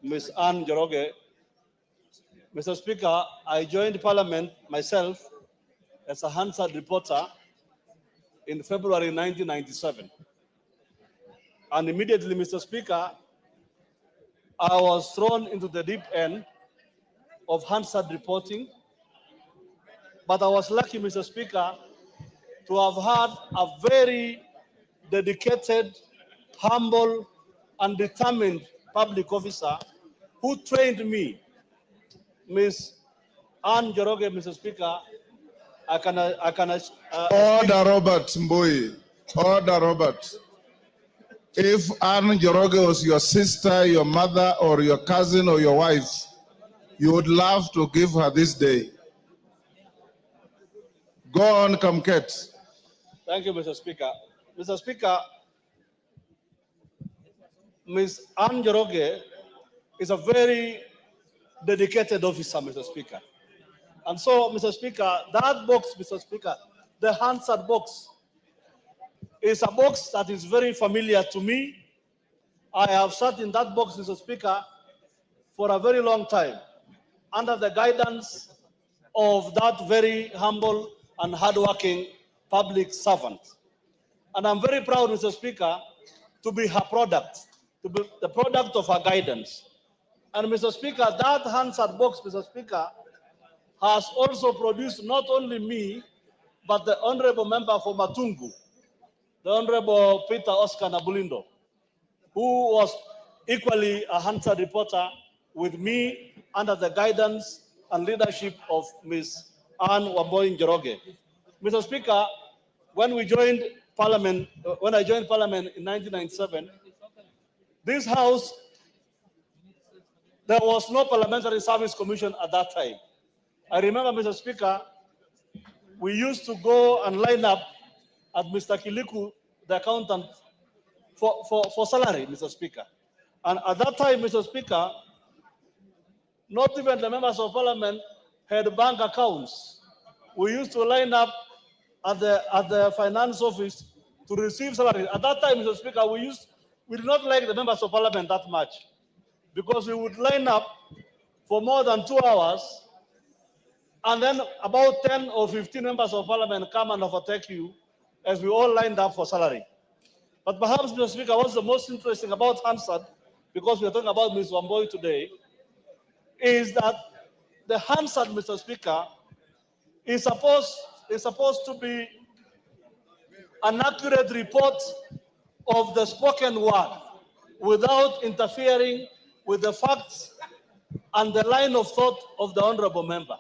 Ms. Anne Njoroge. Mr. Speaker, I joined Parliament myself as a Hansard reporter in February 1997. And immediately, Mr. Speaker, I was thrown into the deep end of Hansard reporting. But I was lucky, Mr. Speaker, to have had a very dedicated, humble, and determined public officer who trained me, Ms. Anne Njoroge, Mr. Speaker. Order, Robert Mbui. Order, Robert. If Anne Njoroge was your sister, your mother, or your cousin, or your wife, you would love to give her this day. Go on, Kamket. Thank you, Mr. Speaker. Mr. Speaker, Ms. Anne Njoroge is a very dedicated officer, Mr. Speaker. And so, Mr. Speaker, that box, Mr. Speaker, the Hansard box, is a box that is very familiar to me. I have sat in that box, Mr. Speaker, for a very long time, under the guidance of that very humble and hardworking public servant. And I'm very proud, Mr. Speaker, to be her product, to be the product of her guidance. And Mr. Speaker, that Hansard box, Mr. Speaker, has also produced not only me, but the Honorable Member for Matungu, the Honorable Peter Oscar Nabulindo, who was equally a Hansard reporter with me under the guidance and leadership of Ms. Anne Wamboi Njoroge. Mr. Speaker, when I joined Parliament in 1997, this House, there was no Parliamentary Service Commission at that time. I remember, Mr. Speaker, we used to go and line up at Mr. Kiliku, the accountant, for salary, Mr. Speaker. And at that time, Mr. Speaker, not even the members of Parliament had bank accounts. We used to line up at the finance office to receive salary. At that time, Mr. Speaker, we did not like the members of Parliament that much, because we would line up for more than 2 hours, and then about 10 or 15 members of Parliament come and overtake you as we all lined up for salary. But perhaps, Mr. Speaker, what's the most interesting about Hansard, because we are talking about Ms. Wamboi today, is that the Hansard, Mr. Speaker, is supposed to be an accurate report of the spoken word without interfering with the facts and the line of thought of the honorable member.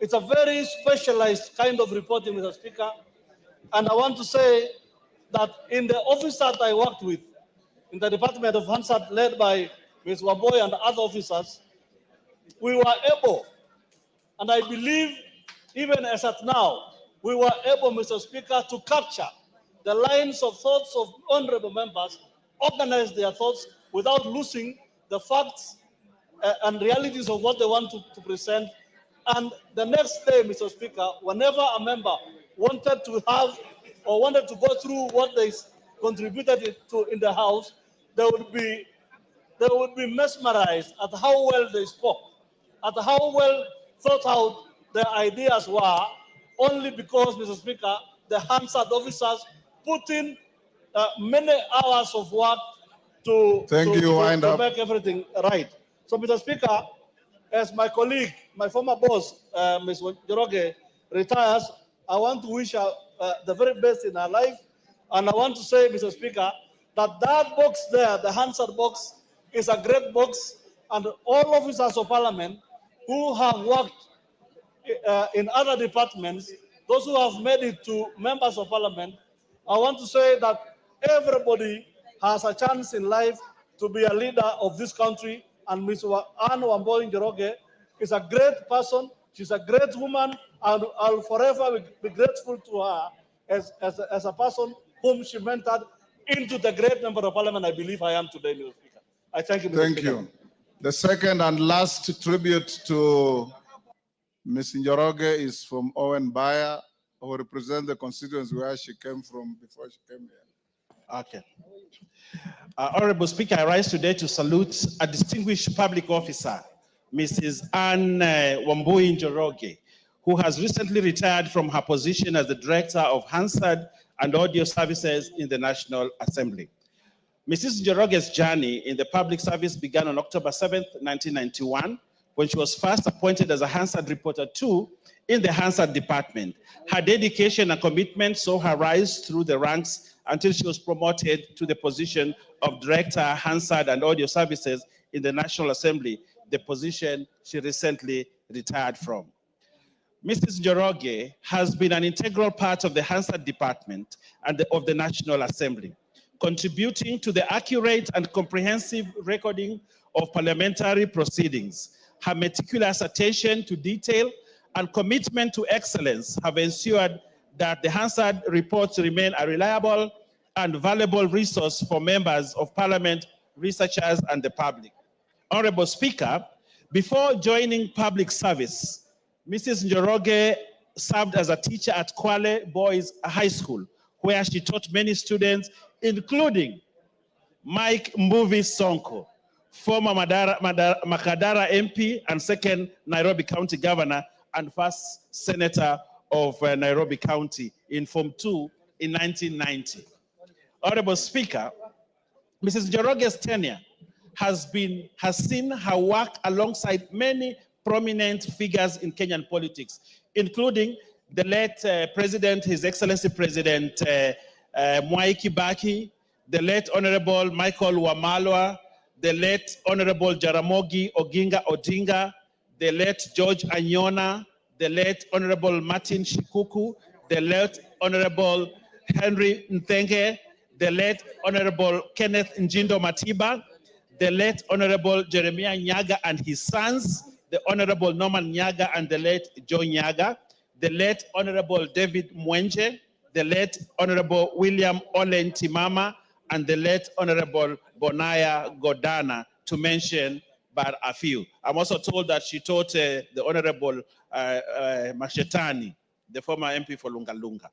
It's a very specialized kind of reporting, Mr. Speaker. And I want to say that in the office that I worked with, in the Department of Hansard, led by Ms. Wamboi and other officers, we were able, and I believe even as at now, we were able, Mr. Speaker, to capture the lines of thoughts of honorable members, organize their thoughts without losing the facts and realities of what they want to present. And the next day, Mr. Speaker, whenever a member wanted to have or wanted to go through what they contributed to in the House, they would be mesmerized at how well they spoke, at how well thought out their ideas were, only because, Mr. Speaker, the Hansard officers put in many hours of work to make everything right. So, Mr. Speaker, as my colleague, my former boss, Ms. Njoroge, retires, I want to wish her the very best in her life. And I want to say, Mr. Speaker, that box there, the Hansard box, is a great box. And all officers of Parliament who have worked in other departments, those who have made it to members of Parliament, I want to say that everybody has a chance in life to be a leader of this country. And Ms. Anne Wamboi Njoroge is a great person. She's a great woman, and I'll forever be grateful to her as a person whom she mentored into the great member of Parliament I believe I am today, Mr. Speaker. I thank you, Mr. Thank Speaker. you. The second and last tribute to Ms. Njoroge is from Owen Bayer, who represents the constituency where she came from before she came here. Okay. Honorable Speaker, I rise today to salute a distinguished public officer, Mrs. Anne Wambui Njoroge, who has recently retired from her position as the Director of Hansard and Audio Services in the National Assembly. Mrs. Njoroge's journey in the public service began on October 7th, 1991, when she was first appointed as a Hansard Reporter 2 in the Hansard Department. Her dedication and commitment saw her rise through the ranks until she was promoted to the position of Director, Hansard and Audio Services in the National Assembly, the position she recently retired from. Mrs. Njoroge has been an integral part of the Hansard Department and of the National Assembly, contributing to the accurate and comprehensive recording of parliamentary proceedings. Her meticulous attention to detail and commitment to excellence have ensured that the Hansard reports remain a reliable and valuable resource for members of Parliament, researchers, and the public. Honorable Speaker, before joining public service, Mrs. Njoroge served as a teacher at Kwale Boys High School, where she taught many students, including Mike Mbuvi Sonko, former Makadara MP and second Nairobi County Governor and first Senator of Nairobi County in Form 2 in 1990. Honorable Speaker, Mrs. Njoroge's tenure has seen her work alongside many prominent figures in Kenyan politics, including the late President, His Excellency President Mwai Kibaki, the late Honorable Michael Wamalwa, the late Honorable Jaramogi Oginga Odinga, the late George Anyona, the late Honorable Martin Shikuku, the late Honorable Henry Nthenge, the late Honorable Kenneth Njindo Matiba, the late Honorable Jeremiah Nyaga and his sons, the Honorable Norman Nyaga and the late Joe Nyaga, the late Honorable David Mwenje, the late Honorable William Olen Timama, and the late Honorable Bonaya Godana, to mention but a few. I'm also told that she taught the Honorable Mashetani, the former MP for Lungalunga.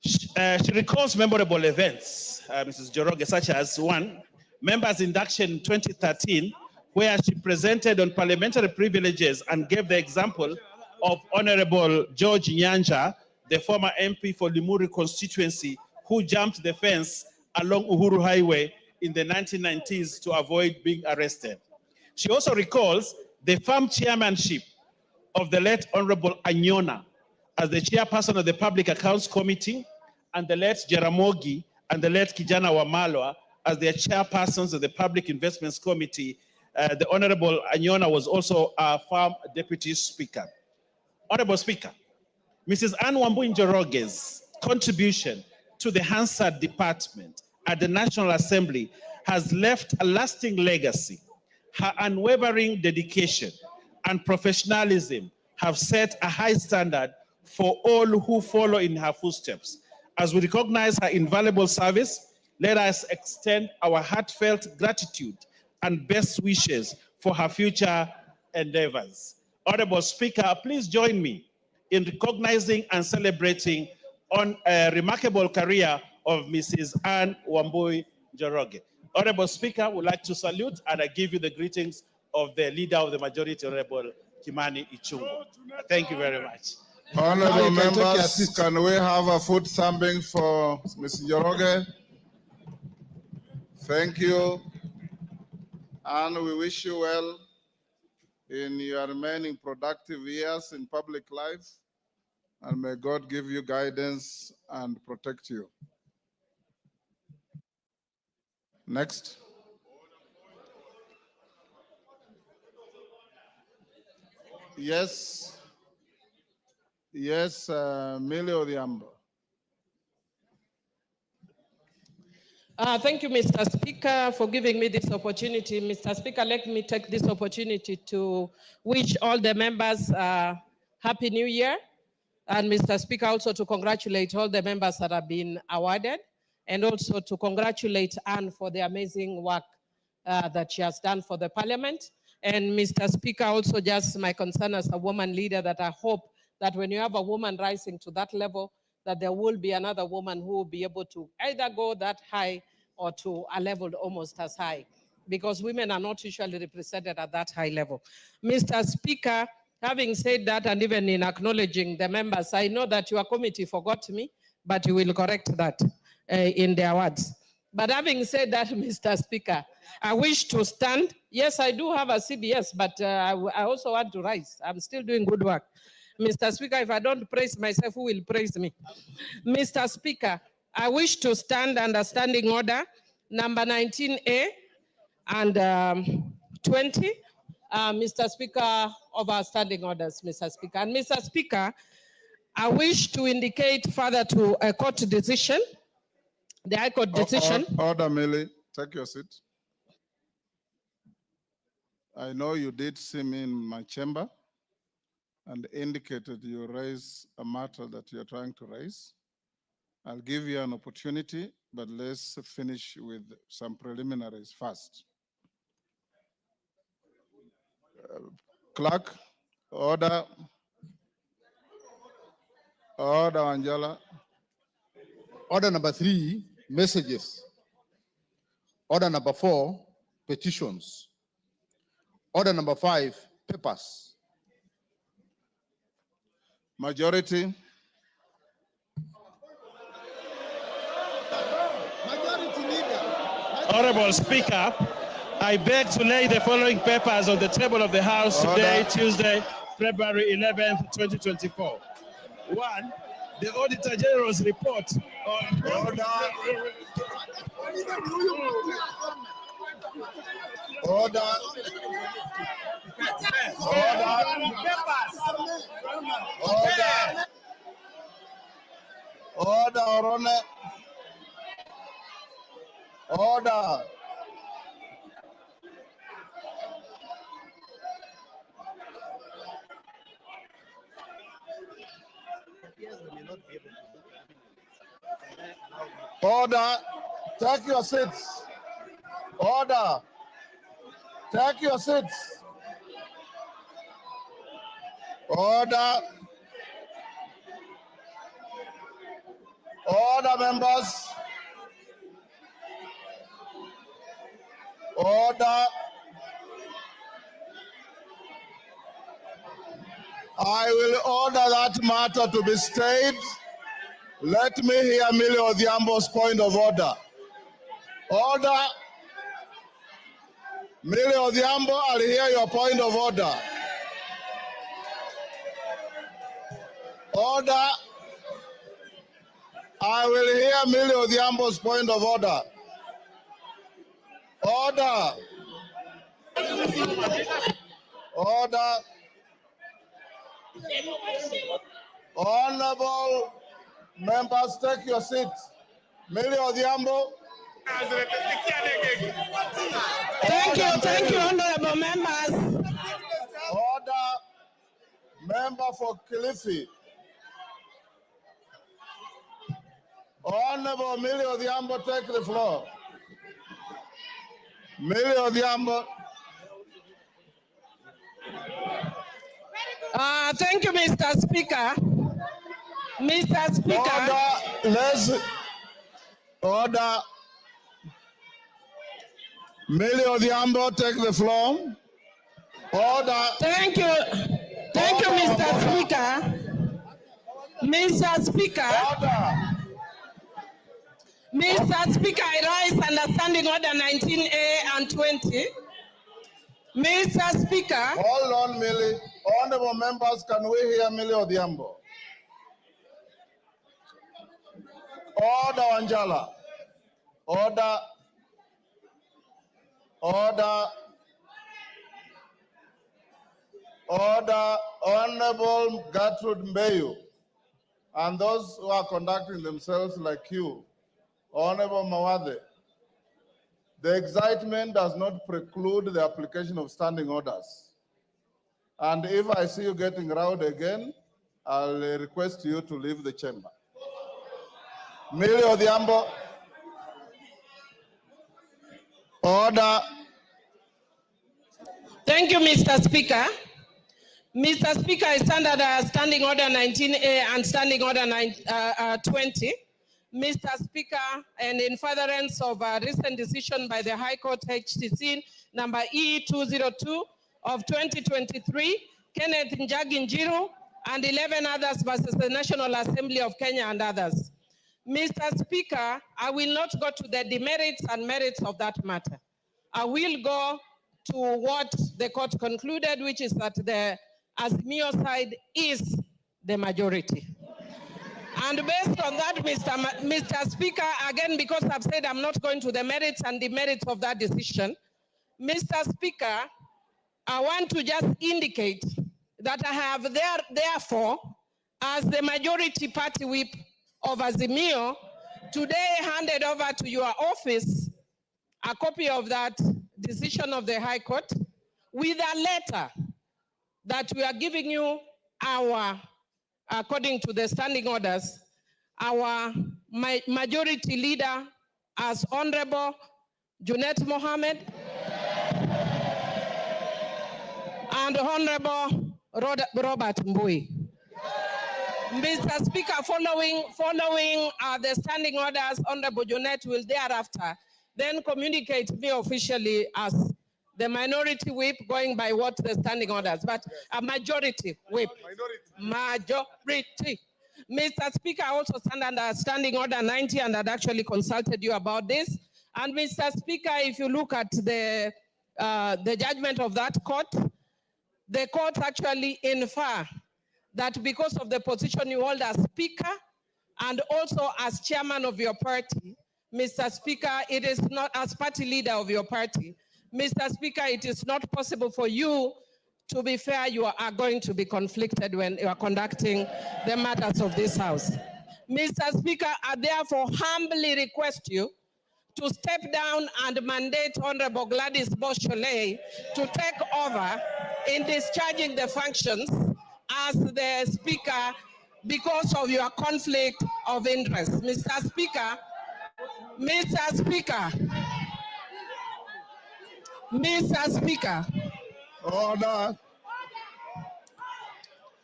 She recalls memorable events, Mrs. Njoroge, such as one, members' induction in 2013, where she presented on parliamentary privileges and gave the example of Honorable George Nyanja, the former MP for Limuru constituency, who jumped the fence along Uhuru Highway in the 1990s to avoid being arrested. She also recalls the firm chairmanship of the late Honorable Anyona as the chairperson of the Public Accounts Committee, and the late Jaramogi and the late Kijana Wamalwa as their chairpersons of the Public Investments Committee. The Honorable Anyona was also a firm deputy speaker. Honorable Speaker, Mrs. Anne Wambui Njoroge's contribution to the Hansard Department at the National Assembly has left a lasting legacy. Her unwavering dedication and professionalism have set a high standard for all who follow in her footsteps. As we recognize her invaluable service, let us extend our heartfelt gratitude and best wishes for her future endeavors. Honorable Speaker, please join me in recognizing and celebrating on a remarkable career of Mrs. Anne Wambui Njoroge. Honorable Speaker, I would like to salute and I give you the greetings of the Leader of the Majority, Honorable Kimani Ichung'wah. Thank you very much. Honorable members, can we have a foot thumping for Ms. Njoroge? Thank you. And we wish you well in your remaining productive years in public life. And may God give you guidance and protect you. Next. Yes. Yes, Millie Odhiambo. Thank you, Mr. Speaker, for giving me this opportunity. Mr. Speaker, let me take this opportunity to wish all the members Happy New Year. And Mr. Speaker, also to congratulate all the members that have been awarded, and also to congratulate Anne for the amazing work that she has done for the Parliament. And Mr. Speaker, also just my concern as a woman leader that I hope that when you have a woman rising to that level, that there will be another woman who will be able to either go that high or to a level almost as high, because women are not usually represented at that high level. Mr. Speaker, having said that, and even in acknowledging the members, I know that your committee forgot me, but you will correct that in their words. But having said that, Mr. Speaker, I wish to stand. Yes, I do have a CBS, but I also want to rise. I'm still doing good work. Mr. Speaker, if I don't praise myself, who will praise me? Mr. Speaker, I wish to stand under standing order number 19A and 20. Mr. Speaker, of our standing orders, Mr. Speaker. And Mr. Speaker, I wish to indicate further to a court decision, the High Court decision. Order, Millie. Take your seat. I know you did see me in my chamber and indicated you raise a matter that you're trying to raise. I'll give you an opportunity, but let's finish with some preliminaries first. Clerk, order. Order, Angela. Order number 3, messages. Order number 4, petitions. Order number 5, papers. Majority. Majority leader. Honorable Speaker, I beg to lay the following papers on the table of the House today, Tuesday, February 11th, 2024. 1, the Auditor General's report on... Order. Order. Order. Order. Order. Order. Take your seats. Order. Take your seats. Order. Order, members. Order. I will order that matter to be stayed. Let me hear Millie Odhiambo's point of order. Order. Millie Odhiambo, I'll hear your point of order. Order. I will hear Millie Odhiambo's point of order. Order. Order. Honorable members, take your seats. Millie Odhiambo. Thank you, honorable members. Order. Member for Kilifi. Honorable Millie Odhiambo, take the floor. Millie Odhiambo. Thank you, Mr. Speaker. Mr. Speaker. Order. Let's order. Millie Odhiambo, take the floor. Order. Thank you, Mr. Speaker. Mr. Speaker. Order. Mr. Speaker, I rise under standing order 19A and 20. Mr. Speaker. Hold on, Millie. Honorable members, can we hear Millie Odhiambo? Order, Angela. Order. Order. Order. Honorable Gertrude Mbeyu and those who are conducting themselves like you. Honorable Mawade, the excitement does not preclude the application of standing orders. And if I see you getting rowdy again, I'll request you to leave the chamber. Millie Odhiambo. Order. Thank you, Mr. Speaker. Mr. Speaker, I stand under Standing Order 19A and Standing Order 20. Mr. Speaker, and in furtherance of a recent decision by the High Court HTC number E202 of 2023, Kenneth Njagi Njiru and 11 others versus the National Assembly of Kenya and others. Mr. Speaker, I will not go to the demerits and merits of that matter. I will go to what the court concluded, which is that the Azimio side is the majority. And based on that, Mr. Speaker, again, because I've said I'm not going to the merits and demerits of that decision, Mr. Speaker, I want to just indicate that I have therefore, as the majority party whip of Azimio, today handed over to your office a copy of that decision of the High Court with a letter that we are giving you according to the standing orders, our majority leader as Honorable Junet Mohammed and Honorable Robert Mbui. Mr. Speaker, following the standing orders, Honorable Junet will thereafter then communicate me officially as the minority whip going by what the standing orders, but a majority whip. Majority. Mr. Speaker, I also stand under Standing Order 90 and had actually consulted you about this. And Mr. Speaker, if you look at the judgment of that court, the court actually infer that because of the position you hold as Speaker and also as Chairman of your party, Mr. Speaker, it is not as party leader of your party. Mr. Speaker, it is not possible for you to be fair. You are going to be conflicted when you are conducting the matters of this House. Mr. Speaker, I therefore humbly request you to step down and mandate Honorable Gladys Boschole to take over in discharging the functions as the Speaker because of your conflict of interest. Mr. Speaker, Mr. Speaker, Mr. Speaker. Order.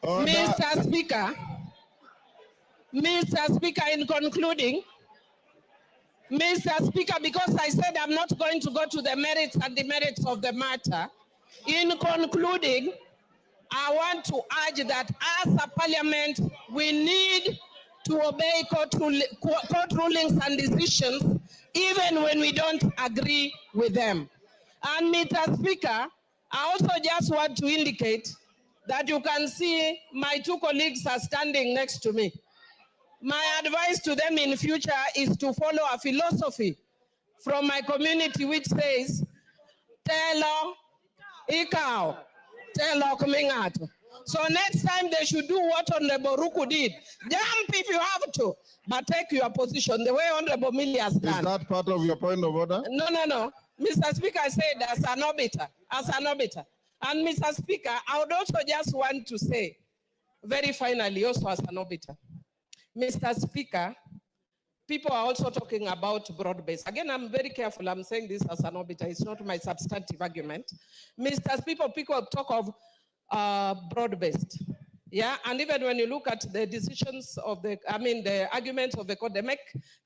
Order. Mr. Speaker, Mr. Speaker, in concluding, Mr. Speaker, because I said I'm not going to go to the merits and demerits of the matter, in concluding, I want to urge that as a parliament, we need to obey court rulings and decisions, even when we don't agree with them. And Mr. Speaker, I also just want to indicate that you can see my two colleagues are standing next to me. My advice to them in future is to follow a philosophy from my community which says, Telo Ikao, Telo Kumingato. So next time they should do what Honorable Ruku did. Jump if you have to, but take your position the way Honorable Millie has done. Is that part of your point of order? No. Mr. Speaker, I said as an arbiter. And Mr. Speaker, I would also just want to say, very finally, also as an arbiter, Mr. Speaker, people are also talking about broad-based. Again, I'm very careful. I'm saying this as an arbiter. It's not my substantive argument. Mr. Speaker, people talk of broad-based. Yeah, and even when you look at the decisions of the arguments of the court,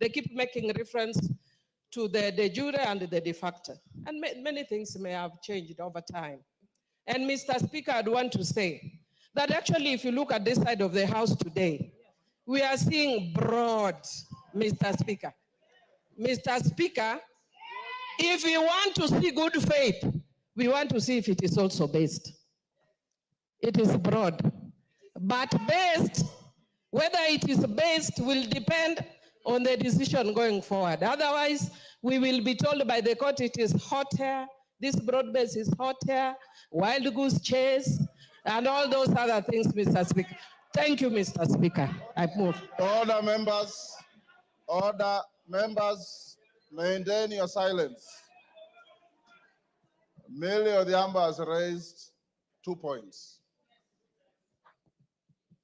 they keep making reference to the de jure and the de facto. And many things may have changed over time. And Mr. Speaker, I'd want to say that actually, if you look at this side of the House today, we are seeing broad, Mr. Speaker. Mr. Speaker, if you want to see good faith, we want to see if it is also based. It is broad. But based, whether it is based will depend on the decision going forward. Otherwise, we will be told by the court it is hot air, this broad base is hot air, wild goose chase, and all those other things, Mr. Speaker. Thank you, Mr. Speaker. I move. Order, members. Order, members. Maintain your silence. Millie Odhiambo has raised 2 points.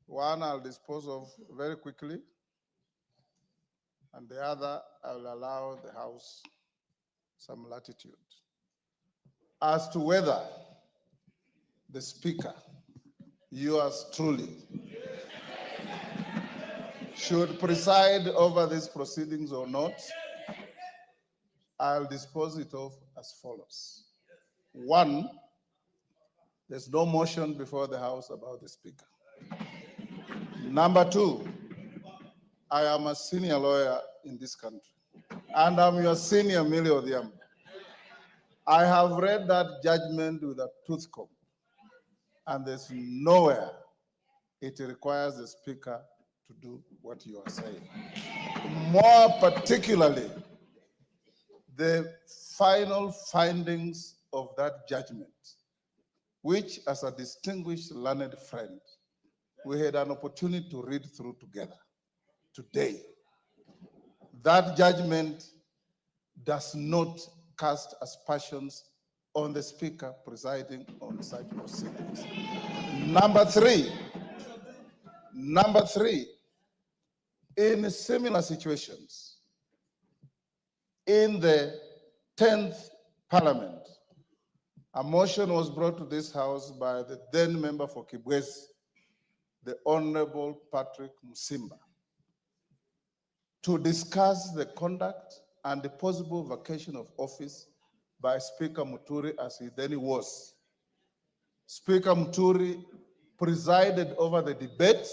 One I'll dispose of very quickly, and the other I will allow the House some latitude. As to whether the Speaker yours truly, should preside over these proceedings or not, I'll dispose it off as follows. One, there's no motion before the House about the Speaker. Number two, I am a senior lawyer in this country, and I'm your senior Millie Odhiambo. I have read that judgment with a tooth comb, and there's nowhere it requires the Speaker to do what you are saying. More particularly, the final findings of that judgment, which as a distinguished learned friend, we had an opportunity to read through together today. That judgment does not cast aspersions on the Speaker presiding on such proceedings. Number three, in similar situations, in the 10th Parliament, a motion was brought to this House by the then member for Kibwezi, the Honorable Patrick Musimba, to discuss the conduct and the possible vacation of office by Speaker Muturi as he then was. Speaker Muturi presided over the debate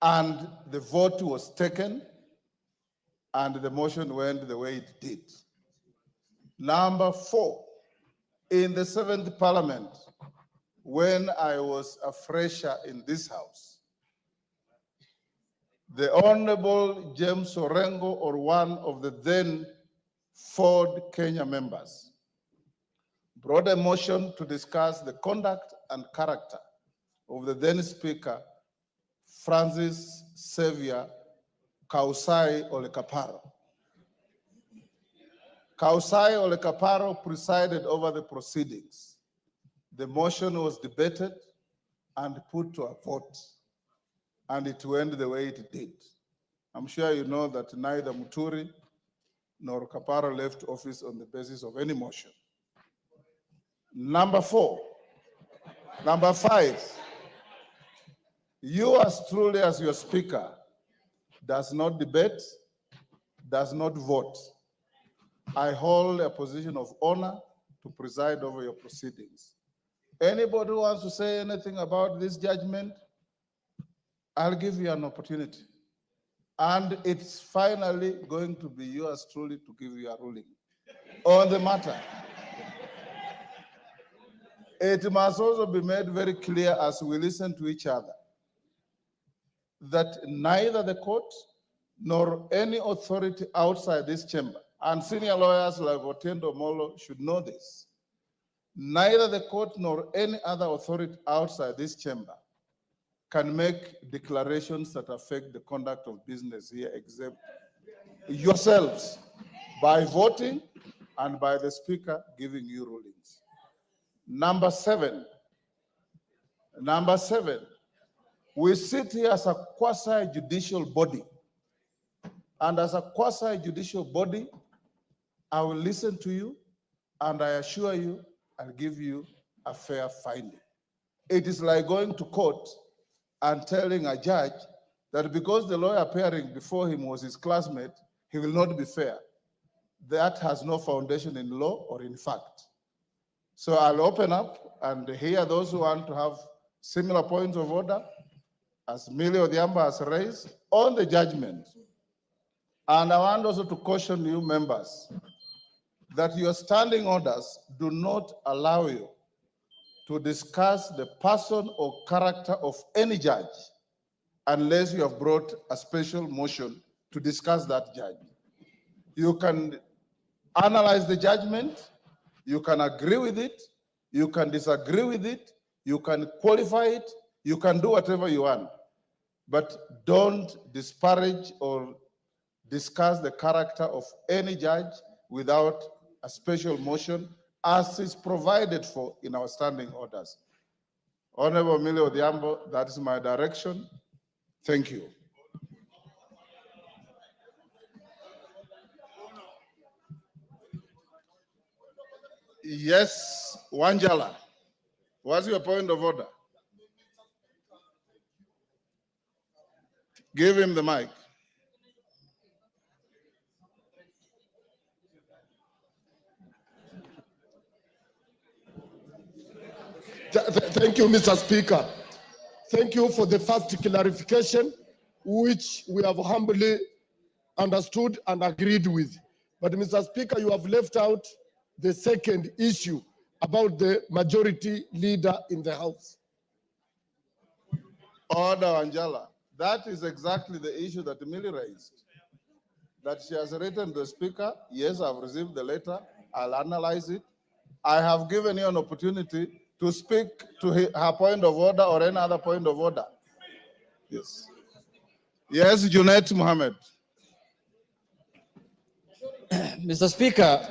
and the vote was taken and the motion went the way it did. Number four, in the 7th Parliament, when I was a fresher in this House, the Honorable James Orengo, or one of the then Ford Kenya members, brought a motion to discuss the conduct and character of the then Speaker, Francis Xavier Kausai Olekaparo. Kausai Olekaparo presided over the proceedings. The motion was debated and put to a vote, and it went the way it did. I'm sure you know that neither Muturi nor Kaparo left office on the basis of any motion. Number five, you as truly as your Speaker does not debate, does not vote. I hold a position of honor to preside over your proceedings. Anybody who wants to say anything about this judgment, I'll give you an opportunity. And it's finally going to be yours truly to give you a ruling on the matter. It must also be made very clear as we listen to each other that neither the court nor any authority outside this chamber, and senior lawyers like Otendo Molo should know this, neither the court nor any other authority outside this chamber can make declarations that affect the conduct of business here except yourselves by voting and by the Speaker giving you rulings. Number seven, we sit here as a quasi-judicial body. And as a quasi-judicial body, I will listen to you and I assure you I'll give you a fair finding. It is like going to court and telling a judge that because the lawyer appearing before him was his classmate, he will not be fair. That has no foundation in law or in fact. So I'll open up and hear those who want to have similar points of order, as Millie Odhiambo has raised, on the judgment. And I want also to caution you members that your standing orders do not allow you to discuss the person or character of any judge unless you have brought a special motion to discuss that judge. You can analyze the judgment, you can agree with it, you can disagree with it, you can qualify it, you can do whatever you want, but don't disparage or discuss the character of any judge without a special motion as is provided for in our standing orders. Honorable Millie Odhiambo, that is my direction. Thank you. Yes, Wanjala. What's your point of order? Give him the mic. Thank you, Mr. Speaker. Thank you for the first clarification, which we have humbly understood and agreed with. But Mr. Speaker, you have left out the second issue about the majority leader in the House. Order, Angela. That is exactly the issue that Millie raised. That she has written to the Speaker. Yes, I've received the letter. I'll analyze it. I have given you an opportunity to speak to her point of order or any other point of order. Yes. Yes, Junaid Mohammed. Mr. Speaker,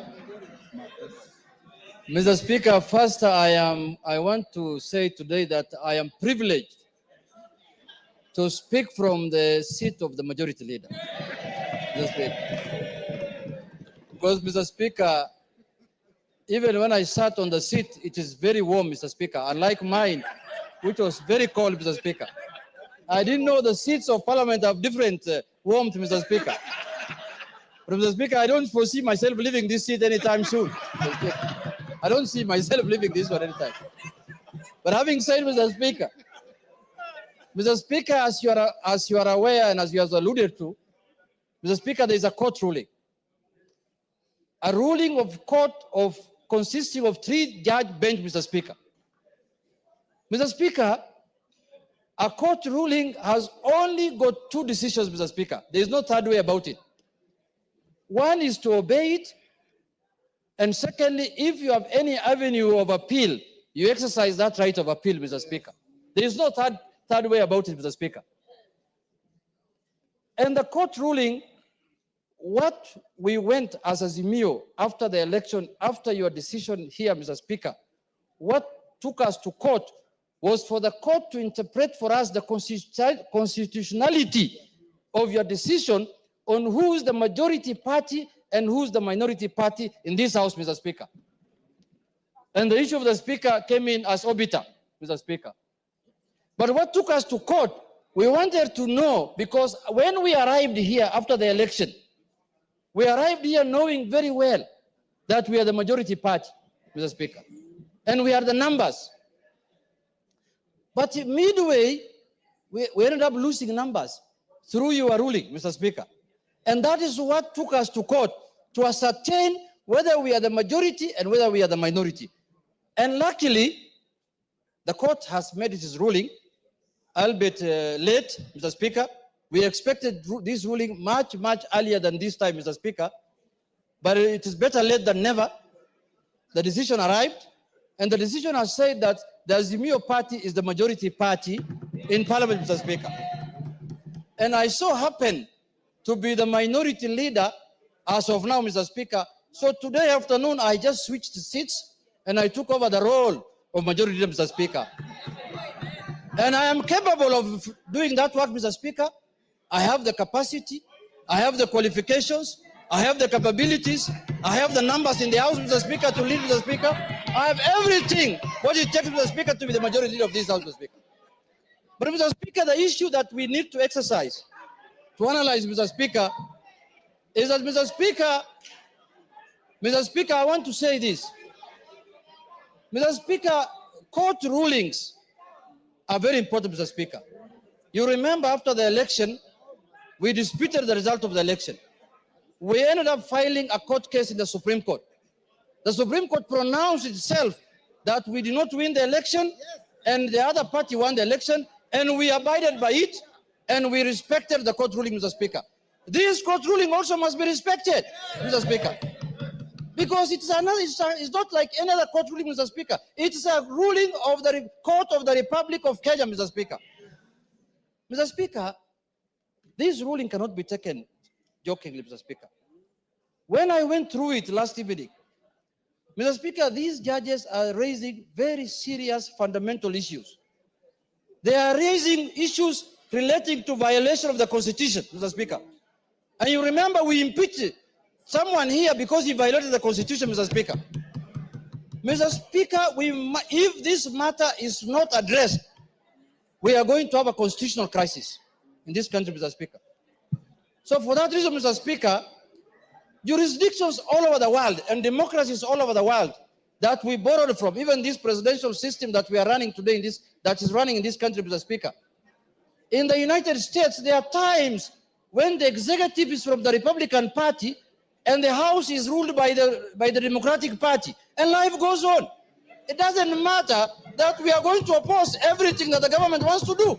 first I want to say today that I am privileged to speak from the seat of the majority leader. Because, Mr. Speaker, even when I sat on the seat, it is very warm, Mr. Speaker, unlike mine, which was very cold, Mr. Speaker. I didn't know the seats of Parliament have different warmth, Mr. Speaker. But, Mr. Speaker, I don't foresee myself leaving this seat anytime soon. I don't see myself leaving this one anytime. But having said, Mr. Speaker, as you are aware and as you have alluded to, Mr. Speaker, there is a court ruling. A ruling of court consisting of 3-judge bench, Mr. Speaker. Mr. Speaker, a court ruling has only got 2 decisions, Mr. Speaker. There is no third way about it. One is to obey it, and secondly, if you have any avenue of appeal, you exercise that right of appeal, Mr. Speaker. There is no third way about it, Mr. Speaker. And the court ruling, what we went as Azimio after the election, after your decision here, Mr. Speaker, what took us to court was for the court to interpret for us the constitutionality of your decision on who is the majority party and who's the minority party in this House, Mr. Speaker. And the issue of the Speaker came in as obiter, Mr. Speaker. But what took us to court, we wanted to know, because when we arrived here after the election, we arrived here knowing very well that we are the majority party, Mr. Speaker, and we are the numbers. But midway, we ended up losing numbers through your ruling, Mr. Speaker. And that is what took us to court, to ascertain whether we are the majority and whether we are the minority. And luckily, the court has made its ruling, albeit late, Mr. Speaker. We expected this ruling much earlier than this time, Mr. Speaker. But it is better late than never. The decision arrived, and the decision has said that the Azimio party is the majority party in Parliament, Mr. Speaker. And I so happen to be the minority leader as of now, Mr. Speaker. So today afternoon, I just switched seats and I took over the role of majority leader, Mr. Speaker. And I am capable of doing that work, Mr. Speaker. I have the capacity, I have the qualifications, I have the capabilities, I have the numbers in the House, Mr. Speaker, to lead, Mr. Speaker. I have everything what it takes, Mr. Speaker, to be the majority leader of this House, Mr. Speaker. But, Mr. Speaker, the issue that we need to exercise, to analyze, Mr. Speaker, is that, Mr. Speaker, I want to say this. Mr. Speaker, court rulings are very important, Mr. Speaker. You remember after the election, we disputed the result of the election. We ended up filing a court case in the Supreme Court. The Supreme Court pronounced itself that we did not win the election, and the other party won the election, and we abided by it, and we respected the court ruling, Mr. Speaker. This court ruling also must be respected, Mr. Speaker, because it's not like any other court ruling, Mr. Speaker. It's a ruling of the Court of the Republic of Kenya, Mr. Speaker. Mr. Speaker, this ruling cannot be taken jokingly, Mr. Speaker. When I went through it last evening, Mr. Speaker, these judges are raising very serious fundamental issues. They are raising issues relating to violation of the Constitution, Mr. Speaker. And you remember we impeached someone here because he violated the Constitution, Mr. Speaker. Mr. Speaker, if this matter is not addressed, we are going to have a constitutional crisis in this country, Mr. Speaker. So for that reason, Mr. Speaker, jurisdictions all over the world and democracies all over the world that we borrowed from, even this presidential system that we are running today that is running in this country, Mr. Speaker. In the United States, there are times when the executive is from the Republican Party and the House is ruled by the Democratic Party, and life goes on. It doesn't matter that we are going to oppose everything that the government wants to do.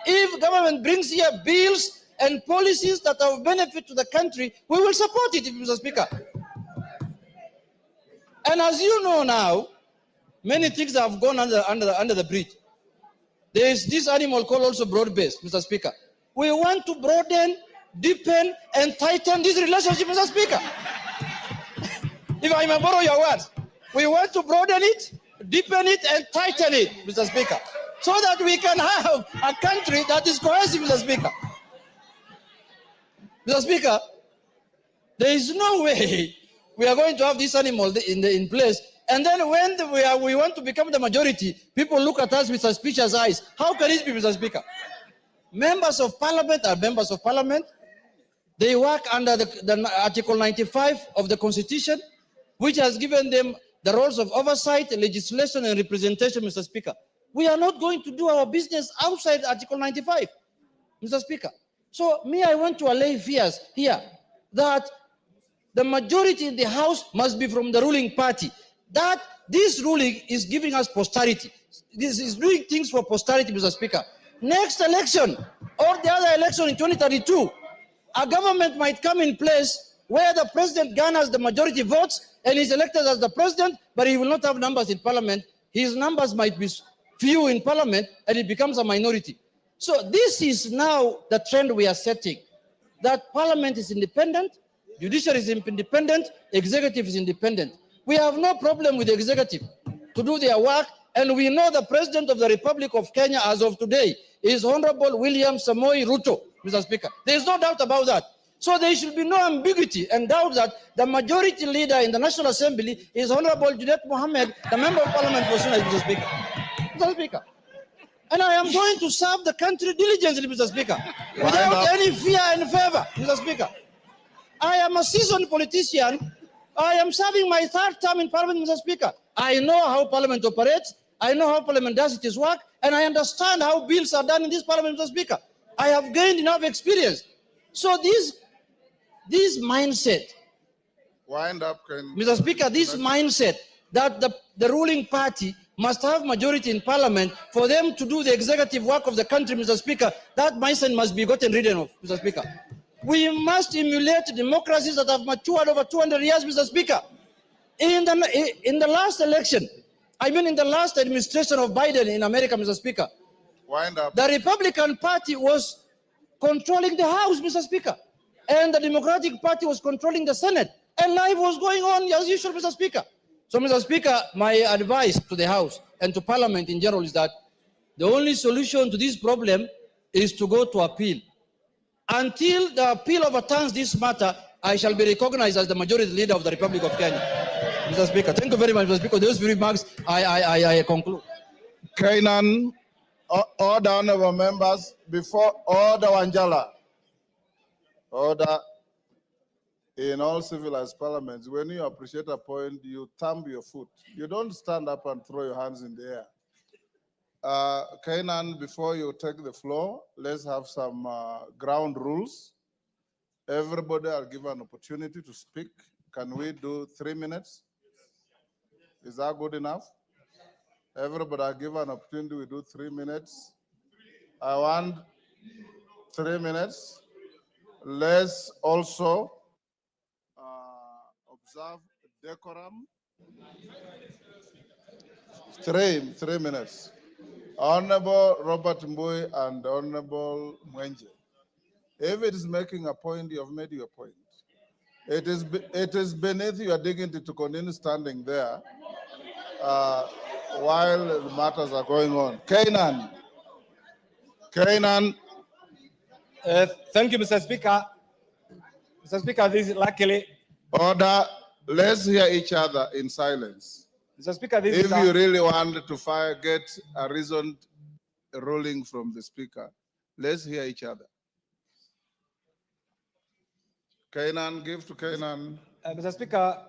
If government brings here bills and policies that are of benefit to the country, we will support it, Mr. Speaker. And as you know now, many things have gone under the bridge. There is this animal called also broad-based, Mr. Speaker. We want to broaden, deepen, and tighten this relationship, Mr. Speaker. If I may borrow your words, we want to broaden it, deepen it, and tighten it, Mr. Speaker, so that we can have a country that is cohesive, Mr. Speaker. Mr. Speaker, there is no way we are going to have this animal in place, and then when we want to become the majority, people look at us with suspicious eyes. How can it be, Mr. Speaker? Members of Parliament are members of Parliament. They work under the Article 95 of the Constitution, which has given them the roles of oversight, legislation, and representation, Mr. Speaker. We are not going to do our business outside Article 95, Mr. Speaker. So I want to allay fears here that the majority in the House must be from the ruling party. That this ruling is giving us posterity. This is doing things for posterity, Mr. Speaker. Next election or the other election in 2032, a government might come in place where the president garners the majority votes and is elected as the president, but he will not have numbers in parliament. His numbers might be few in parliament and it becomes a minority. So this is now the trend we are setting, that parliament is independent, judiciary is independent, executive is independent. We have no problem with the executive to do their work, and we know the President of the Republic of Kenya as of today is Honorable William Samoei Ruto, Mr. Speaker. There is no doubt about that. So there should be no ambiguity and doubt that the majority leader in the National Assembly is Honorable Junet Mohammed, the Member of Parliament for Sunai, Mr. Speaker. Mr. Speaker. And I am going to serve the country diligently, Mr. Speaker, without any fear and favor, Mr. Speaker. I am a seasoned politician. I am serving my third term in Parliament, Mr. Speaker. I know how Parliament operates. I know how Parliament does its work, and I understand how bills are done in this Parliament, Mr. Speaker. I have gained enough experience. So this mindset, Wind up, Mr. Speaker, this mindset that the ruling party must have majority in Parliament for them to do the executive work of the country, Mr. Speaker, that mindset must be gotten rid of, Mr. Speaker. We must emulate democracies that have matured over 200 years, Mr. Speaker. In the last election, in the last administration of Biden in America, Mr. Speaker, wind up. The Republican Party was controlling the House, Mr. Speaker, and the Democratic Party was controlling the Senate, and life was going on as usual, Mr. Speaker. So, Mr. Speaker, my advice to the House and to Parliament in general is that the only solution to this problem is to go to appeal. Until the appeal overturns this matter, I shall be recognized as the majority leader of the Republic of Kenya. Mr. Speaker, thank you very much, Mr. Speaker. Those remarks, I conclude. Kainan, order, honorable members, before order Wanjala. Order. In all civilized parliaments, when you appreciate a point, you thumb your foot. You don't stand up and throw your hands in the air. Kainan, before you take the floor, let's have some ground rules. Everybody are given an opportunity to speak. Can we do 3 minutes? Is that good enough? Everybody are given an opportunity. We do 3 minutes. I want 3 minutes. Let's also observe decorum. 3 minutes. Honorable Robert Mbui and Honorable Mwenje. If it is making a point, you have made your point. It is beneath your dignity to continue standing there while the matters are going on. Kainan. Thank you, Mr. Speaker. Mr. Speaker, this is luckily. Order. Let's hear each other in silence. Mr. Speaker, this If is you really want to get a reasoned ruling from the Speaker, let's hear each other. Kainan, give to Kainan. Mr. Speaker,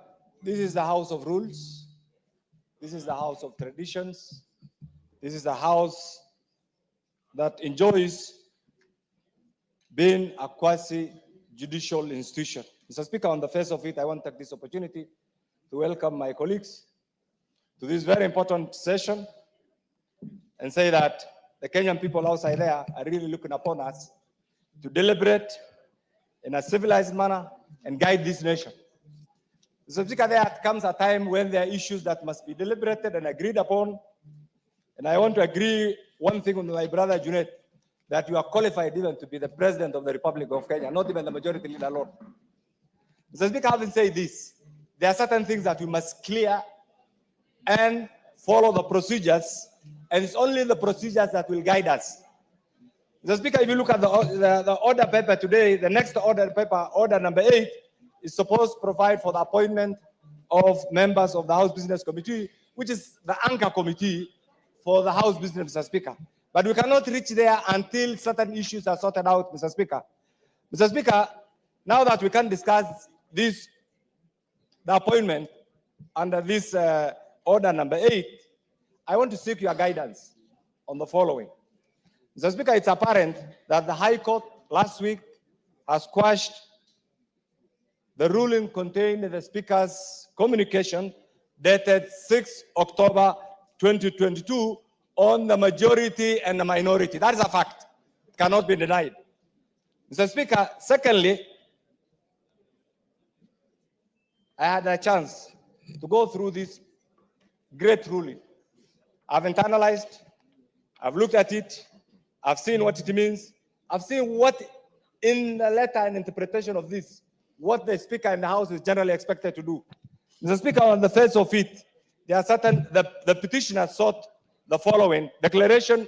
this is the House of Rules. This is the House of Traditions. This is the House that enjoys being a quasi-judicial institution. Mr. Speaker, on the face of it, I want to take this opportunity to welcome my colleagues to this very important session and say that the Kenyan people outside there are really looking upon us to deliberate in a civilized manner and guide this nation. Mr. Speaker, there comes a time when there are issues that must be deliberated and agreed upon. And I want to agree one thing with my brother Junet, that you are qualified even to be the President of the Republic of Kenya, not even the majority leader alone. Mr. Speaker, having said this, there are certain things that we must clear and follow the procedures, and it's only the procedures that will guide us. Mr. Speaker, if you look at the order paper today, the next order paper, order number 8, is supposed to provide for the appointment of members of the House Business Committee, which is the anchor committee for the House Business, Mr. Speaker. But we cannot reach there until certain issues are sorted out, Mr. Speaker. Mr. Speaker, now that we can discuss this, the appointment under this order number 8, I want to seek your guidance on the following. Mr. Speaker, it's apparent that the High Court last week has quashed the ruling contained in the Speaker's communication dated 6 October 2022 on the majority and the minority. That is a fact. It cannot be denied. Mr. Speaker, secondly, I had a chance to go through this great ruling. I've internalized, I've looked at it, I've seen what it means, I've seen what in the letter and interpretation of this, what the Speaker in the House is generally expected to do. Mr. Speaker, on the face of it, there are certain, the petitioner sought the following declaration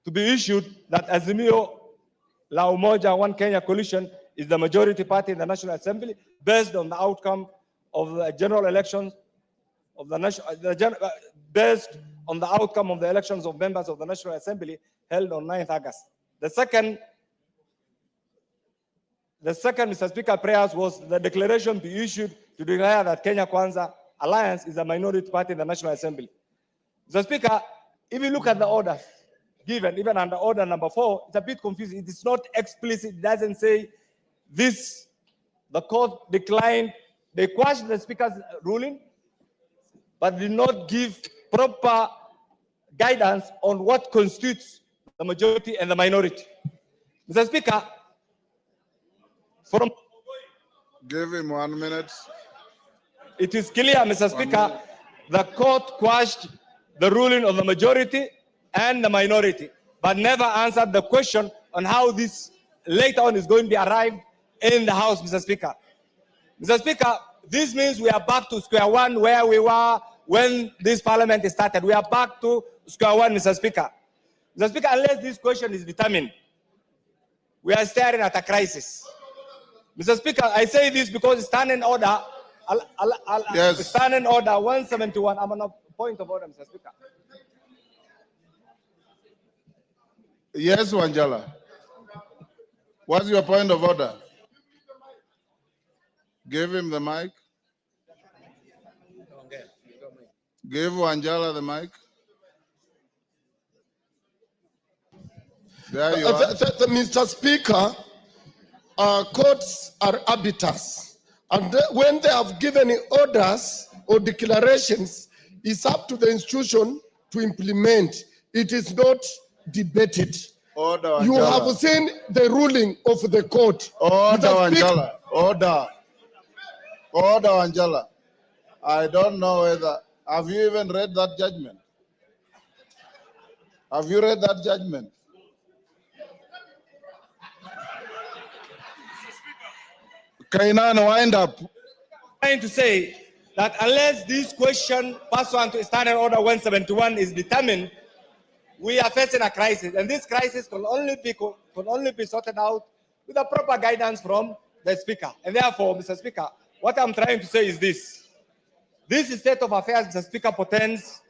to be issued that Azimio La Umoja One Kenya coalition is the majority party in the National Assembly based on the outcome of the general elections of the based on the outcome of the elections of members of the National Assembly held on 9th August. The second, Mr. Speaker, prayers was the declaration be issued to declare that Kenya Kwanza Alliance is a minority party in the National Assembly. Mr. Speaker, if you look at the orders given, even under order number 4, it's a bit confusing. It is not explicit. It doesn't say this. The court declined. They quashed the Speaker's ruling, but did not give proper guidance on what constitutes the majority and the minority. Mr. Speaker, from Give him 1 minute. it is clear, Mr. Speaker, the court quashed the ruling of the majority and the minority, but never answered the question on how this later on is going to be arrived in the House, Mr. Speaker. Mr. Speaker, this means we are back to square one where we were when this parliament started. We are back to square one, Mr. Speaker. Mr. Speaker, unless this question is determined, we are staring at a crisis. Mr. Speaker, I say this because standing order, Yes. standing order 171. I'm on a point of order, Mr. Speaker. Yes, Wanjala. What's your point of order? Give him the mic. Give Wanjala the mic. There you are. Mr. Speaker, courts are arbiters. And when they have given orders or declarations, it's up to the institution to implement. It is not debated. Order, You Wanjala. have seen the ruling of the court. Order, Mr. Speaker, Wanjala. Order. Order, Wanjala. I don't know whether, have you even read that judgment? Have you read that judgment? Kainan, wind up. Trying to say that unless this question pursuant to Standing Order 171 is determined, we are facing a crisis, and this crisis can only be sorted out with a proper guidance from the Speaker. And therefore, Mr. Speaker, what I'm trying to say is this: This state of affairs, Mr. Speaker, portends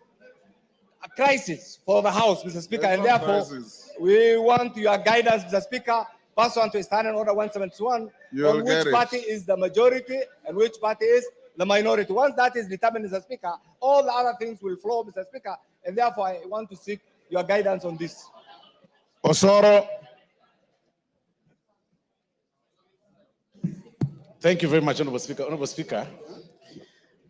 a crisis for the House, Mr. Speaker, There's and no therefore crisis. we want your guidance, Mr. Speaker, pursuant to Standing Order 171, You'll on which get it. party is the majority and which party is the minority. Once that is determined, Mr. Speaker, all the other things will flow, Mr. Speaker, and therefore I want to seek your guidance on this. Osoro, Thank you very much, Honorable Speaker. Honorable Speaker,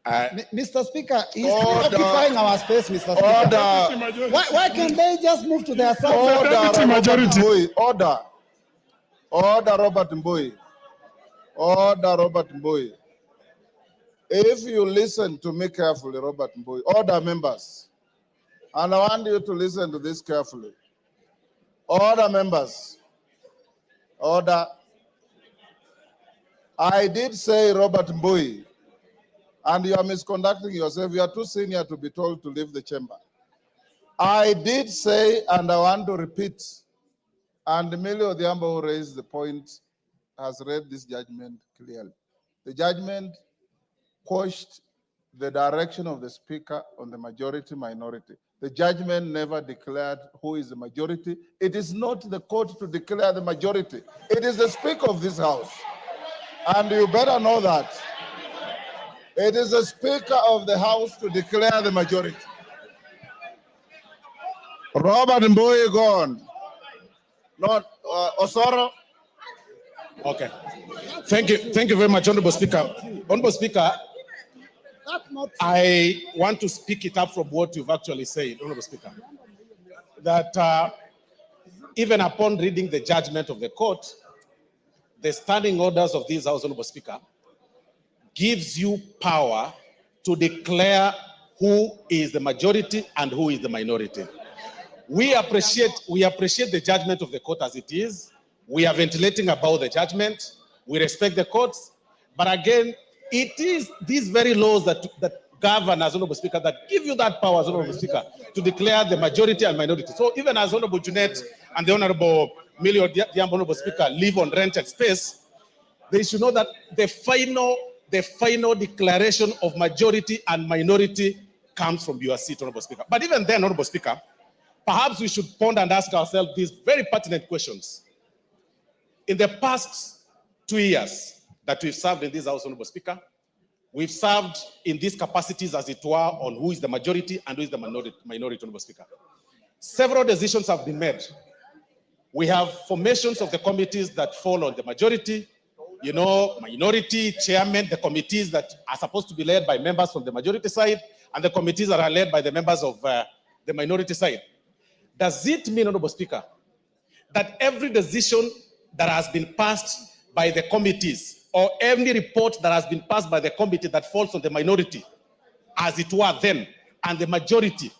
Mr. Speaker, he's Order. occupying our space, Mr. Speaker. order, Why can't they just move to their side? order, Robert Mbui, order. Order, Robert Mbui. Order, Robert Mbui. If you listen to me carefully, Robert Mbui, order members. And I want you to listen to this carefully. Order members. Order. I did say Robert Mbui, and you are misconducting yourself. You are too senior to be told to leave the chamber. I did say, and I want to repeat, and Emilio Odhiambo, who raised the point, has read this judgment clearly. The judgment quashed the direction of the speaker on the majority-minority. The judgment never declared who is the majority. It is not the court to declare the majority. It is the speaker of this house. And you better know that. It is the speaker of the house to declare the majority. Robert Mbui gone. Not Osoro. okay. Thank you very much, Honorable Speaker. Honorable Speaker, I want to speak it up from what you've actually said, Honorable Speaker, that even upon reading the judgment of the court, the standing orders of this House, Honorable Speaker, gives you power to declare who is the majority and who is the minority. We appreciate the judgment of the court as it is. We are ventilating about the judgment. We respect the courts. But again, it is these very laws that govern, as Honorable Speaker, that give you that power, as Honorable Speaker, to declare the majority and minority. So even as Honorable Junet and the Honorable Emilio Odhiambo, Honorable Speaker, live on rented space, they should know that the final declaration of majority and minority comes from your seat, Honorable Speaker. But even then, Honorable Speaker, perhaps we should ponder and ask ourselves these very pertinent questions. In the past 2 years that we've served in this House, Honorable Speaker, we've served in these capacities, as it were, on who is the majority and who is the minority, Honorable Speaker. Several decisions have been made. We have formations of the committees that fall on the majority, minority, chairman, the committees that are supposed to be led by members from the majority side, and the committees that are led by the members of the minority side. Does it mean, Honorable Speaker, that every decision that has been passed by the committees, or any report that has been passed by the committee that falls on the minority, as it were then, and the majority,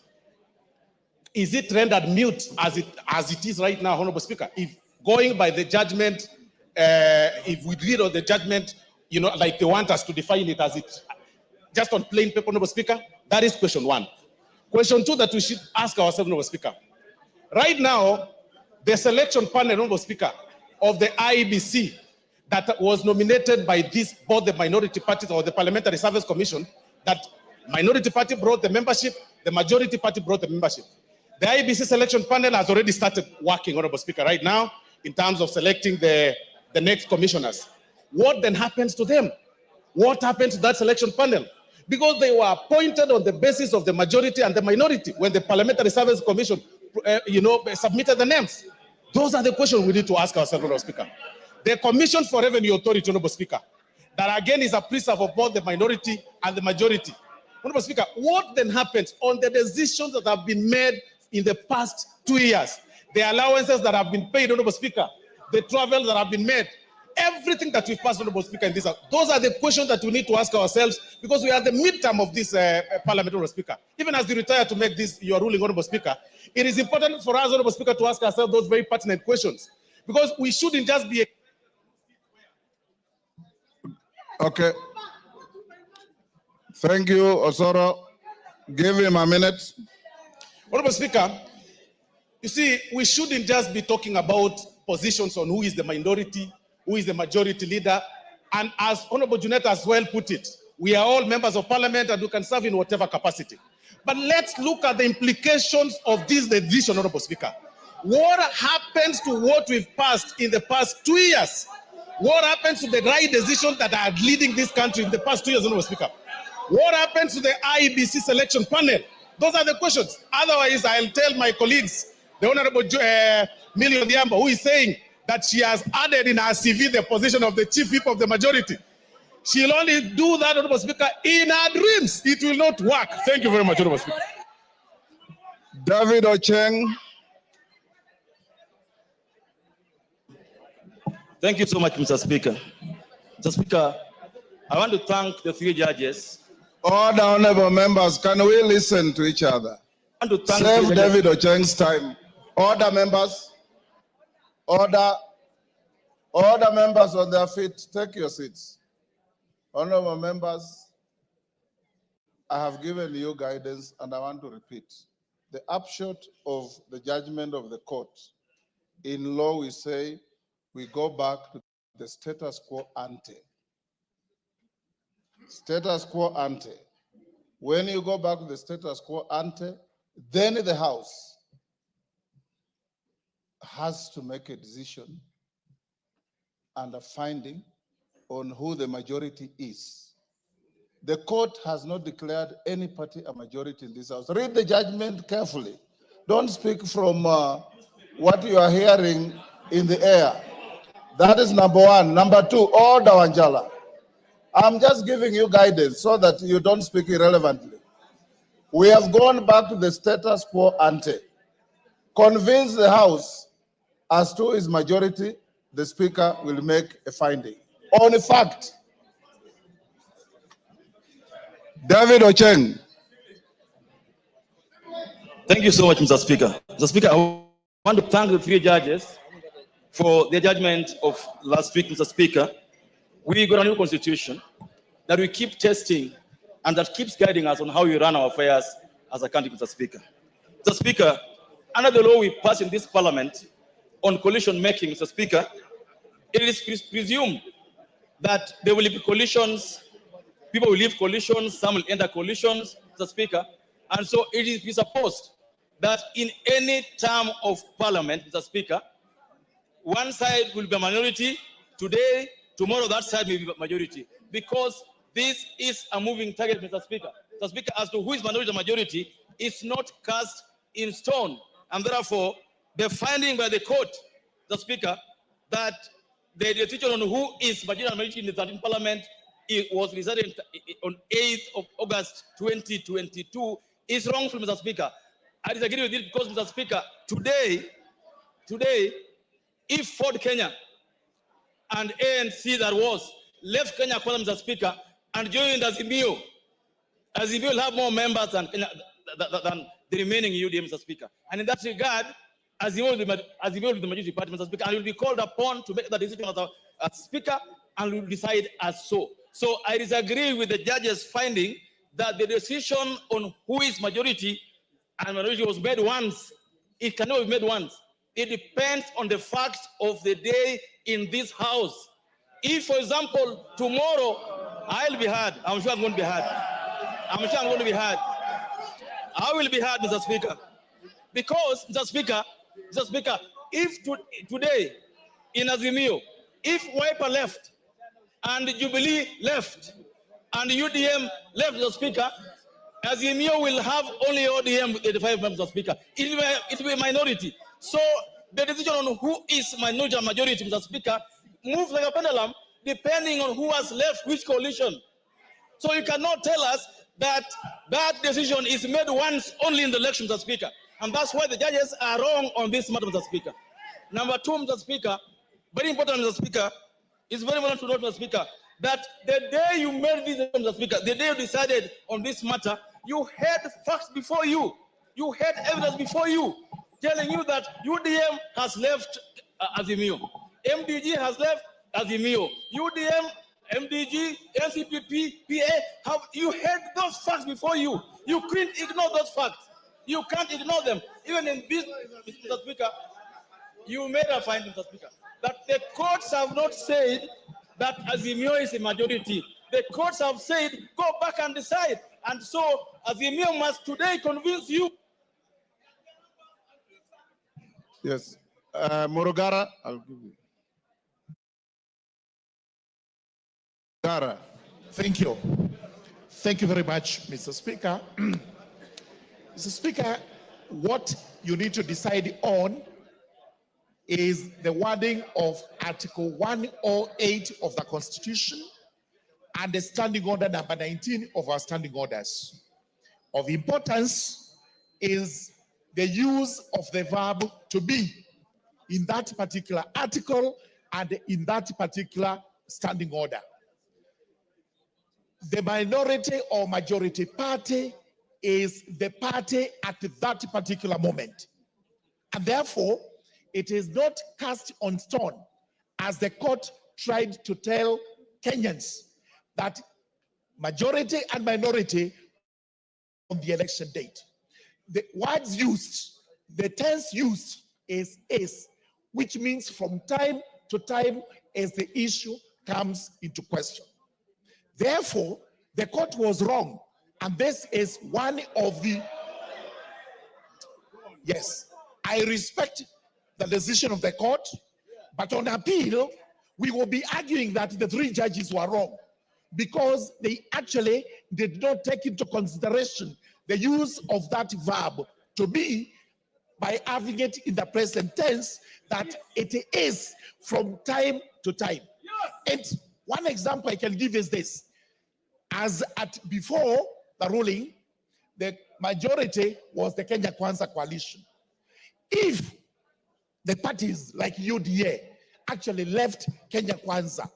is it rendered mute as it is right now, Honorable Speaker? If going by the judgment, if we read on the judgment, like they want us to define it as it, just on plain paper, Honorable Speaker, that is question one. Question two that we should ask ourselves, Honorable Speaker. Right now, the selection panel, Honorable Speaker, of the IEBC that was nominated by both the minority parties or the Parliamentary Service Commission, that minority party brought the membership, the majority party brought the membership. The IEBC selection panel has already started working, Honorable Speaker, right now, in terms of selecting the next commissioners. What then happens to them? What happened to that selection panel? Because they were appointed on the basis of the majority and the minority when the Parliamentary Service Commission, submitted the names. Those are the questions we need to ask ourselves, Honorable Speaker. The Commission for Revenue Authority, Honorable Speaker, that again is a preserve of both the minority and the majority. Honorable Speaker, what then happens on the decisions that have been made in the past 2 years? The allowances that have been paid, Honorable Speaker, the travels that have been made, everything that we've passed, Honorable Speaker, in this house. Those are the questions that we need to ask ourselves, because we are the midterm of this Parliament, Honorable Speaker. Even as you retire to make this your ruling, Honorable Speaker, it is important for us, Honorable Speaker, to ask ourselves those very pertinent questions, because we shouldn't just be. Okay. Thank you, Osoro. Give him a minute. Honorable Speaker, you see, we shouldn't just be talking about positions on who is the minority, who is the majority leader. And as Honorable Junet as well put it, We are all members of parliament and we can serve in whatever capacity. But let's look at the implications of this decision, Honorable Speaker. What happens to what we've passed in the past 2 years? What happens to the right decisions that are leading this country in the past 2 years, Honorable Speaker? What happens to the IEBC selection panel? Those are the questions. Otherwise, I'll tell my colleagues, the Honorable Millie Odhiambo, who is saying that she has added in her CV the position of the chief whip of the majority. She'll only do that, Honorable Speaker, in her dreams. It will not work. Thank you very much, Honorable Speaker. David Ocheng. Thank you so much, Mr. Speaker. Mr. Speaker, I want to thank the three judges. Order, honorable members, can we listen to each other? I want to thank Save David Ocheng's time. Order, members. Order. Order, members on their feet. Take your seats. Honorable members, I have given you guidance and I want to repeat. The upshot of the judgment of the court, in law we say we go back to the status quo ante. Status quo ante. When you go back to the status quo ante, then the House has to make a decision and a finding on who the majority is. The court has not declared any party a majority in this House. Read the judgment carefully. Don't speak from what you are hearing in the air. That is number one. Number two, order, Wanjala. I'm just giving you guidance so that you don't speak irrelevantly. We have gone back to the status quo ante. Convince the House as to its majority, the Speaker will make a finding. On a fact. David Ocheng. Thank you so much, Mr. Speaker. Mr. Speaker, I want to thank the three judges for their judgment of last week, Mr. Speaker. We got a new constitution that we keep testing and that keeps guiding us on how we run our affairs as a country, Mr. Speaker. Mr. Speaker, under the law we passed in this parliament on coalition making, Mr. Speaker, it is presumed that there will be coalitions, people will leave coalitions, some will enter coalitions, Mr. Speaker, and so it is presupposed that in any term of parliament, Mr. Speaker, one side will be a minority today, tomorrow that side may be a majority, because this is a moving target, Mr. Speaker. Mr. Speaker, as to who is minority or majority, it's not cast in stone, and therefore the finding by the court, Mr. Speaker, that the decision on who is majority in the 13th parliament, it was decided on 8th of August 2022, is wrongful, Mr. Speaker. I disagree with it because, Mr. Speaker, today, if Ford Kenya and ANC that was left Kenya, Mr. Speaker, and joined Azimio will have more members than the remaining UDM, Mr. Speaker. And in that regard, Azimio will be the majority party, Mr. Speaker, and will be called upon to make the decision as Speaker and will decide as so. So I disagree with the judge's finding that the decision on who is majority and minority was made once. It cannot be made once. It depends on the facts of the day in this House. If, for example, tomorrow I'll be heard, I'm sure I'm going to be heard. I'm sure I'm going to be heard. I will be heard, Mr. Speaker. Because, Mr. Speaker, if today in Azimio, if Wiper left and Jubilee left and UDM left, Mr. Speaker, Azimio will have only ODM with 85 members, Mr. Speaker. It will be a minority. So the decision on who is minority and majority, Mr. Speaker, moves like a pendulum depending on who has left which coalition. So you cannot tell us that that decision is made once only in the election, Mr. Speaker. And that's why the judges are wrong on this matter, Mr. Speaker. Number two, Mr. Speaker, very important, Mr. Speaker, it's very important to note, Mr. Speaker, that the day you made this, Mr. Speaker, the day you decided on this matter, you had facts before you. You had evidence before you telling you that UDM has left Azimio. MDG has left Azimio. UDM, MDG, NCPP, PA, you had those facts before you. You couldn't ignore those facts. You can't ignore them. Even in this, Mr. Speaker, you made a finding, Mr. Speaker, that the courts have not said that Azimio is a majority. The courts have said, go back and decide. And so, Azimio must today convince you. Yes. Morogara, I'll give you. Gara. Thank you. Thank you very much, Mr. Speaker. Mr. Speaker, what you need to decide on is the wording of Article 108 of the Constitution and the Standing Order number 19 of our standing orders. Of importance is the use of the verb to be in that particular article and in that particular standing order. The minority or majority party is the party at that particular moment. And therefore, it is not cast on stone, as the court tried to tell Kenyans, that majority and minority on the election date. The words used, the tense used is, which means from time to time as the issue comes into question. Therefore, the court was wrong, and this is one of the, yes, I respect the decision of the court, but on appeal, we will be arguing that the three judges were wrong because they actually did not take into consideration the use of that verb to be by having it in the present tense, that it is from time to time. And one example I can give is this. As at before the ruling, the majority was the Kenya Kwanza coalition. If the parties like UDA actually left Kenya Kwanza,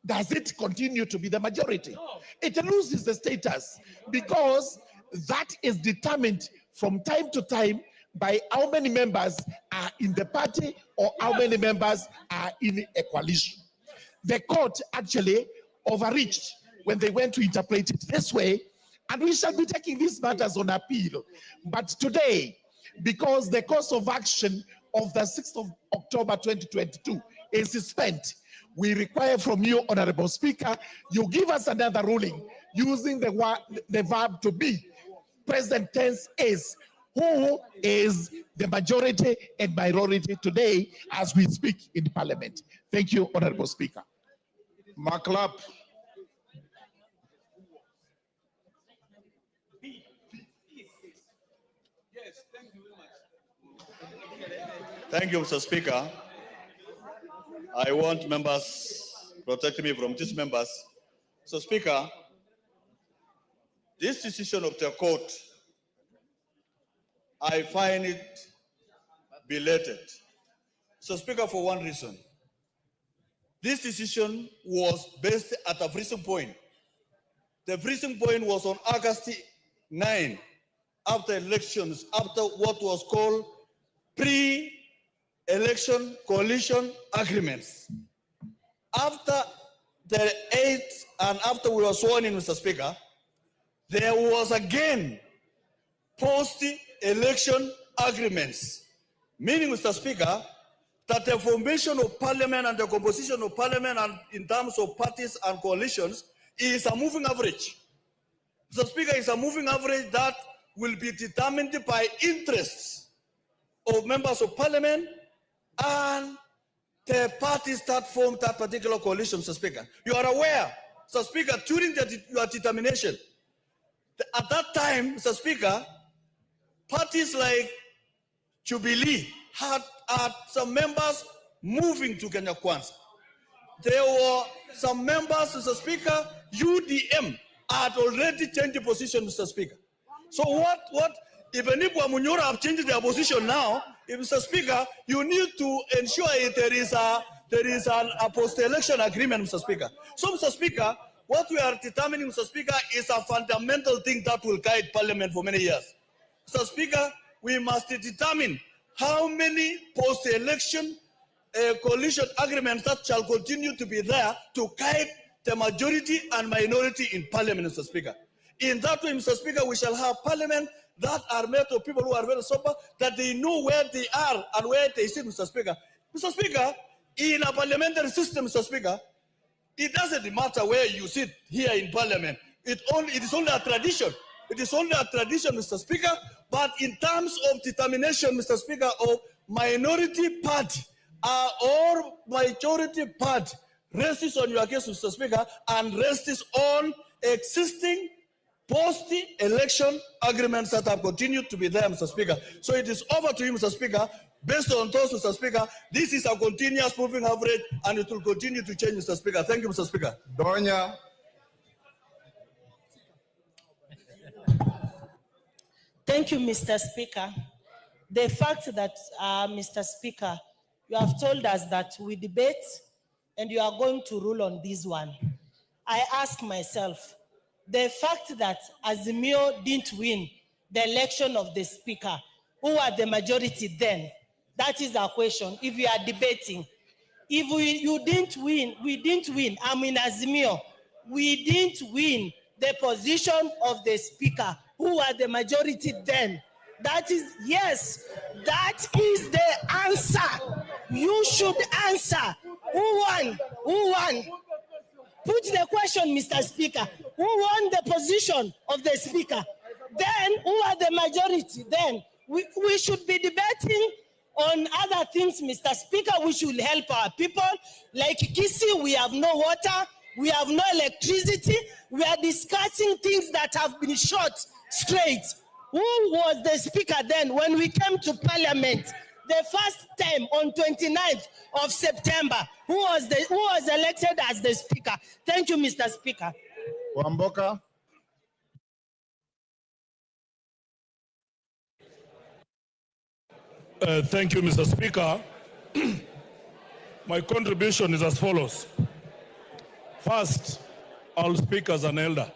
does it continue to be the majority? No. It loses the status because that is determined from time to time by how many members are in the party or how many members are in a coalition. The court actually overreached when they went to interpret it this way, and we shall be taking these matters on appeal. But today, because the course of action of the 6th of October 2022 is spent, we require from you, Honorable Speaker, you give us another ruling using the verb to be. Present tense is, who is the majority and minority today as we speak in Parliament. Thank you, Honorable Speaker. Maklap. Thank you, Mr. Speaker. I want members protect me from these members. So, Speaker, this decision of the court, I find it belated. So, Speaker, for one reason. This decision was based at a freezing point. The freezing point was on August 9, after elections, after what was called pre-election coalition agreements. After the 8th and after we were sworn in, Mr. Speaker, there was again post-election agreements, meaning, Mr. Speaker, that the formation of parliament and the composition of parliament and in terms of parties and coalitions is a moving average. Mr. Speaker, is a moving average that will be determined by interests of members of parliament and the parties that form that particular coalition, Mr. Speaker. You are aware, Mr. Speaker, during your determination, at that time, Mr. Speaker, parties like Jubilee had some members moving to Kenya Kwanza. There were some members, Mr. Speaker, UDM had already changed the position, Mr. Speaker. So even if Wamunyora have changed their position now, Mr. Speaker, you need to ensure there is a post-election agreement, Mr. Speaker. So, Mr. Speaker, what we are determining, Mr. Speaker, is a fundamental thing that will guide Parliament for many years. Mr. Speaker, we must determine how many post-election coalition agreements that shall continue to be there to guide the majority and minority in Parliament, Mr. Speaker. In that way, Mr. Speaker, we shall have Parliament that are made of people who are very sober, that they know where they are and where they sit, Mr. Speaker. Mr. Speaker, in a parliamentary system, Mr. Speaker, It doesn't matter where you sit here in parliament. It is only a tradition. It is only a tradition, Mr. Speaker. But in terms of determination, Mr. Speaker, of minority party or majority party, rests on your case, Mr. Speaker, and rests on existing post-election agreements that have continued to be there, Mr. Speaker. So it is over to you, Mr. Speaker. Based on those, Mr. Speaker, this is a continuous moving average and it will continue to change, Mr. Speaker. Thank you, Mr. Speaker. Donya. Thank you, Mr. Speaker. The fact that, Mr. Speaker, you have told us that we debate and you are going to rule on this one. I ask myself, the fact that Azimio didn't win the election of the Speaker, who are the majority then? That is our question. If we are debating, if you didn't win, we didn't win. I'm in Azimio. We didn't win the position of the Speaker, who are the majority then. That is, yes, that is the answer. You should answer. Who won? Who won? Put the question, Mr. Speaker. Who won the position of the Speaker? Then, who are the majority? Then, we should be debating on other things, Mr. Speaker. We should help our people. Like Kisi, we have no water, we have no electricity. We are discussing things that have been shot straight. Who was the Speaker then when we came to Parliament? The first time on 29th of September, who was elected as the Speaker? Thank you, Mr. Speaker. Wamboka. Thank you, Mr. Speaker. My contribution is as follows. First, I'll speak as an elder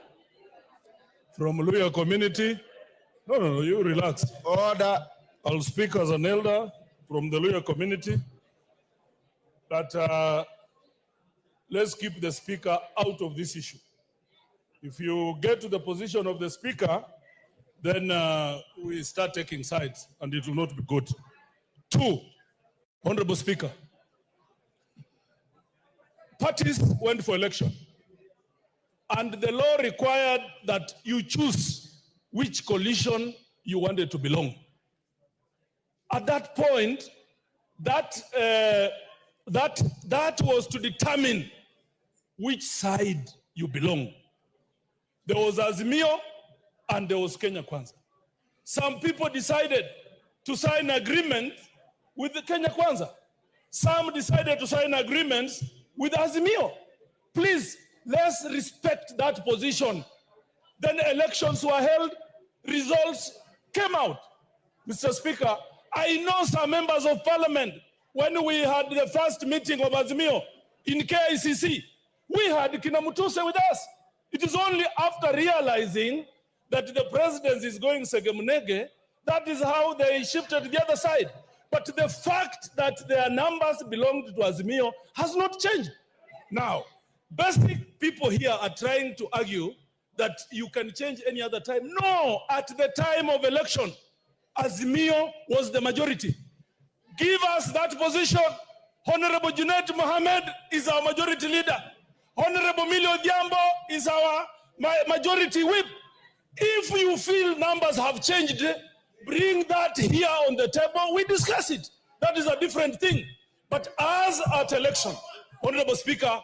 from Luya community. No, you relax. Order. I'll speak as an elder from the Luya community that let's keep the Speaker out of this issue. If you get to the position of the Speaker, then we start taking sides and it will not be good. Two, Honorable Speaker, parties went for election and the law required that you choose which coalition you wanted to belong. At that point, that was to determine which side you belong. There was Azimio and there was Kenya Kwanza. Some people decided to sign agreement with the Kenya Kwanza. Some decided to sign agreements with Azimio. Please, let's respect that position. Then elections were held, results came out. Mr. Speaker, I know some members of parliament, when we had the first meeting of Azimio in KICC, we had Kinamutuse with us. It is only after realizing that the presidency is going Segemunege, that is how they shifted to the other side. But the fact that their numbers belonged to Azimio has not changed. Now, basic people here are trying to argue that you can change any other time. No, at the time of election, Azimio was the majority. Give us that position. Honorable Junaid Mohammed is our majority leader. Honorable Milio Diambo is our majority whip. If you feel numbers have changed, bring that here on the table, we discuss it. That is a different thing. But as at election, Honorable Speaker,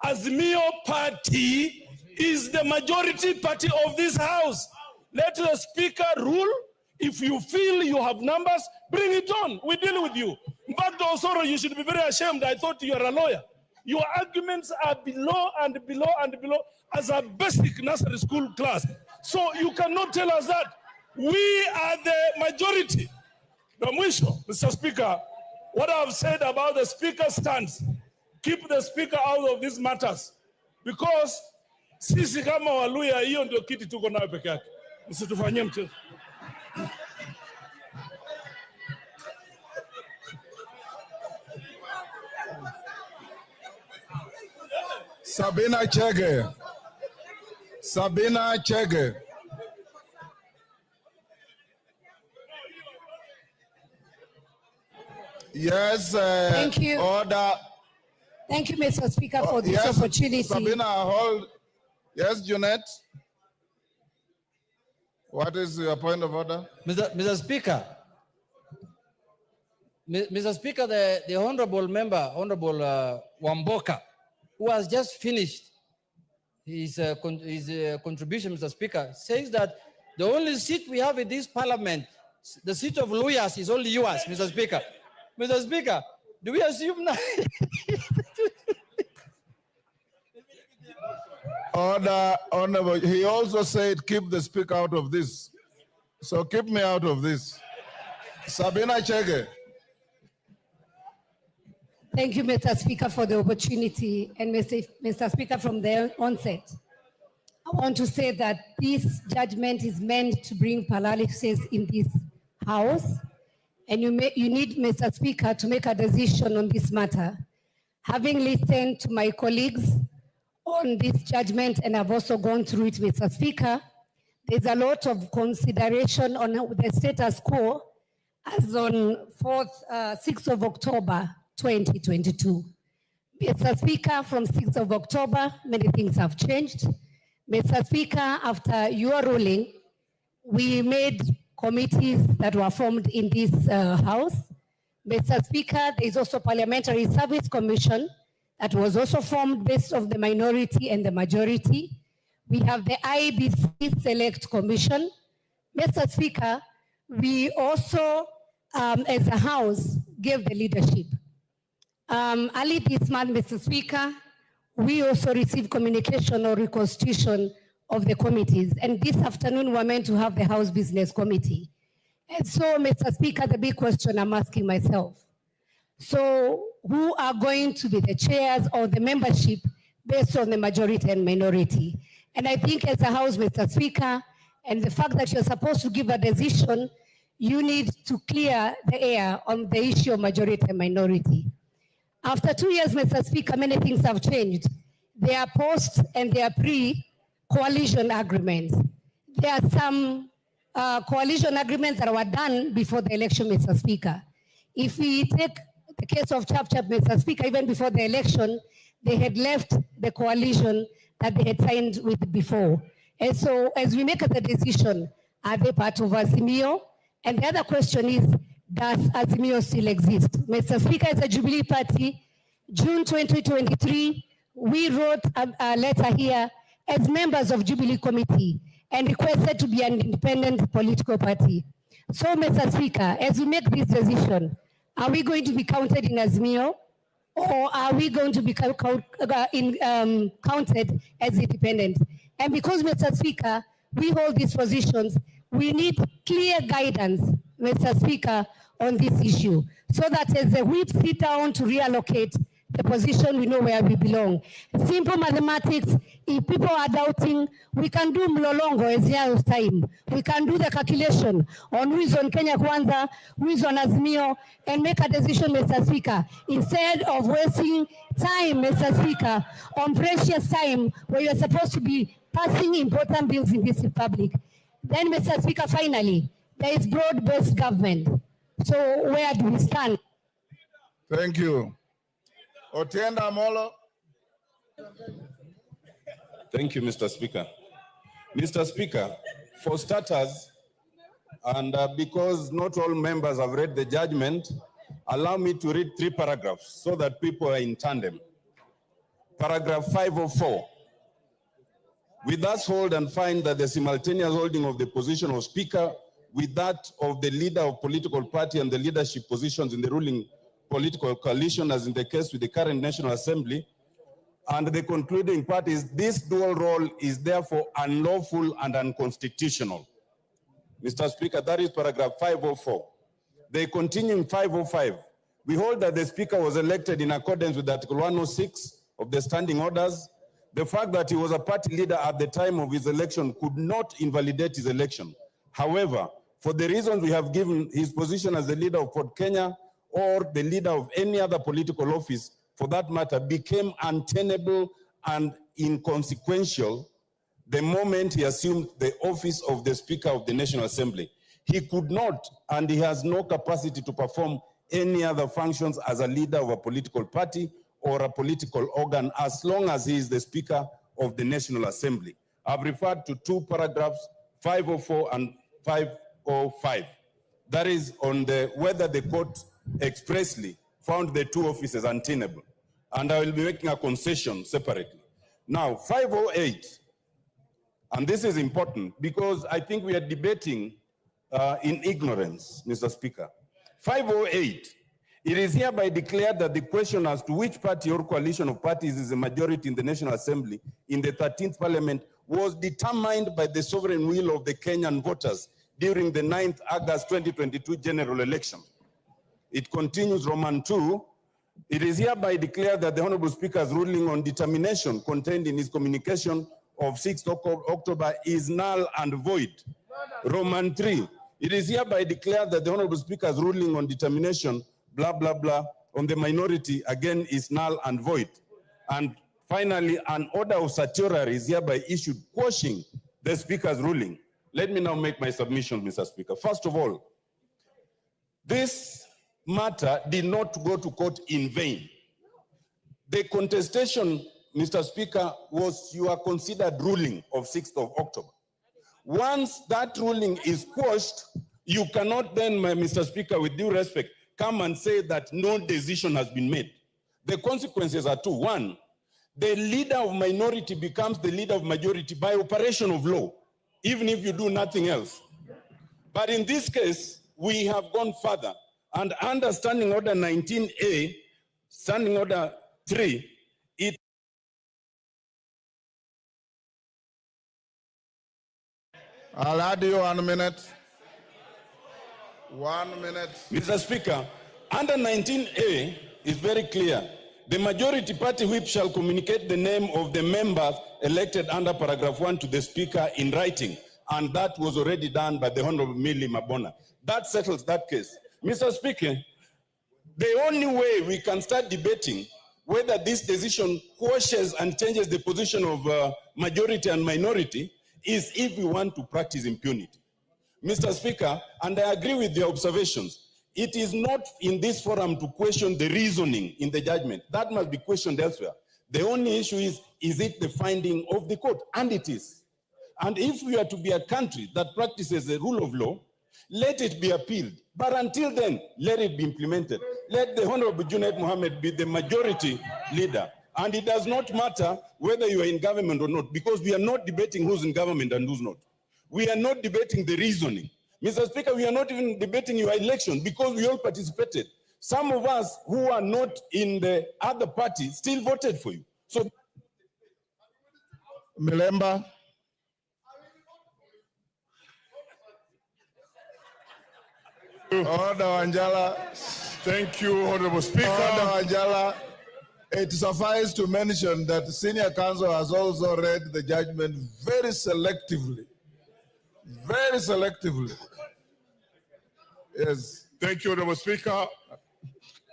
Azimio Party is the majority party of this House. Let the Speaker rule. If you feel you have numbers, bring it on. We deal with you. In fact, Osoro, you should be very ashamed. I thought you are a lawyer. Your arguments are below and below and below as a basic nursery school class. So you cannot tell us that. We are the majority. Mr. Speaker, what I've said about the Speaker's stance, keep the Speaker out of these matters. Because sisi kama Waluya, hiyo ndio kiti tuko nayo peke yake. Msitufanyie mchezo. Sabina Chege. Sabina Chege. Yes, Thank you. Order. Thank you, Mr. Speaker, for this Yes, opportunity. Sabina, hold. Yes, Jeanette. What is your point of order? Mr. Speaker, Mr. Speaker, the honorable member, Honorable Wamboka, who has just finished his contribution, Mr. Speaker, says that the only seat we have in this parliament, the seat of lawyers, is only yours, Mr. Speaker. Mr. Speaker, do we assume now? Order, Honorable. He also said, keep the speaker out of this. So keep me out of this. Sabina Chege. Thank you, Mr. Speaker, for the opportunity. And Mr. Speaker, from the onset, I want to say that this judgment is meant to bring paralysis in this House. And you need, Mr. Speaker, to make a decision on this matter. Having listened to my colleagues on this judgment, and I've also gone through it, Mr. Speaker, there's a lot of consideration on the status quo as on 6th of October, 2022. Mr. Speaker, from 6th of October, many things have changed. Mr. Speaker, after your ruling, we made committees that were formed in this House. Mr. Speaker, there is also Parliamentary Service Commission that was also formed based on the minority and the majority. We have the IBC Select Commission. Mr. Speaker, we also, as a House, gave the leadership. Early this month, Mr. Speaker, we also received communication or reconstitution of the committees. And this afternoon, we're meant to have the House Business Committee. And so, Mr. Speaker, the big question I'm asking myself. So, who are going to be the chairs or the membership based on the majority and minority? And I think as a House, Mr. Speaker, and the fact that you're supposed to give a decision, you need to clear the air on the issue of majority and minority. After 2 years, Mr. Speaker, many things have changed. There are post and there are pre-coalition agreements. There are some coalition agreements that were done before the election, Mr. Speaker. If we take the case of Chap, Mr. Speaker, even before the election, they had left the coalition that they had signed with before. And so as we make the decision, are they part of Azimio? And the other question is, does Azimio still exist? Mr. Speaker, as a Jubilee Party, June 2023, we wrote a letter here as members of Jubilee Committee and requested to be an independent political party. So, Mr. Speaker, as we make this decision, are we going to be counted in Azimio, or are we going to be counted as independent? And because, Mr. Speaker, we hold these positions, we need clear guidance, Mr. Speaker, on this issue, so that as the whip sit down to reallocate the position, we know where we belong. Simple mathematics, if people are doubting, we can do mlolongo as year of time. We can do the calculation on who is on Kenya Kwanza, who is on Azimio, and make a decision, Mr. Speaker, instead of wasting time, Mr. Speaker, on precious time where you're supposed to be passing important bills in this republic. Then, Mr. Speaker, finally, there is broad-based government. So where do we stand? Thank you. Otienda Molo. Thank you, Mr. Speaker. Mr. Speaker, for starters, and because not all members have read the judgment, allow me to read 3 paragraphs so that people are in tandem. Paragraph 504. We thus hold and find that the simultaneous holding of the position of Speaker with that of the leader of political party and the leadership positions in the ruling political coalition, as in the case with the current National Assembly, and the concluding part is this dual role is therefore unlawful and unconstitutional. Mr. Speaker, that is paragraph 504. They continue in 505. We hold that the Speaker was elected in accordance with Article 106 of the Standing Orders. The fact that he was a party leader at the time of his election could not invalidate his election. However, for the reasons we have given, his position as the leader of Port Kenya or the leader of any other political office, for that matter, became untenable and inconsequential the moment he assumed the office of the Speaker of the National Assembly. He could not, and he has no capacity to perform any other functions as a leader of a political party or a political organ as long as he is the Speaker of the National Assembly. I've referred to two paragraphs, 504 and 505. That is on whether the court expressly found the two offices untenable. And I will be making a concession separately. Now, 508, and this is important because I think we are debating in ignorance, Mr. Speaker. 508, it is hereby declared that the question as to which party or coalition of parties is a majority in the National Assembly in the 13th Parliament was determined by the sovereign will of the Kenyan voters during the 9th August 2022 general election. It continues, Roman 2, it is hereby declared that the Honorable Speaker's ruling on determination contained in his communication of 6th October is null and void. Roman 3, it is hereby declared that the Honorable Speaker's ruling on determination, blah, blah, blah, on the minority, again, is null and void. And finally, an order of certiorari is hereby issued quashing the Speaker's ruling. Let me now make my submission, Mr. Speaker. First of all, this matter did not go to court in vain. The contestation, Mr. Speaker, was your considered ruling of 6th of October. Once that ruling is quashed, you cannot then, Mr. Speaker, with due respect, come and say that no decision has been made. The consequences are two. One, the leader of minority becomes the leader of majority by operation of law, even if you do nothing else. But in this case, we have gone further. And under Standing Order 19A, Standing Order 3, it I'll add you 1 minute. 1 minute. Mr. Speaker, under 19A is very clear. The majority party whip shall communicate the name of the members elected under paragraph 1 to the Speaker in writing. And that was already done by the Honorable Millie Mabona. That settles that case. Mr. Speaker, the only way we can start debating whether this decision quashes and changes the position of majority and minority is if we want to practice impunity. Mr. Speaker, and I agree with your observations, it is not in this forum to question the reasoning in the judgment. That must be questioned elsewhere. The only issue is it the finding of the court? And it is. And if we are to be a country that practices the rule of law, let it be appealed. But until then, let it be implemented. Let the Honorable Junaid Mohammed be the majority leader. And it does not matter whether you are in government or not, because we are not debating who's in government and who's not. We are not debating the reasoning. Mr. Speaker, we are not even debating your election because we all participated. Some of us who are not in the other party still voted for you. So, Milemba. Order, Anjala. Thank you, Honorable Speaker. Order, Anjala. It suffices to mention that the senior counsel has also read the judgment very selectively. Very selectively. Yes. Thank you, Honorable Speaker.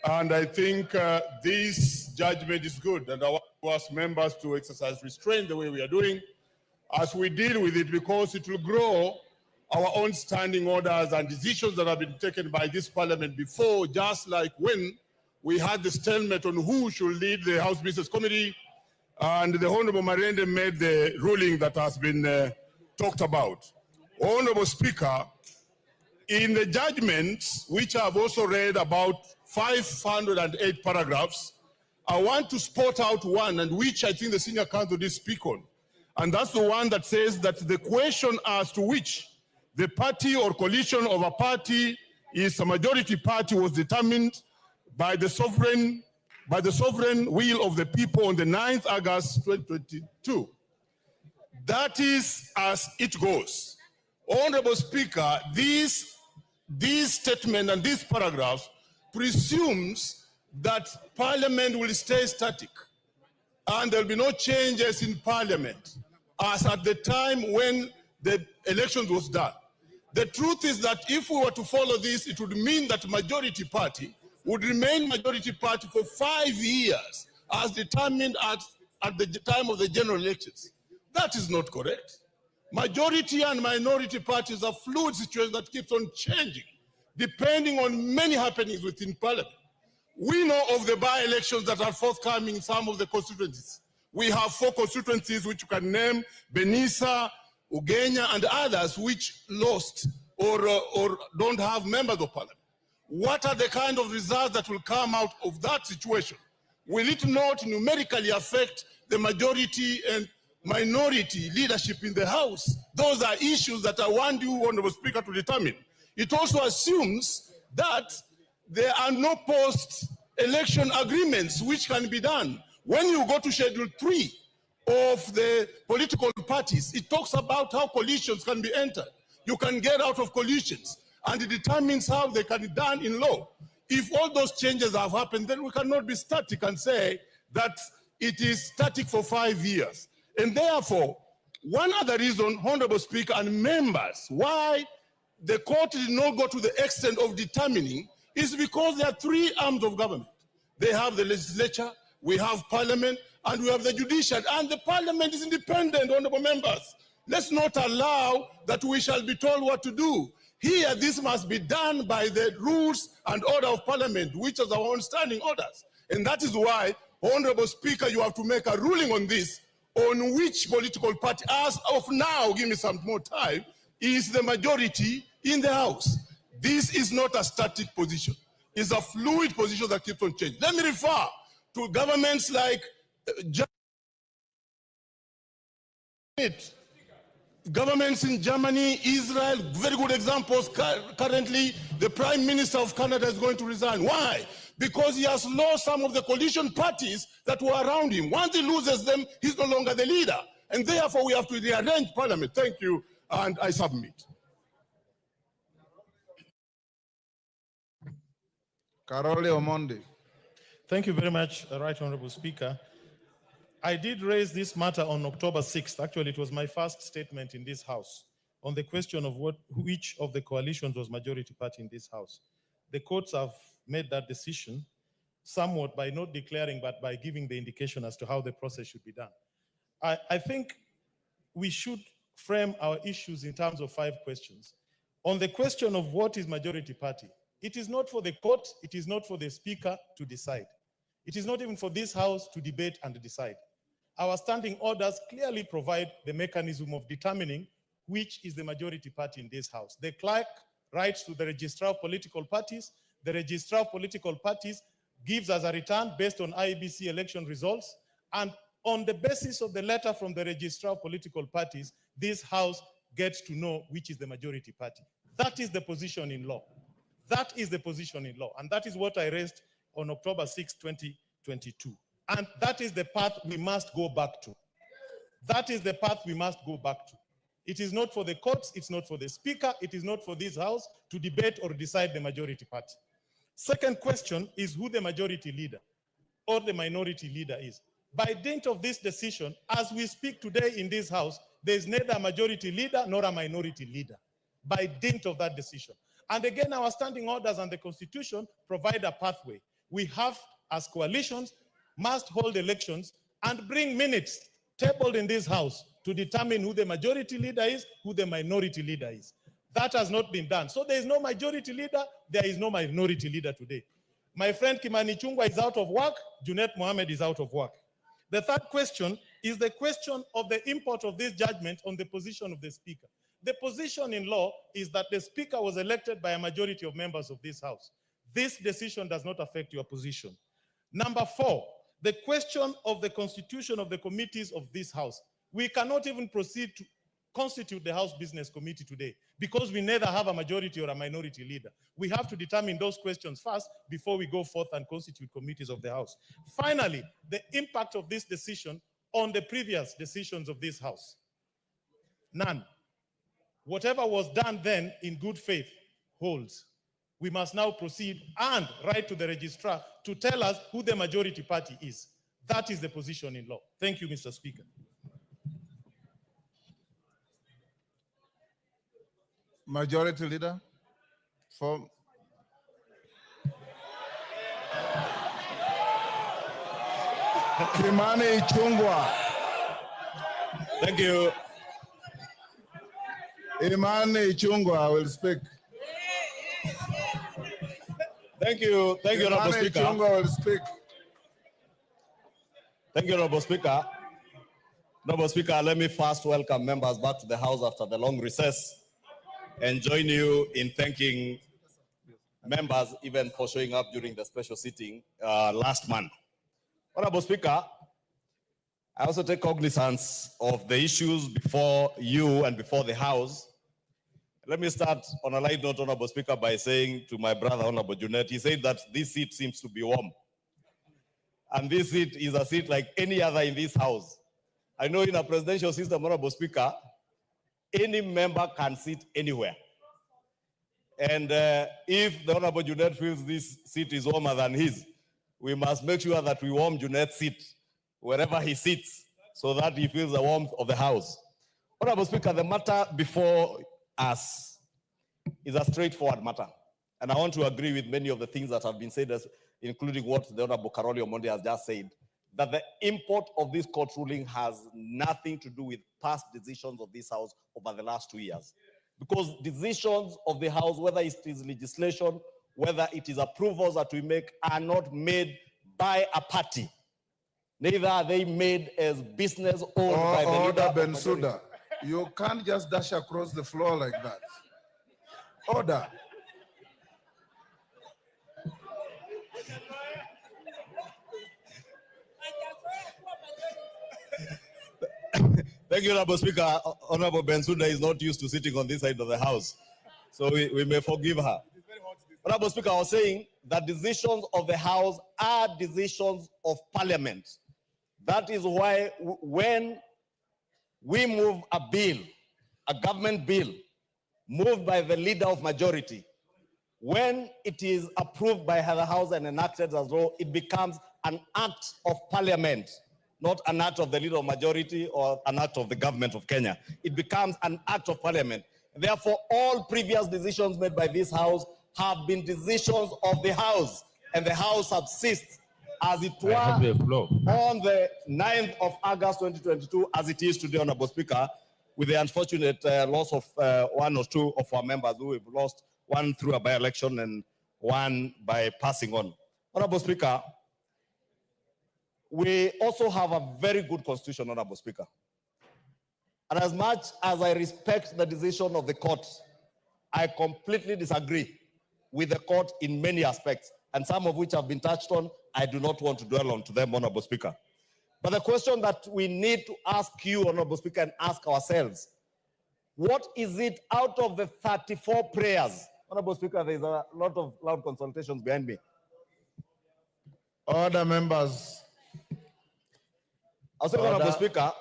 And I think this judgment is good. And I want to ask members to exercise restraint the way we are doing as we deal with it, because it will grow our own standing orders and decisions that have been taken by this parliament before, just like when we had the stalemate on who should lead the House Business Committee, and the Honorable Marende made the ruling that has been talked about. Honorable Speaker, in the judgments, which I've also read about 508 paragraphs, I want to spot out one, and which I think the senior counsel did speak on. And that's the one that says that the question as to which the party or coalition of a party is a majority party was determined by the sovereign will of the people on the 9th August 2022. That is as it goes. Honorable Speaker, this statement and this paragraph presumes that Parliament will stay static and there will be no changes in Parliament as at the time when the elections was done. The truth is that if we were to follow this, it would mean that majority party would remain majority party for 5 years as determined at the time of the general elections. That is not correct. Majority and minority parties are fluid situations that keeps on changing depending on many happenings within Parliament. We know of the by-elections that are forthcoming in some of the constituencies. We have 4 constituencies which you can name: Benisa, Ugenya, and others which lost or don't have members of parliament. What are the kind of results that will come out of that situation? Will it not numerically affect the majority and minority leadership in the House? Those are issues that I want you, Honorable Speaker, to determine. It also assumes that there are no post-election agreements which can be done. When you go to Schedule 3 of the political parties, it talks about how coalitions can be entered. You can get out of coalitions, and it determines how they can be done in law. If all those changes have happened, then we cannot be static and say that it is static for 5 years. And therefore, one other reason, Honorable Speaker and members, why the court did not go to the extent of determining is because there are 3 arms of government. They have the legislature, we have parliament, and we have the judiciary. And the parliament is independent, honorable members. Let's not allow that we shall be told what to do. Here, this must be done by the rules and order of parliament, which is our own standing orders. And that is why, Honorable Speaker, you have to make a ruling on this, on which political party, as of now, give me some more time, is the majority in the House. This is not a static position. It's a fluid position that keeps on changing. Let me refer to governments like governments in Germany, Israel, very good examples. Currently, the Prime Minister of Canada is going to resign. Why? Because he has lost some of the coalition parties that were around him. Once he loses them, he's no longer the leader. And therefore, we have to rearrange parliament. Thank you, and I submit. Karole Omondi. Thank you very much, Right Honorable Speaker. I did raise this matter on October 6th. Actually, it was my first statement in this House on the question of which of the coalitions was majority party in this House. The courts have made that decision somewhat by not declaring, but by giving the indication as to how the process should be done. I think we should frame our issues in terms of 5 questions. On the question of what is majority party, it is not for the court, it is not for the Speaker to decide. It is not even for this House to debate and decide. Our standing orders clearly provide the mechanism of determining which is the majority party in this House. The clerk writes to the registrar of political parties. The registrar of political parties gives us a return based on IEBC election results. And on the basis of the letter from the registrar of political parties, this House gets to know which is the majority party. That is the position in law. That is the position in law. And that is what I raised on October 6, 2022. And that is the path we must go back to. That is the path we must go back to. It is not for the courts, it's not for the Speaker, it is not for this House to debate or decide the majority party. Second question is who the majority leader or the minority leader is. By dint of this decision, as we speak today in this House, there is neither a majority leader nor a minority leader. By dint of that decision. And again, our standing orders and the Constitution provide a pathway. We have, as coalitions, must hold elections and bring minutes tabled in this House to determine who the majority leader is, who the minority leader is. That has not been done. So there is no majority leader, there is no minority leader today. My friend Kimani Chungwa is out of work, Junet Mohammed is out of work. The third question is the question of the import of this judgment on the position of the Speaker. The position in law is that the Speaker was elected by a majority of members of this House. This decision does not affect your position. Number 4, the question of the constitution of the committees of this House. We cannot even proceed to constitute the House Business Committee today because we neither have a majority or a minority leader. We have to determine those questions first before we go forth and constitute committees of the House. Finally, the impact of this decision on the previous decisions of this House. None. Whatever was done then in good faith holds. We must now proceed and write to the registrar to tell us who the majority party is. That is the position in law. Thank you, Mr. Speaker. Majority leader for Kimani Chungwa. Thank you. Imani Chungwa will speak. Thank you, Honorable Imani Speaker. Chungwa will speak. Thank you, Honorable Speaker. Honorable Speaker, let me first welcome members back to the House after the long recess and join you in thanking members even for showing up during the special sitting last month. Honorable Speaker, I also take cognizance of the issues before you and before the House. Let me start on a light note, Honorable Speaker, by saying to my brother, Honorable Junet, he said that this seat seems to be warm. And this seat is a seat like any other in this House. I know in a presidential system, Honorable Speaker, any member can sit anywhere. And if the Honorable Junet feels this seat is warmer than his, we must make sure that we warm Junet's seat wherever he sits so that he feels the warmth of the House. Honorable Speaker, the matter before us is a straightforward matter. And I want to agree with many of the things that have been said, including what the Honorable Karoli Omondi has just said, that the import of this court ruling has nothing to do with past decisions of this House over the last 2 years. Because decisions of the House, whether it is legislation, whether it is approvals that we make, are not made by a party. Neither are they made as business owned by the leader. Order, Bensouda. You can't just dash across the floor like that. Order. Thank you, Honorable Speaker. Honorable Bensouda is not used to sitting on this side of the House, so we may forgive her. Honorable Speaker, I was saying that decisions of the House are decisions of Parliament. That is why when we move a bill, a government bill, moved by the leader of majority, when it is approved by the House and enacted as law, it becomes an act of Parliament, not an act of the leader of majority or an act of the government of Kenya. It becomes an act of Parliament. Therefore, all previous decisions made by this House have been decisions of the House, and the House subsists as it were on the 9th of August 2022, as it is today, Honorable Speaker, with the unfortunate loss of one or two of our members who have lost, one through a by-election and one by passing on. Honorable Speaker, we also have a very good constitution, Honorable Speaker. And as much as I respect the decision of the court, I completely disagree with the court in many aspects, and some of which have been touched on. I do not want to dwell on to them, Honorable Speaker. But the question that we need to ask you, Honorable Speaker, and ask ourselves, what is it out of the 34 prayers? Honorable Speaker, there is a lot of loud consultations behind me. Order, members. I was saying, Honorable Speaker,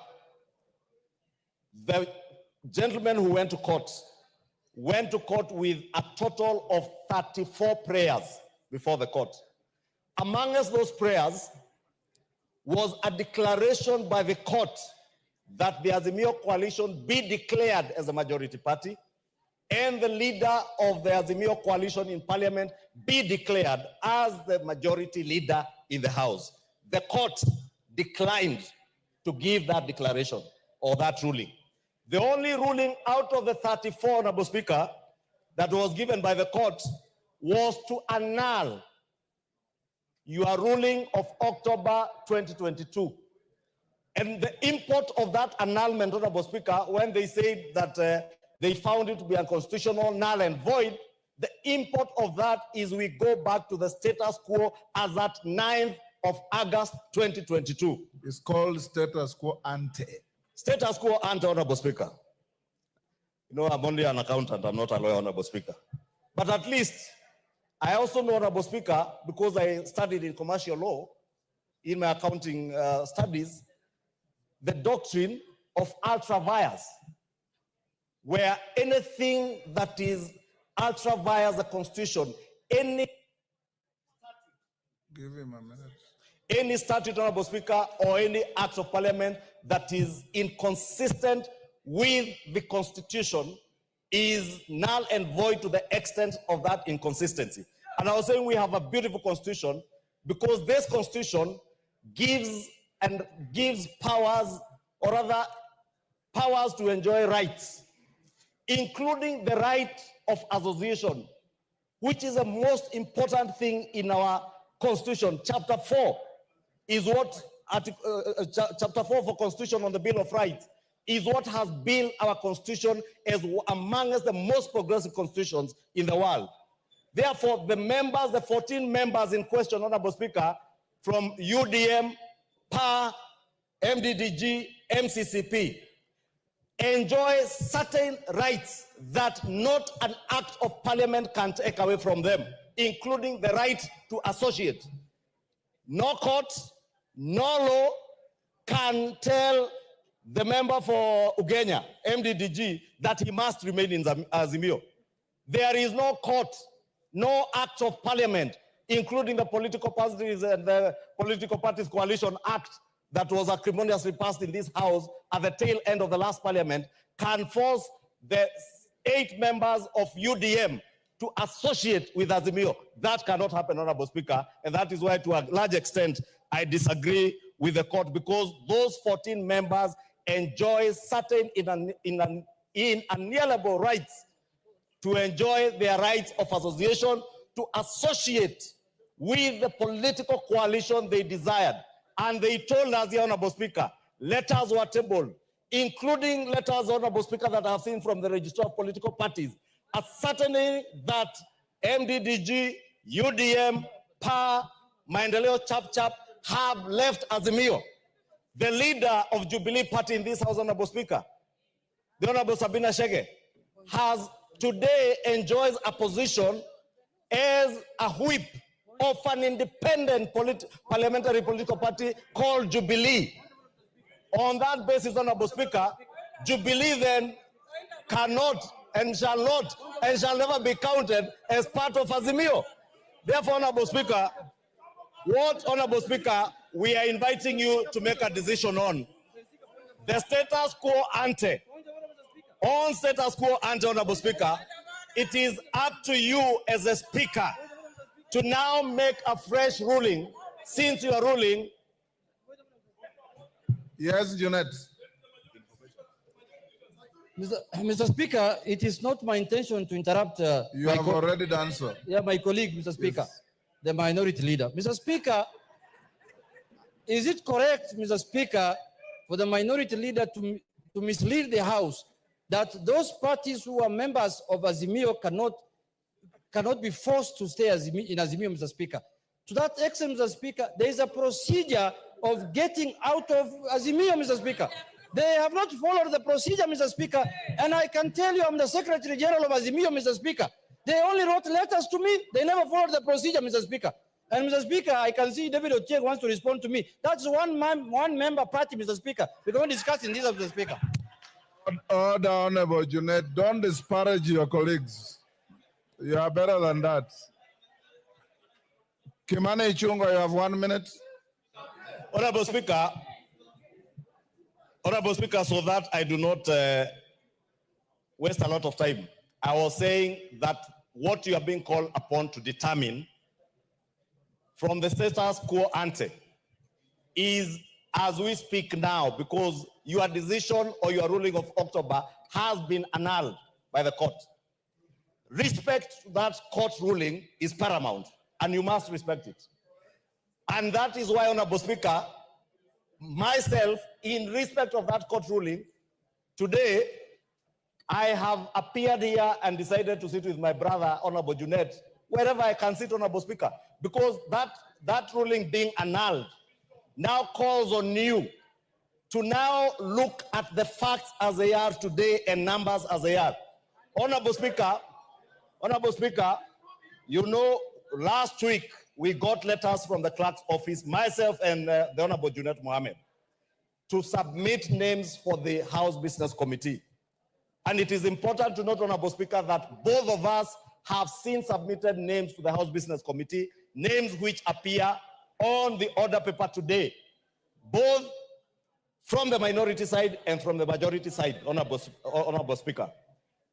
the gentleman who went to court with a total of 34 prayers before the court. Amongst those prayers was a declaration by the court that the Azimio coalition be declared as a majority party and the leader of the Azimio coalition in Parliament be declared as the majority leader in the House. The court declined to give that declaration or that ruling. The only ruling out of the 34, Honorable Speaker, that was given by the court was to annul your ruling of October 2022. And the import of that annulment, Honorable Speaker, when they said that they found it to be unconstitutional, null and void, the import of that is we go back to the status quo as at 9th of August 2022. It's called status quo ante. Status quo ante, Honorable Speaker. You know, I'm only an accountant, I'm not a lawyer, Honorable Speaker. But at least, I also know, Honorable Speaker, because I studied in commercial law, in my accounting studies, the doctrine of ultra vires, where anything that is ultra vires the Constitution, any Give him a minute. Any statute, Honorable Speaker, or any act of Parliament that is inconsistent with the Constitution is null and void to the extent of that inconsistency. And I was saying we have a beautiful Constitution because this Constitution gives powers, or rather powers to enjoy rights, including the right of association, which is the most important thing in our constitution. Chapter 4 is what, chapter 4 for Constitution on the Bill of Rights is what has built our constitution as amongst the most progressive constitutions in the world. Therefore, the members, the 14 members in question, Honorable Speaker, from UDM, PA, MDDG, MCCP, enjoy certain rights that not an act of parliament can take away from them, including the right to associate. No court, no law can tell the member for Ugenya, MDDG, that he must remain in Azimio. There is no court, no act of parliament, including the Political Parties and the Political Parties Coalition Act that was acrimoniously passed in this House at the tail end of the last parliament, can force the 8 members of UDM to associate with Azimio. That cannot happen, Honorable Speaker, and that is why, to a large extent, I disagree with the court, because those 14 members enjoy certain inalienable rights to enjoy their rights of association, to associate with the political coalition they desired. And they told us, the Honorable Speaker, letters were tabled, including letters, Honorable Speaker, that I have seen from the Register of Political Parties, ascertaining that MDDG, UDM, PA, Maendeleo Chap have left Azimio. The leader of Jubilee Party in this House, Honorable Speaker, the Honorable Sabina Chege, has today enjoys a position as a whip of an independent parliamentary political party called Jubilee. On that basis, Honorable Speaker, Jubilee then cannot and shall not and shall never be counted as part of Azimio. Therefore, Honorable Speaker, Honorable Speaker, we are inviting you to make a decision on the status quo ante. On status quo ante, Honorable Speaker, it is up to you as a Speaker to now make a fresh ruling, since you are ruling. Yes, Junet. Mr. Speaker, it is not my intention to interrupt. You have already done so. Yeah, my colleague, Mr. Speaker, yes, the minority leader. Mr. Speaker, is it correct, Mr. Speaker, for the minority leader to mislead the House that those parties who are members of Azimio cannot be forced to stay in Azimio, Mr. Speaker? To that extent, Mr. Speaker, there is a procedure of getting out of Azimio, Mr. Speaker. They have not followed the procedure, Mr. Speaker, and I can tell you I'm the Secretary General of Azimio, Mr. Speaker. They only wrote letters to me. They never followed the procedure, Mr. Speaker. And Mr. Speaker, I can see David Ochieng wants to respond to me. That's one member party, Mr. Speaker. We can discuss in this, Mr. Speaker. Order, Honorable Junet. Don't disparage your colleagues. You are better than that. Kimani Ichung'wah, you have 1 minute. Honorable Speaker, so that I do not waste a lot of time, I was saying that what you are being called upon to determine from the status quo ante is as we speak now, because your decision or your ruling of October has been annulled by the court. Respect to that court ruling is paramount, and you must respect it. And that is why, Honorable Speaker, myself, in respect of that court ruling, today, I have appeared here and decided to sit with my brother, Honorable Junet, wherever I can sit, Honorable Speaker, because that ruling being annulled now calls on you to now look at the facts as they are today and numbers as they are. Honorable Speaker, you know, last week we got letters from the clerk's office, myself and the Honorable Junet Mohammed, to submit names for the House Business Committee. And it is important to note, Honorable Speaker, that both of us have since submitted names to the House Business Committee, names which appear on the order paper today, both from the minority side and from the majority side, Honorable Speaker.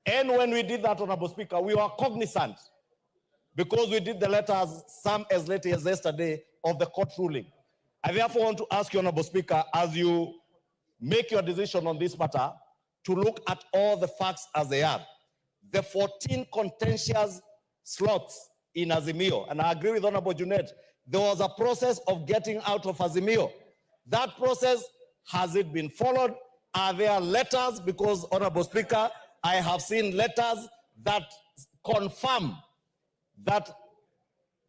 And when we did that, Honorable Speaker, we were cognizant, because we did the letters, some as late as yesterday, of the court ruling. I therefore want to ask you, Honorable Speaker, as you make your decision on this matter, to look at all the facts as they are. The 14 contentious slots in Azimio. And I agree with Honorable Junet. There was a process of getting out of Azimio. That process, has it been followed? Are there letters? Because, Honorable Speaker, I have seen letters that confirm that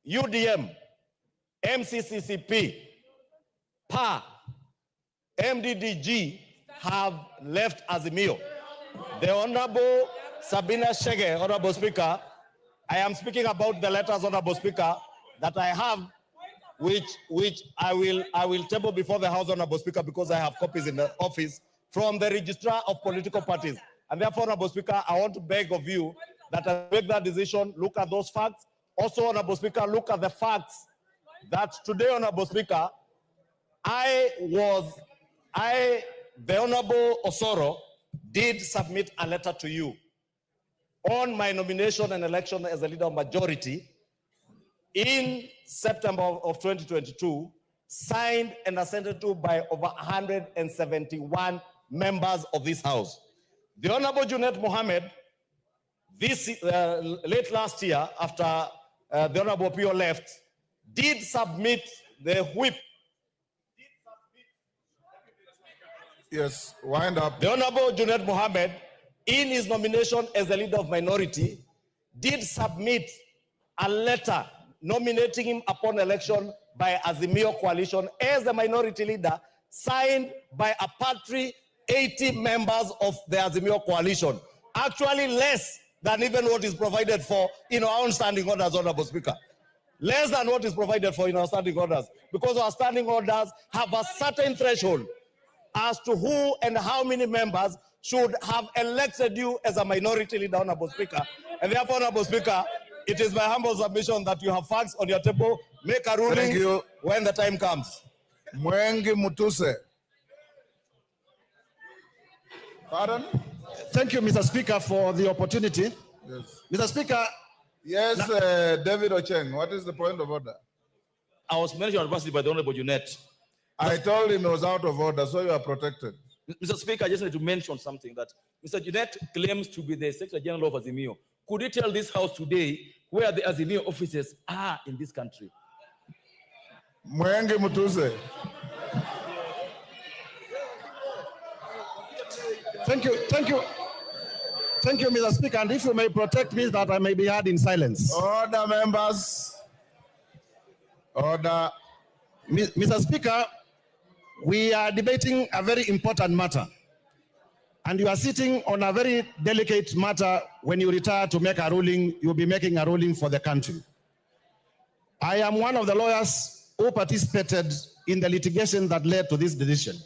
UDM, MCCCP, PA, MDDG have left Azimio. The Honorable Sabina Shege, Honorable Speaker, I am speaking about the letters, Honorable Speaker, that I have, which I will table before the House, Honorable Speaker, because I have copies in the office from the Registrar of Political Parties. And therefore, Honorable Speaker, I want to beg of you that I make that decision, look at those facts. Also, Honorable Speaker, look at the facts that today, Honorable Speaker, the Honorable Osoro did submit a letter to you on my nomination and election as a leader of majority in September of 2022, signed and assented to by over 171 members of this House. The Honorable Junet Mohammed, late last year, after the Honorable Pio left, did submit the whip. Yes, wind up. The Honorable Junet Mohammed, in his nomination as the leader of minority, did submit a letter nominating him upon election by Azimio coalition as the minority leader, signed by a paltry 80 members of the Azimio coalition. Actually less than even what is provided for in our own standing orders, Honorable Speaker. Less than what is provided for in our standing orders, because our standing orders have a certain threshold as to who and how many members should have elected you as a minority leader, Honorable Speaker. And therefore, Honorable Speaker, it is my humble submission that you have facts on your table. Make a ruling when the time comes. Mwengi Mutuse. Pardon? Thank you, Mr. Speaker, for the opportunity. Yes. Mr. Speaker. Yes, David Ocheng, what is the point of order? I was mentioned adversely by the Honorable Junet. I told him he was out of order, so you are protected. Mr. Speaker, I just need to mention something that Mr. Junet claims to be the Secretary General of Azimio. Could you tell this House today where the Azimio offices are in this country? Mwengi Mutuse. Thank you, Mr. Speaker. And if you may protect me, that I may be heard in silence. Order, members. Order. Mr. Speaker, we are debating a very important matter. And you are sitting on a very delicate matter. When you retire to make a ruling, you'll be making a ruling for the country. I am one of the lawyers who participated in the litigation that led to this decision.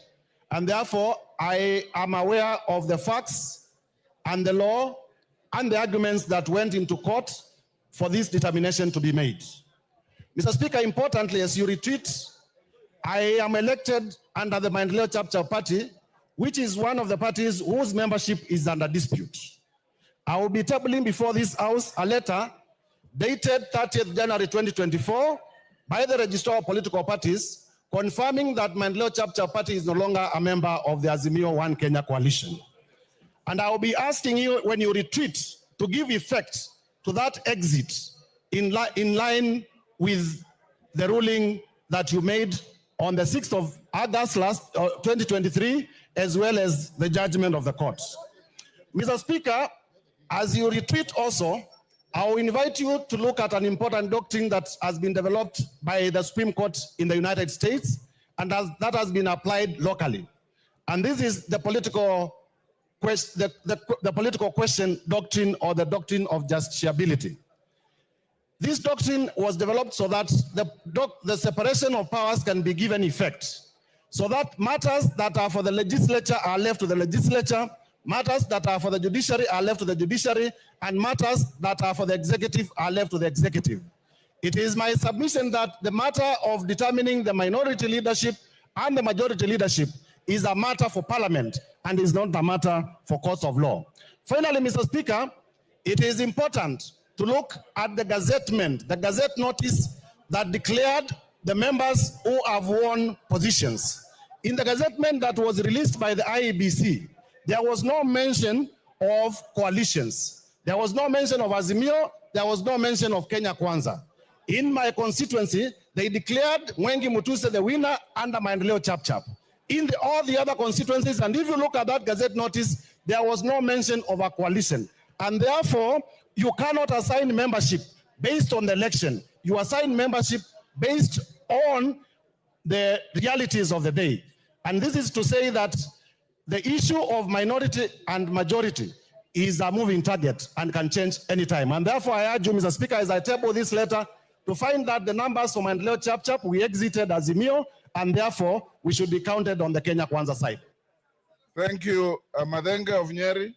And therefore, I am aware of the facts and the law and the arguments that went into court for this determination to be made. Mr. Speaker, importantly, as you retreat, I am elected under the Maendeleo Chapter Party, which is one of the parties whose membership is under dispute. I will be tabling before this House a letter dated 30th January 2024 by the Registrar of Political Parties confirming that Maendeleo Chapter Party is no longer a member of the Azimio One Kenya coalition. And I will be asking you, when you retreat, to give effect to that exit in line with the ruling that you made on the 6th of August 2023, as well as the judgment of the court. Mr. Speaker, as you retreat also, I will invite you to look at an important doctrine that has been developed by the Supreme Court in the United States, and that has been applied locally. And this is the political question doctrine, or the doctrine of justiciability. This doctrine was developed so that the separation of powers can be given effect, so that matters that are for the legislature are left to the legislature, matters that are for the judiciary are left to the judiciary, and matters that are for the executive are left to the executive. It is my submission that the matter of determining the minority leadership and the majority leadership is a matter for Parliament and is not a matter for courts of law. Finally, Mr. Speaker, it is important to look at the gazettement, the gazette notice that declared the members who have won positions. In the gazettement that was released by the IEBC, there was no mention of coalitions. There was no mention of Azimio. There was no mention of Kenya Kwanza. In my constituency, they declared Mwengi Mutuse the winner under Maendeleo Chap. In all the other constituencies, and if you look at that Gazette notice, there was no mention of a coalition. And therefore, you cannot assign membership based on the election. You assign membership based on the realities of the day. And this is to say that the issue of minority and majority is a moving target and can change anytime. And therefore, I urge you, Mr. Speaker, as I table this letter, to find that the numbers for Maendeleo Chap, we exited Azimio, and therefore, we should be counted on the Kenya Kwanza side. Thank you, Madenge of Nyeri.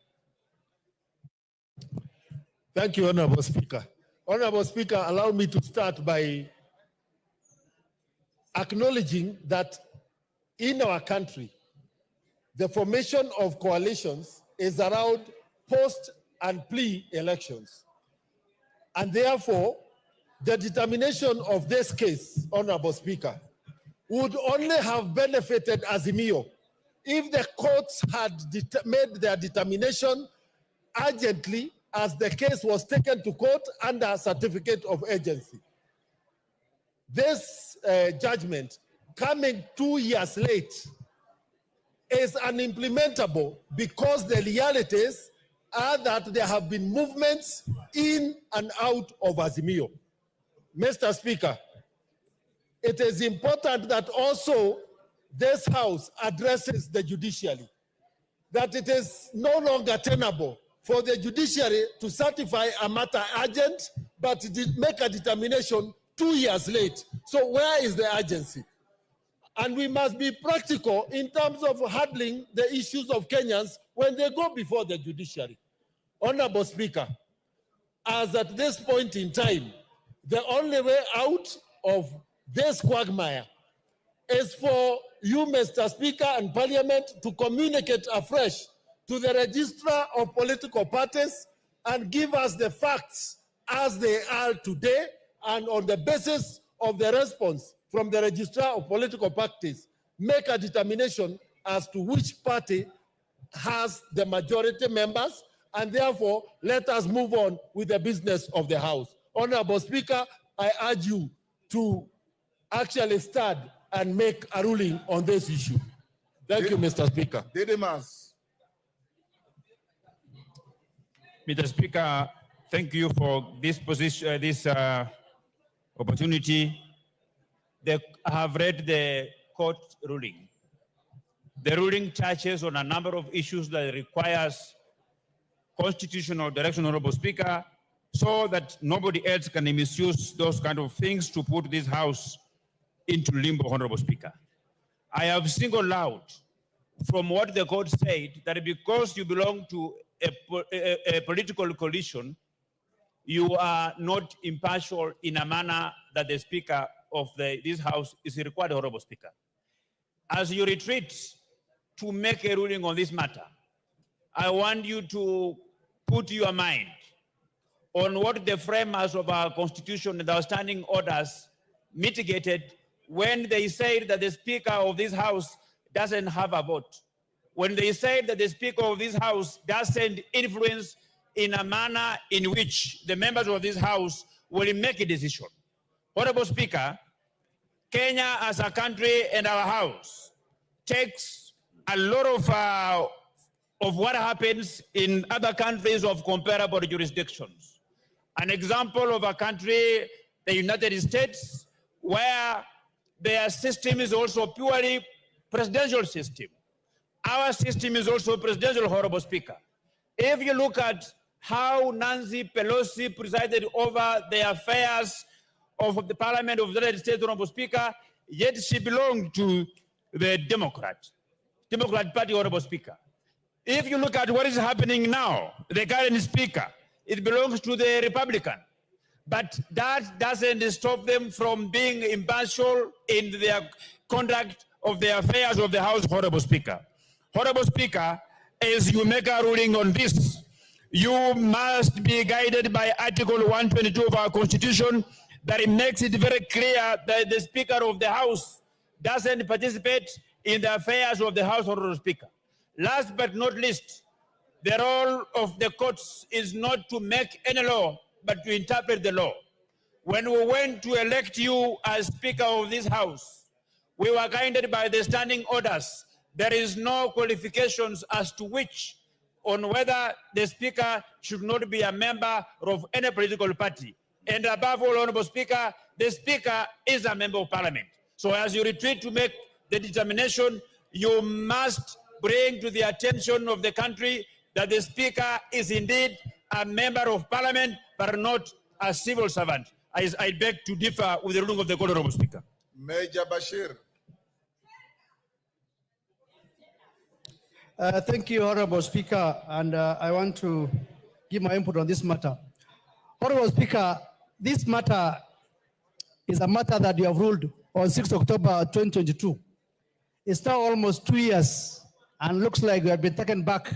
Thank you, Honorable Speaker. Honorable Speaker, allow me to start by acknowledging that in our country, the formation of coalitions is around post and pre-elections. And therefore, the determination of this case, Honorable Speaker, would only have benefited Azimio if the courts had made their determination urgently as the case was taken to court under a certificate of urgency. This judgment, coming 2 years late, is unimplementable because the realities are that there have been movements in and out of Azimio. Mr. Speaker, it is important that also this House addresses the judiciary, that it is no longer tenable for the judiciary to certify a matter urgent, but make a determination 2 years late. So where is the urgency? And we must be practical in terms of handling the issues of Kenyans when they go before the judiciary. Honorable Speaker, as at this point in time, the only way out of this quagmire is for you, Mr. Speaker, and Parliament to communicate afresh to the Registrar of Political Parties and give us the facts as they are today, and on the basis of the response from the Registrar of Political Parties, make a determination as to which party has the majority members, and therefore let us move on with the business of the House. Honorable Speaker, I urge you to actually start and make a ruling on this issue. Thank you, Mr. Speaker. Didimas. Mr. Speaker, thank you for this position, opportunity. I have read the court ruling. The ruling touches on a number of issues that requires constitutional direction, Honorable Speaker, so that nobody else can misuse those kind of things to put this House into limbo, Honorable Speaker. I have singled out from what the court said that because you belong to a political coalition, you are not impartial in a manner that the Speaker of this House is required, Honorable Speaker. As you retreat to make a ruling on this matter, I want you to put your mind on what the framers of our Constitution and our standing orders mitigated when they said that the Speaker of this House doesn't have a vote. When they said that the Speaker of this House doesn't influence in a manner in which the members of this House will make a decision. Honorable Speaker, Kenya as a country and our House takes a lot of what happens in other countries of comparable jurisdictions. An example of a country, the United States, where their system is also purely presidential system. Our system is also presidential, Honorable Speaker. If you look at how Nancy Pelosi presided over the affairs of the Parliament of the United States, Honorable Speaker, yet she belonged to the Democrat Party, Honorable Speaker. If you look at what is happening now, the current Speaker, it belongs to the Republican. But that doesn't stop them from being impartial in their conduct of the affairs of the House, Honorable Speaker. Honorable Speaker, as you make a ruling on this, you must be guided by Article 122 of our Constitution that it makes it very clear that the Speaker of the House doesn't participate in the affairs of the House, Honorable Speaker. Last but not least, The role of the courts is not to make any law, but to interpret the law. When we went to elect you as Speaker of this House, we were guided by the standing orders. There is no qualifications as to which, on whether the Speaker should not be a member of any political party. And above all, Honorable Speaker, the Speaker is a member of Parliament. So as you retreat to make the determination, you must bring to the attention of the country that the Speaker is indeed a member of Parliament, but not a civil servant. I beg to differ with the ruling of the Court, Honorable Speaker. Major Bashir. Thank you, Honorable Speaker, and I want to give my input on this matter. Honorable Speaker, this matter is a matter that you have ruled on 6 October 2022. It's now almost 2 years and looks like you have been taken back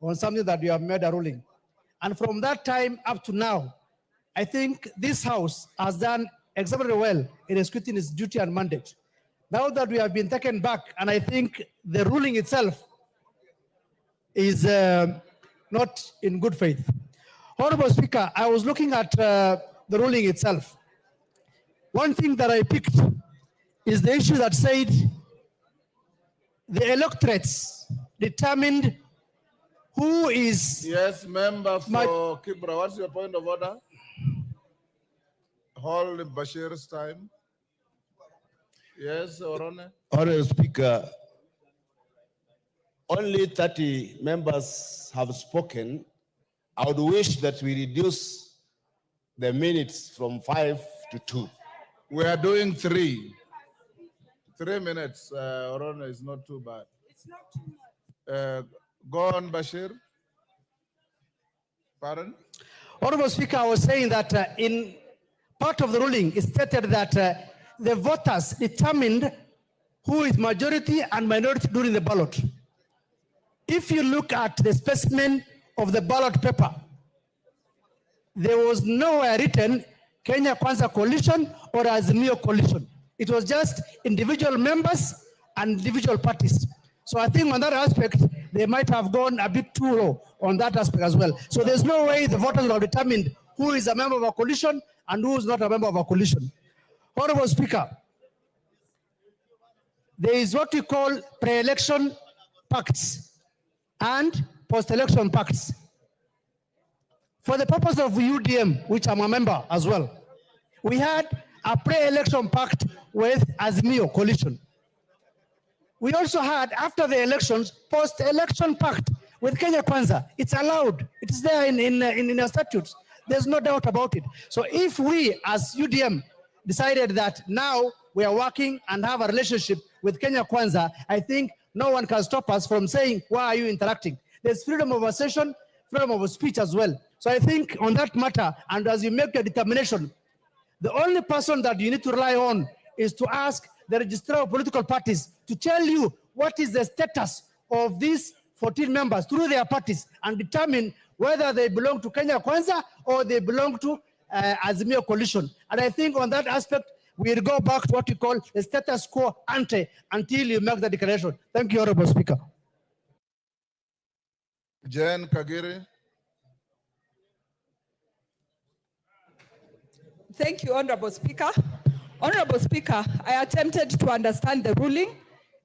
on something that you have made a ruling. And from that time up to now, I think this House has done exceptionally well in executing its duty and mandate. Now that we have been taken back, and I think the ruling itself is not in good faith. Honorable Speaker, I was looking at the ruling itself. One thing that I picked is the issue that said the electorates determined who is... Yes, member for Kibra. What's your point of order? Hold Bashir's time. Yes, Orone. Honorable Speaker, only 30 members have spoken. I would wish that we reduce the minutes from 5 to 2. We are doing 3. 3 minutes, Orone, is not too bad. It's not too much. Go on, Bashir. Pardon? Honorable Speaker, I was saying that in part of the ruling, it stated that the voters determined who is majority and minority during the ballot. If you look at the specimen of the ballot paper, there was nowhere written Kenya Kwanza coalition or Azimio coalition. It was just individual members and individual parties. So I think on that aspect, they might have gone a bit too low on that aspect as well. So there's no way the voters have determined who is a member of a coalition and who is not a member of a coalition. Honorable Speaker, there is what we call pre-election pacts and post-election pacts. For the purpose of UDM, which I'm a member as well, we had a pre-election pact with Azimio coalition. We also had, after the elections, post-election pact with Kenya Kwanza. It's allowed. It's there in our statutes. There's no doubt about it. So if we, as UDM, decided that now we are working and have a relationship with Kenya Kwanza, I think no one can stop us from saying, why are you interacting? There's freedom of association, freedom of speech as well. So I think on that matter, and as you make your determination, the only person that you need to rely on is to ask the registrar of political parties to tell you what is the status of these 14 members through their parties and determine whether they belong to Kenya Kwanza or they belong to Azimio coalition. And I think on that aspect, we'll go back to what we call the status quo ante until you make the declaration. Thank you, Honorable Speaker. Jen Kagiri. Thank you, Honorable Speaker. Honorable Speaker, I attempted to understand the ruling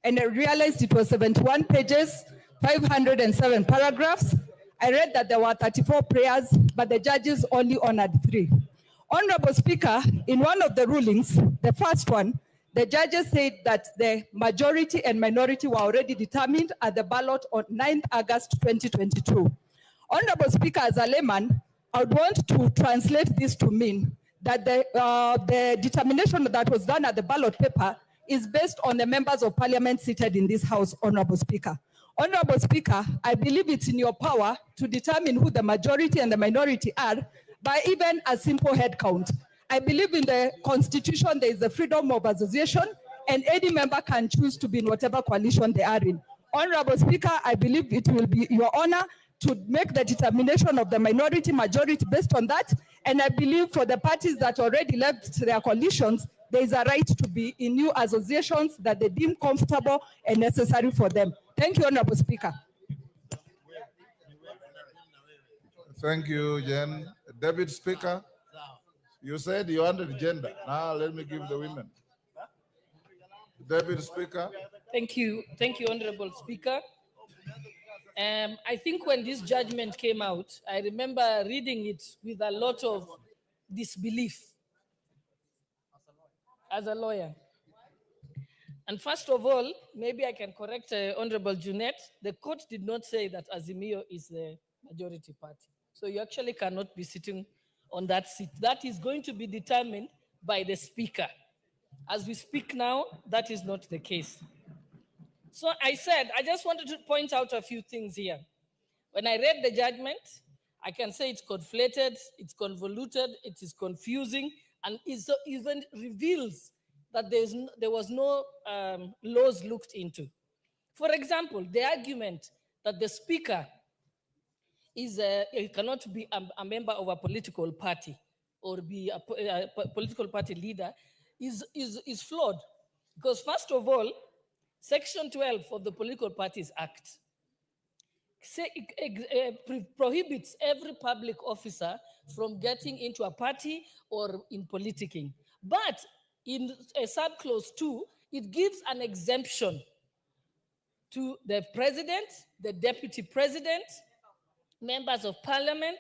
and I realized it was 71 pages, 507 paragraphs. I read that there were 34 prayers, but the judges only honored 3. Honorable Speaker, in one of the rulings, the first one, the judges said that the majority and minority were already determined at the ballot on 9th August 2022. Honorable Speaker, as a layman, I would want to translate this to mean that the determination that was done at the ballot paper is based on the members of parliament seated in this House, Honorable Speaker. Honorable Speaker, I believe it's in your power to determine who the majority and the minority are by even a simple head count. I believe in the Constitution there is the freedom of association and any member can choose to be in whatever coalition they are in. Honorable Speaker, I believe it will be your honor to make the determination of the minority majority based on that. And I believe for the parties that already left their coalitions, there is a right to be in new associations that they deem comfortable and necessary for them. Thank you, Honorable Speaker. Thank you, Jen. Deputy Speaker, you said you wanted gender. Now let me give the women. Deputy Speaker. Thank you, Honorable Speaker. I think when this judgment came out, I remember reading it with a lot of disbelief as a lawyer. And first of all, maybe I can correct Honorable Junet. The court did not say that Azimio is the majority party. So you actually cannot be sitting on that seat. That is going to be determined by the speaker. As we speak now, that is not the case. So I said, I just wanted to point out a few things here. When I read the judgment, I can say it's conflated, it's convoluted, it is confusing, and it even reveals that there was no laws looked into. For example, the argument that the speaker cannot be a member of a political party or be a political party leader is flawed. Because first of all, Section 12 of the Political Parties Act prohibits every public officer from getting into a party or in politicking. But in subclause 2, it gives an exemption to the president, the deputy president, members of parliament,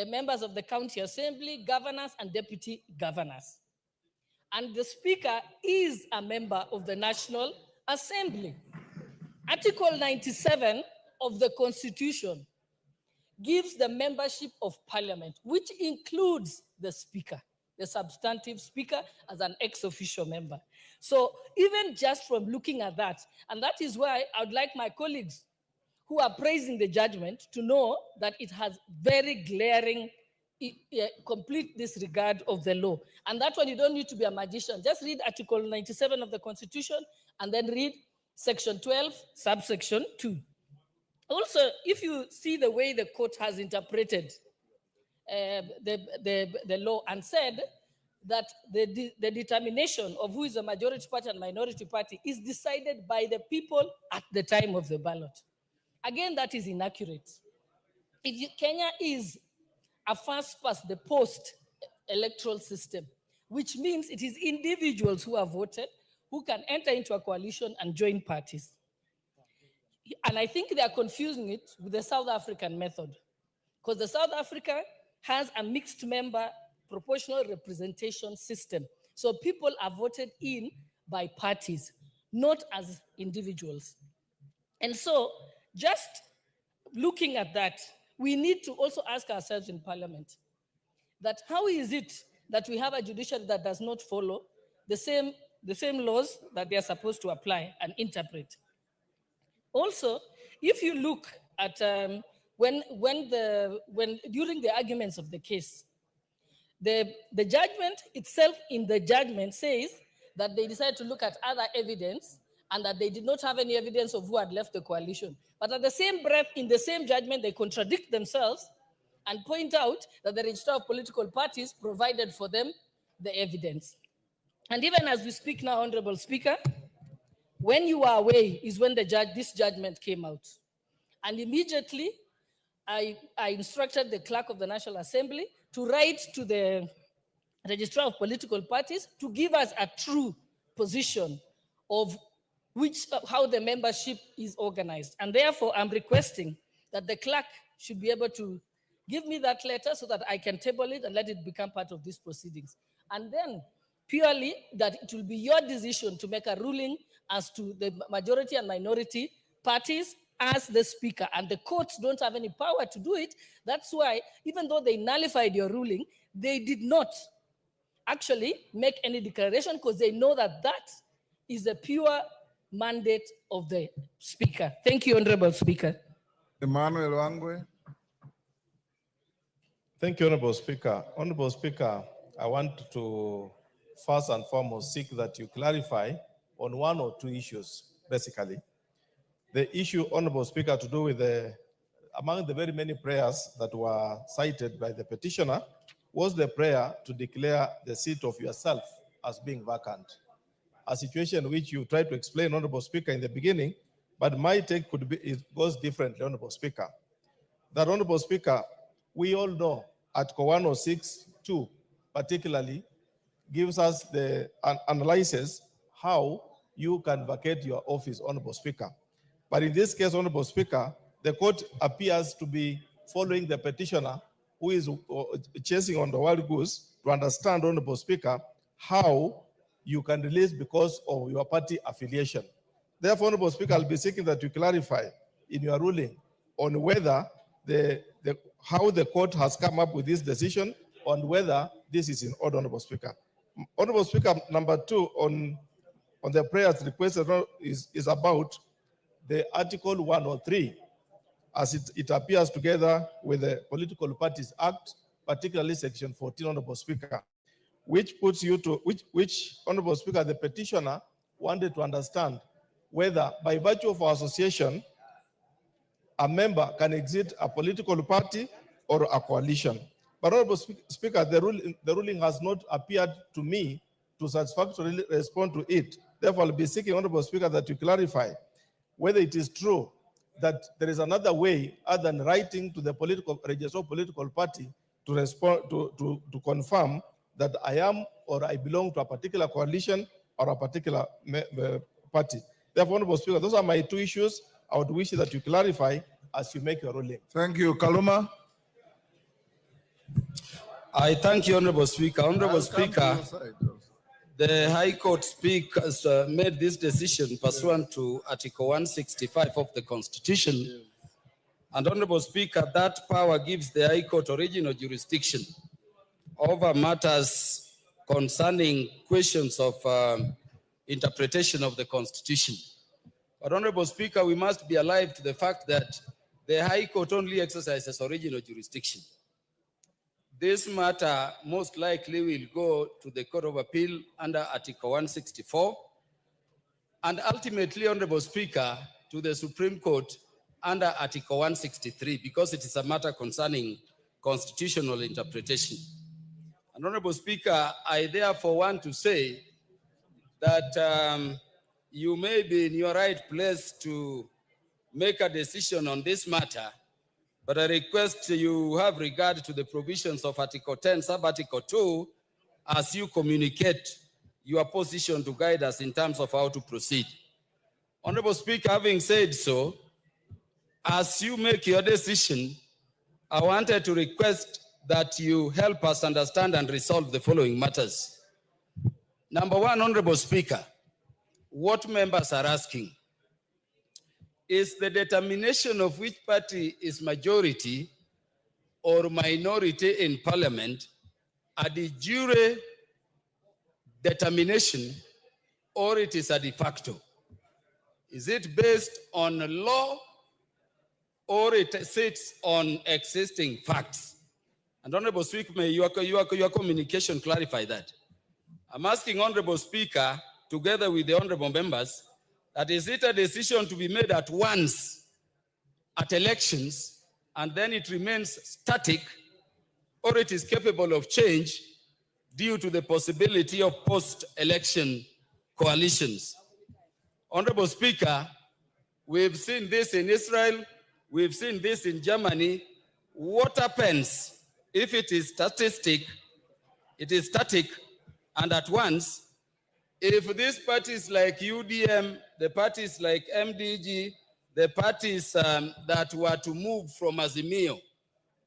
members of the county assembly, governors, and deputy governors. And the speaker is a member of the National Assembly. Article 97 of the Constitution gives the membership of parliament, which includes the speaker, the substantive speaker, as an ex-officio member. So even just from looking at that, and that is why I would like my colleagues who are praising the judgment to know that it has very glaring, complete disregard of the law. And that one, you don't need to be a magician. Just read Article 97 of the Constitution and then read Section 12, subsection 2. Also, if you see the way the court has interpreted the law and said that the determination of who is a majority party and minority party is decided by the people at the time of the ballot. Again, that is inaccurate. Kenya is a first past the post electoral system, which means it is individuals who have voted who can enter into a coalition and join parties. And I think they are confusing it with the South African method, because the South Africa has a mixed member proportional representation system. So people are voted in by parties, not as individuals. And so just looking at that, we need to also ask ourselves in Parliament that how is it that we have a judiciary that does not follow the same laws that they are supposed to apply and interpret? Also, if you look at when during the arguments of the case, the judgment itself in the judgment says that they decided to look at other evidence and that they did not have any evidence of who had left the coalition. But at the same breath, in the same judgment, they contradict themselves and point out that the Register of Political Parties provided for them the evidence. And even as we speak now, Honorable Speaker, when you are away is when this judgment came out. And immediately, I instructed the clerk of the National Assembly to write to the Registrar of Political Parties to give us a true position of how the membership is organized. And therefore, I'm requesting that the clerk should be able to give me that letter so that I can table it and let it become part of these proceedings. And then purely that it will be your decision to make a ruling as to the majority and minority parties as the speaker. And the courts don't have any power to do it. That's why, even though they nullified your ruling, they did not actually make any declaration because they know that that is a pure mandate of the speaker. Thank you, Honorable Speaker. Emmanuel Wangwe. Thank you, Honorable Speaker. Honorable Speaker, I want to first and foremost seek that you clarify on one or two issues, basically. The issue, Honorable Speaker, to do with among the very many prayers that were cited by the petitioner was the prayer to declare the seat of yourself as being vacant. A situation which you tried to explain, Honorable Speaker, in the beginning, but my take it goes differently, Honorable Speaker. That, Honorable Speaker, We all know Article 106(2) particularly gives us the analysis how you can vacate your office, Honorable Speaker. But in this case, Honorable Speaker, the court appears to be following the petitioner who is chasing on the wild goose to understand, Honorable Speaker, how you can release because of your party affiliation. Therefore, Honorable Speaker, I'll be seeking that you clarify in your ruling on whether how the court has come up with this decision, on whether this is in order, Honorable Speaker. Honorable Speaker, number 2 on the prayers requested is about the Article 103, as it appears together with the Political Parties Act, particularly Section 14, Honorable Speaker, which puts you to, which Honorable Speaker, the petitioner wanted to understand whether by virtue of our association, a member can exit a political party or a coalition. But Honorable Speaker, the ruling has not appeared to me to satisfactorily respond to it. Therefore, I'll be seeking, Honorable Speaker, that you clarify whether it is true that there is another way other than writing to the registered political party to respond to confirm that I am or I belong to a particular coalition or a particular party. Therefore, Honorable Speaker, those are my 2 issues. I would wish that you clarify as you make your ruling. Thank you. Kaluma. I thank you, Honorable Speaker. Honorable Speaker, the High Court has made this decision pursuant to Article 165 of the Constitution. And Honorable Speaker, that power gives the High Court original jurisdiction over matters concerning questions of interpretation of the Constitution. But Honorable Speaker, we must be alive to the fact that the High Court only exercises original jurisdiction. This matter most likely will go to the Court of Appeal under Article 164, and ultimately, Honorable Speaker, to the Supreme Court under Article 163, because it is a matter concerning constitutional interpretation. And Honorable Speaker, I therefore want to say that you may be in your right place to make a decision on this matter, but I request you have regard to the provisions of Article 10, Sub-Article 2, as you communicate your position to guide us in terms of how to proceed. Honorable Speaker, having said so, as you make your decision, I wanted to request that you help us understand and resolve the following matters. Number 1, Honorable Speaker, what members are asking is the determination of which party is majority or minority in parliament a de jure determination, or it is a de facto? Is it based on law or it sits on existing facts? And Honorable Speaker, may your communication clarify that. I'm asking Honorable Speaker, together with the honorable members, that is it a decision to be made at once at elections and then it remains static, or it is capable of change due to the possibility of post-election coalitions? Honorable Speaker, we've seen this in Israel, we've seen this in Germany. What happens if it is static and at once? If these parties like UDM, the parties like MDG, the parties that were to move from Azimio,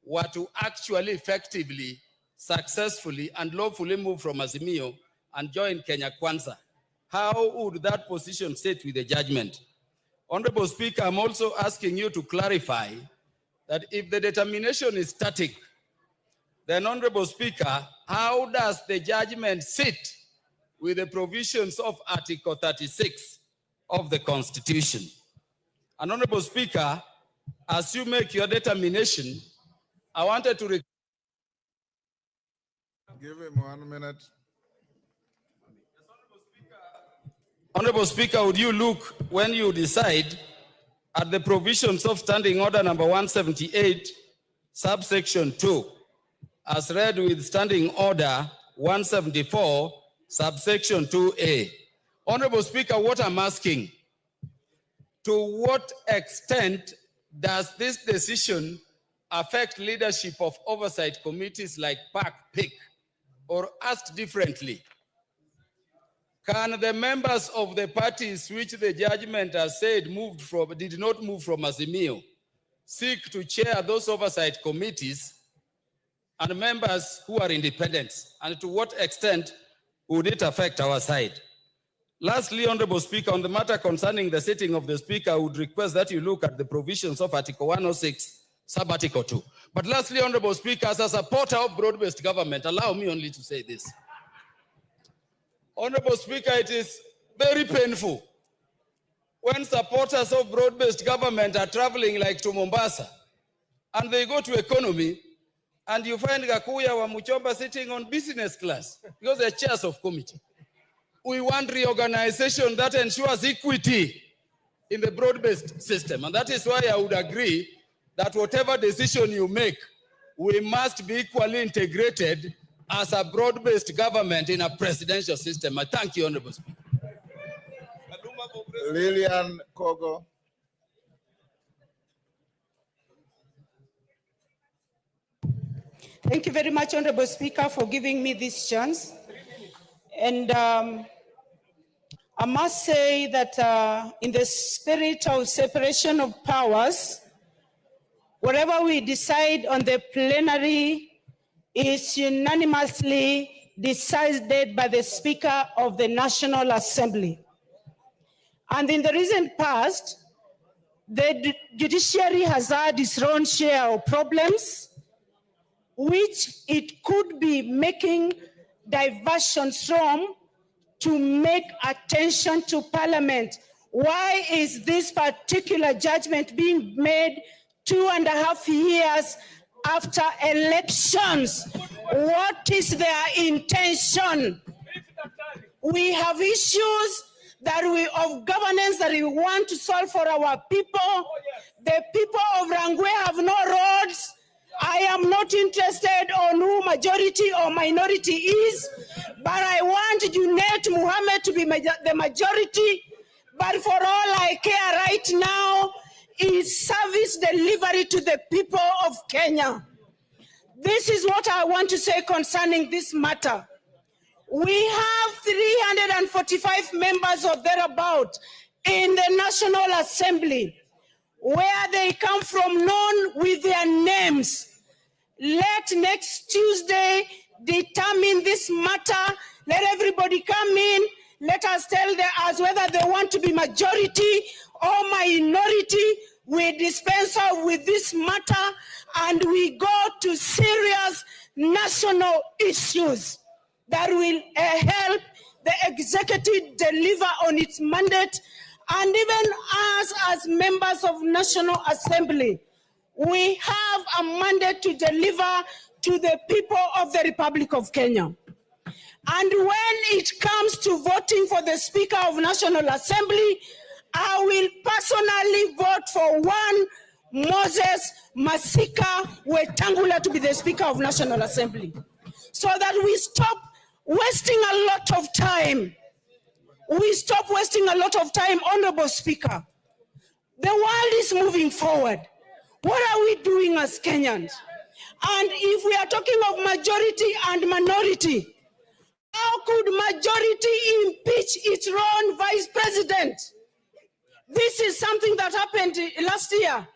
were to actually effectively, successfully, and lawfully move from Azimio and join Kenya Kwanza, how would that position sit with the judgment? Honorable Speaker, I'm also asking you to clarify that if the determination is static, then Honorable Speaker, how does the judgment sit with the provisions of Article 36 of the Constitution? And Honorable Speaker, as you make your determination, I wanted to give him 1 minute. Honorable Speaker, would you look, when you decide, at the provisions of Standing Order number 178, subsection 2, as read with Standing Order 174, subsection 2A. Honorable Speaker, what I'm asking, to what extent does this decision affect leadership of oversight committees like PAC, or asked differently, can the members of the parties which the judgment has said did not move from Azimio seek to chair those oversight committees and members who are independent? And to what extent would it affect our side? Lastly, Honorable Speaker, on the matter concerning the sitting of the Speaker, I would request that you look at the provisions of Article 106, Sub-Article 2. But lastly, Honorable Speaker, as a supporter of broad-based government, allow me only to say this. Honorable Speaker, it is very painful when supporters of broad-based government are traveling like to Mombasa and they go to economy and you find Gakuya wa Muchomba sitting on business class because they're chairs of committee. We want reorganization that ensures equity in the broad-based system. And that is why I would agree that whatever decision you make, we must be equally integrated as a broad-based government in a presidential system. I thank you, Honorable Speaker. Lillian Kogo. Thank you very much, Honorable Speaker, for giving me this chance. And I must say that in the spirit of separation of powers, whatever we decide on the plenary is unanimously decided by the Speaker of the National Assembly. And in the recent past, the judiciary has had its own share of problems, which it could be making diversions from to make attention to Parliament. Why is this particular judgment being made 2.5 years after elections? What is their intention? We have issues of governance that we want to solve for our people. The people of Rangwe have no roads. I am not interested on who majority or minority is, but I want Junet Muhammad to be the majority. But for all I care right now is service delivery to the people of Kenya. This is what I want to say concerning this matter. We have 345 members or thereabout in the National Assembly. Where they come from, known with their names. Let next Tuesday determine this matter. Let everybody come in. Let us tell us whether they want to be majority or minority. We dispense with this matter and we go to serious national issues that will help the executive deliver on its mandate. And even us as members of National Assembly, we have a mandate to deliver to the people of the Republic of Kenya. And when it comes to voting for the Speaker of National Assembly, I will personally vote for one Moses Masika Wetangula to be the Speaker of National Assembly, so that we stop wasting a lot of time. We stop wasting a lot of time, Honorable Speaker. The world is moving forward. What are we doing as Kenyans? And if we are talking of majority and minority, how could majority impeach its own vice president? This is something that happened last year.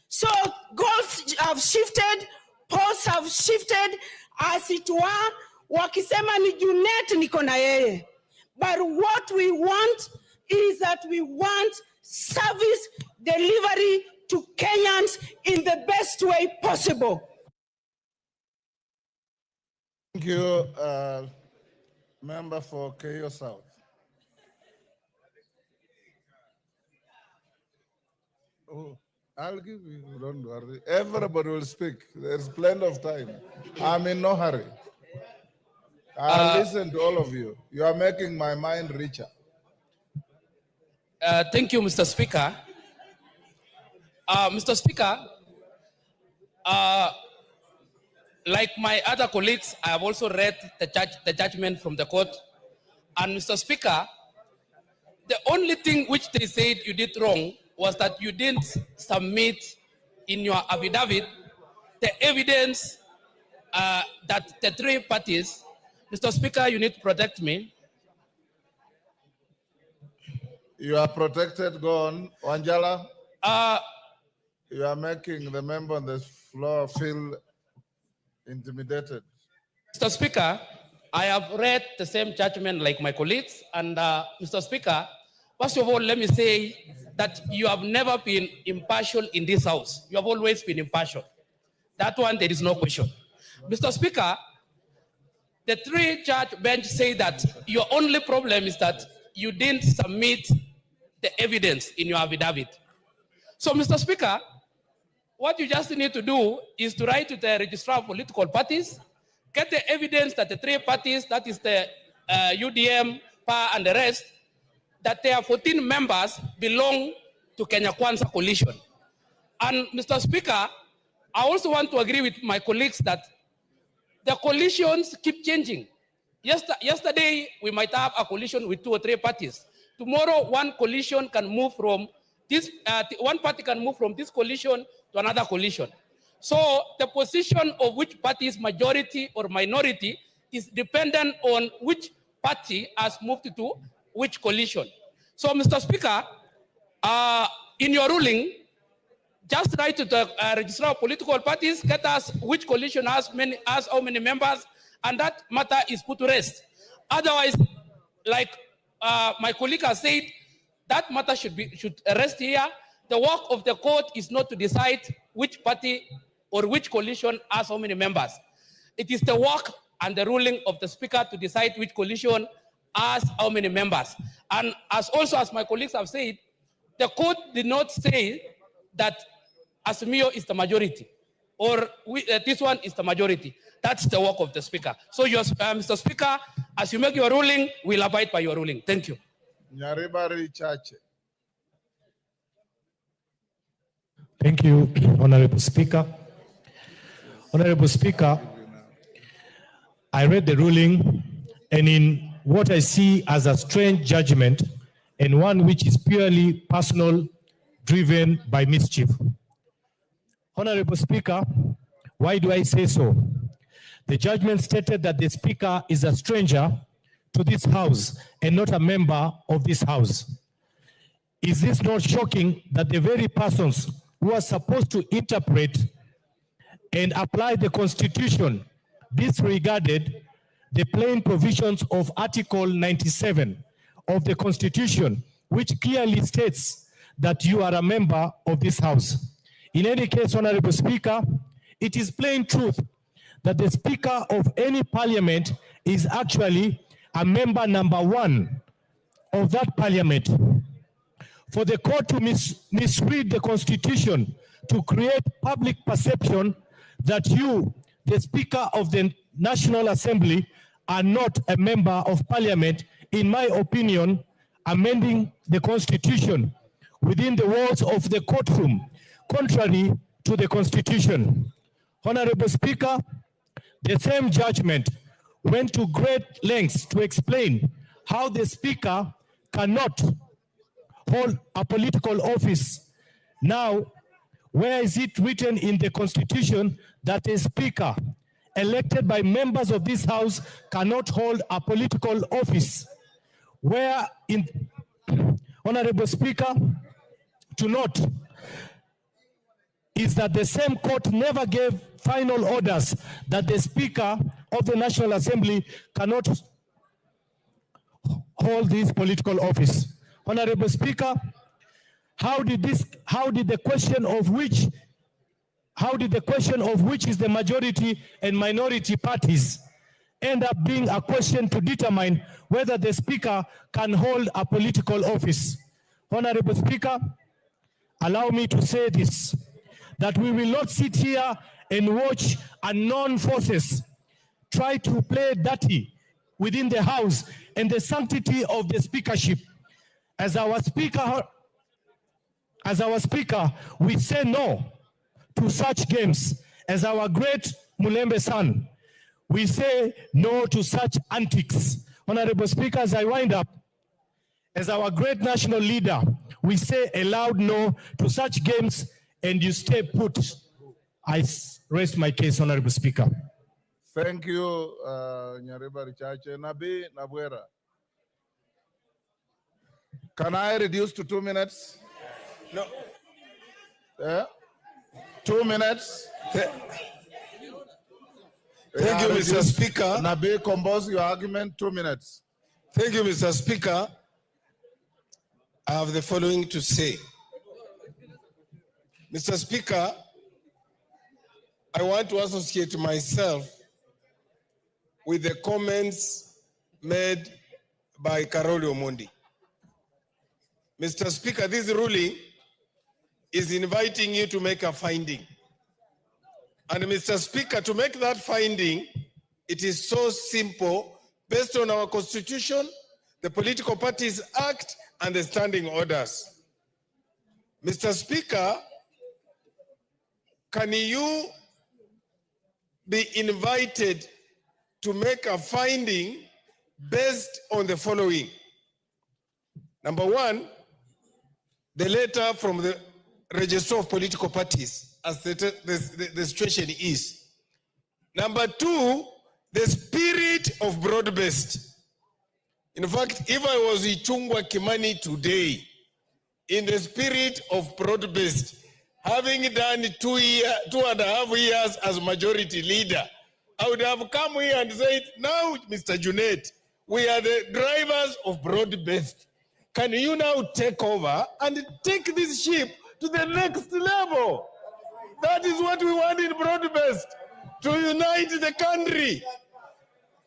So goals have shifted, posts have shifted, as it were, wakisema ni Junet niko na yeye. But what we want is that we want service delivery to Kenyans in the best way possible. Thank you, member for Keio South. Oh, I'll give you, don't worry. Everybody will speak. There's plenty of time. I'm in no hurry. I'll listen to all of you. You are making my mind richer. Thank you, Mr. Speaker. Mr. Speaker, like my other colleagues, I have also read the judgment from the court. And Mr. Speaker, the only thing which they said you did wrong was that you didn't submit in your affidavit the evidence that the three parties, Mr. Speaker, you need to protect me. You are protected. Go on. Wanjala, you are making the member on the floor feel intimidated. Mr. Speaker, I have read the same judgment like my colleagues. And Mr. Speaker, first of all, let me say that you have never been impartial in this house. You have always been impartial. That one, there is no question. Mr. Speaker, the three-judge bench say that your only problem is that you didn't submit the evidence in your affidavit. So, Mr. Speaker, what you just need to do is to write to the registrar of political parties, get the evidence that the three parties, that is the UDM, PA, and the rest, that there are 14 members belong to Kenya Kwanza coalition. And Mr. Speaker, I also want to agree with my colleagues that the coalitions keep changing. Yesterday, we might have a coalition with 2 or 3 parties. Tomorrow, one coalition can move from this, one party can move from this coalition to another coalition. So the position of which party is majority or minority is dependent on which party has moved to which coalition. So, Mr. Speaker, in your ruling, just write to the registrar of political parties, get us which coalition has how many members, and that matter is put to rest. Otherwise, like my colleague has said, that matter should rest here. The work of the court is not to decide which party or which coalition has how many members. It is the work and the ruling of the Speaker to decide which coalition has how many members. And as my colleagues have said, the court did not say that Azimio is the majority or this one is the majority. That's the work of the Speaker. So, Mr. Speaker, as you make your ruling, we'll abide by your ruling. Thank you. Nyaribari Chache. Thank you, Honorable Speaker. Honorable Speaker, I read the ruling, and in what I see as a strange judgment and one which is purely personal, driven by mischief. Honorable Speaker, why do I say so? The judgment stated that the Speaker is a stranger to this House and not a member of this House. Is this not shocking that the very persons who are supposed to interpret and apply the Constitution disregarded the plain provisions of Article 97 of the Constitution, which clearly states that you are a member of this House? In any case, Honorable Speaker, it is plain truth that the Speaker of any parliament is actually a member number 1 of that parliament. For the court to misread the Constitution to create public perception that you, the Speaker of the National Assembly, are not a member of parliament, in my opinion, amending the Constitution within the walls of the courtroom, contrary to the Constitution. Honorable Speaker, the same judgment went to great lengths to explain how the Speaker cannot hold a political office. Now, where is it written in the Constitution that a Speaker elected by members of this House cannot hold a political office? Where in, Honorable Speaker, to note is that the same court never gave final orders that the Speaker of the National Assembly cannot hold this political office. Honorable Speaker, how did the question of which is the majority and minority parties end up being a question to determine whether the Speaker can hold a political office? Honorable Speaker, allow me to say this, that we will not sit here and watch unknown forces try to play dirty within the House and the sanctity of the speakership. As our Speaker, we say no to such games. As our great Mulembe son, we say no to such antics. Honorable Speaker, as I wind up, as our great national leader, we say a loud no to such games, and you stay put. I rest my case, Honorable Speaker. Thank you, Nyareba Richache. Nabi Nabwera. Can I reduce to 2 minutes? No. 2 minutes. Thank you, Mr. Speaker. Nabi, compose your argument, 2 minutes. Thank you, Mr. Speaker. I have the following to say. Mr. Speaker, I want to associate myself with the comments made by Karoli Omondi. Mr. Speaker, this ruling is inviting you to make a finding. And Mr. Speaker, to make that finding, it is so simple, based on our Constitution, the Political Parties Act, and the standing orders. Mr. Speaker, can you be invited to make a finding based on the following? Number one, the letter from the Register of Political Parties, as the situation is. Number two, the spirit of broad-based. In fact, if I was Ichungwa Kimani today, in the spirit of broad-based, having done 2.5 years as majority leader, I would have come here and said, now, Mr. Junet, we are the drivers of broad-based. Can you now take over and take this ship to the next level? That is what we want in broad-based, to unite the country.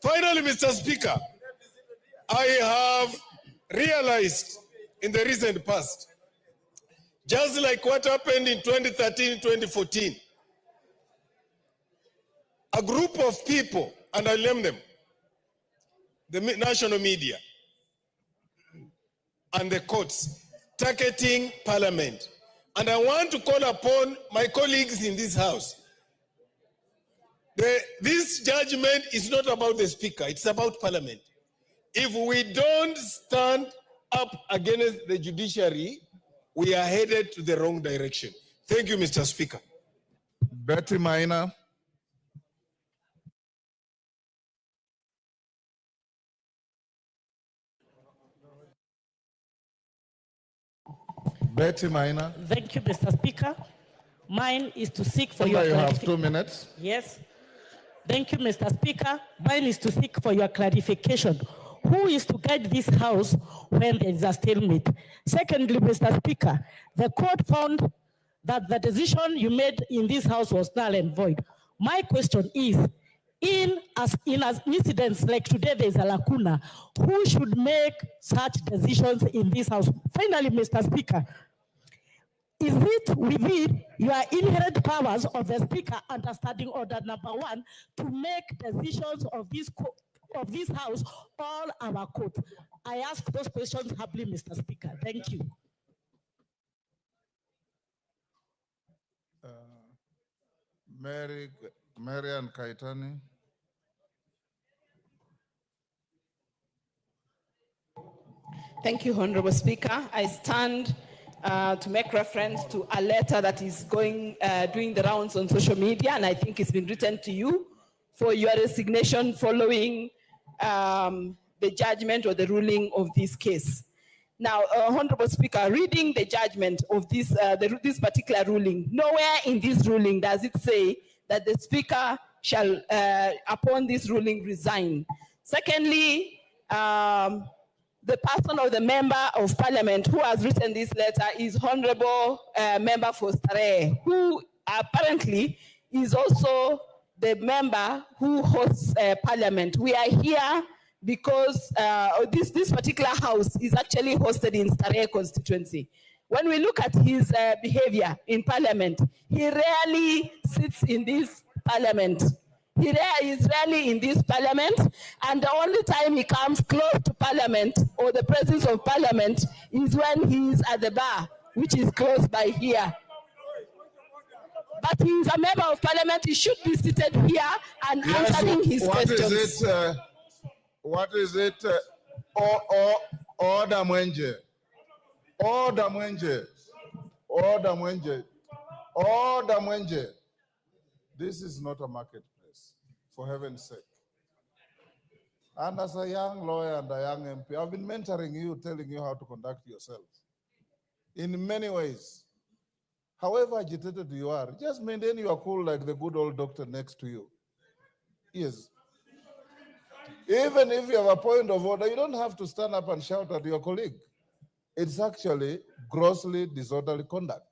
Finally, Mr. Speaker, I have realized in the recent past, just like what happened in 2013, 2014, a group of people, and I name them, the national media and the courts, targeting Parliament. And I want to call upon my colleagues in this House. This judgment is not about the Speaker, it's about Parliament. If we don't stand up against the judiciary, we are headed to the wrong direction. Thank you, Mr. Speaker. Betty Maina. Betty Maina. Thank you, Mr. Speaker. Mine is to seek for You your have 2 minutes. Yes. Thank you, Mr. Speaker. Mine is to seek for your clarification. Who is to guide this House when there is a stalemate? Secondly, Mr. Speaker, the court found that the decision you made in this House was null and void. My question is, in incidents like today, there is a lacuna. Who should make such decisions in this House? Finally, Mr. Speaker, is it within your inherent powers of the Speaker under Standing Order number 1 to make decisions of this House all our court? I ask those questions humbly, Mr. Speaker. Thank you. Marian Kaitani. Thank you, Honorable Speaker. I stand to make reference to a letter that is doing the rounds on social media, and I think it's been written to you for your resignation following the judgment or the ruling of this case. Now, Honorable Speaker, reading the judgment of this particular ruling, nowhere in this ruling does it say that the Speaker shall, upon this ruling, resign. Secondly, the person or the member of Parliament who has written this letter is Honorable Member for Starehe, who apparently is also the member who hosts Parliament. We are here because this particular house is actually hosted in Starehe constituency. When we look at his behavior in Parliament, he rarely sits in this Parliament. He is rarely in this Parliament, and the only time he comes close to Parliament or the presence of Parliament is when he is at the bar, which is close by here. But he is a member of Parliament. He should be seated here and answering his questions. What is it? Order Mwenje. Order Mwenje. Order Mwenje. Order Mwenje. This is not a marketplace, for heaven's sake. And as a young lawyer and a young MP, I've been mentoring you, telling you how to conduct yourself in many ways. However agitated you are, just maintain your cool like the good old doctor next to you. Yes. Even if you have a point of order, you don't have to stand up and shout at your colleague. It's actually grossly disorderly conduct.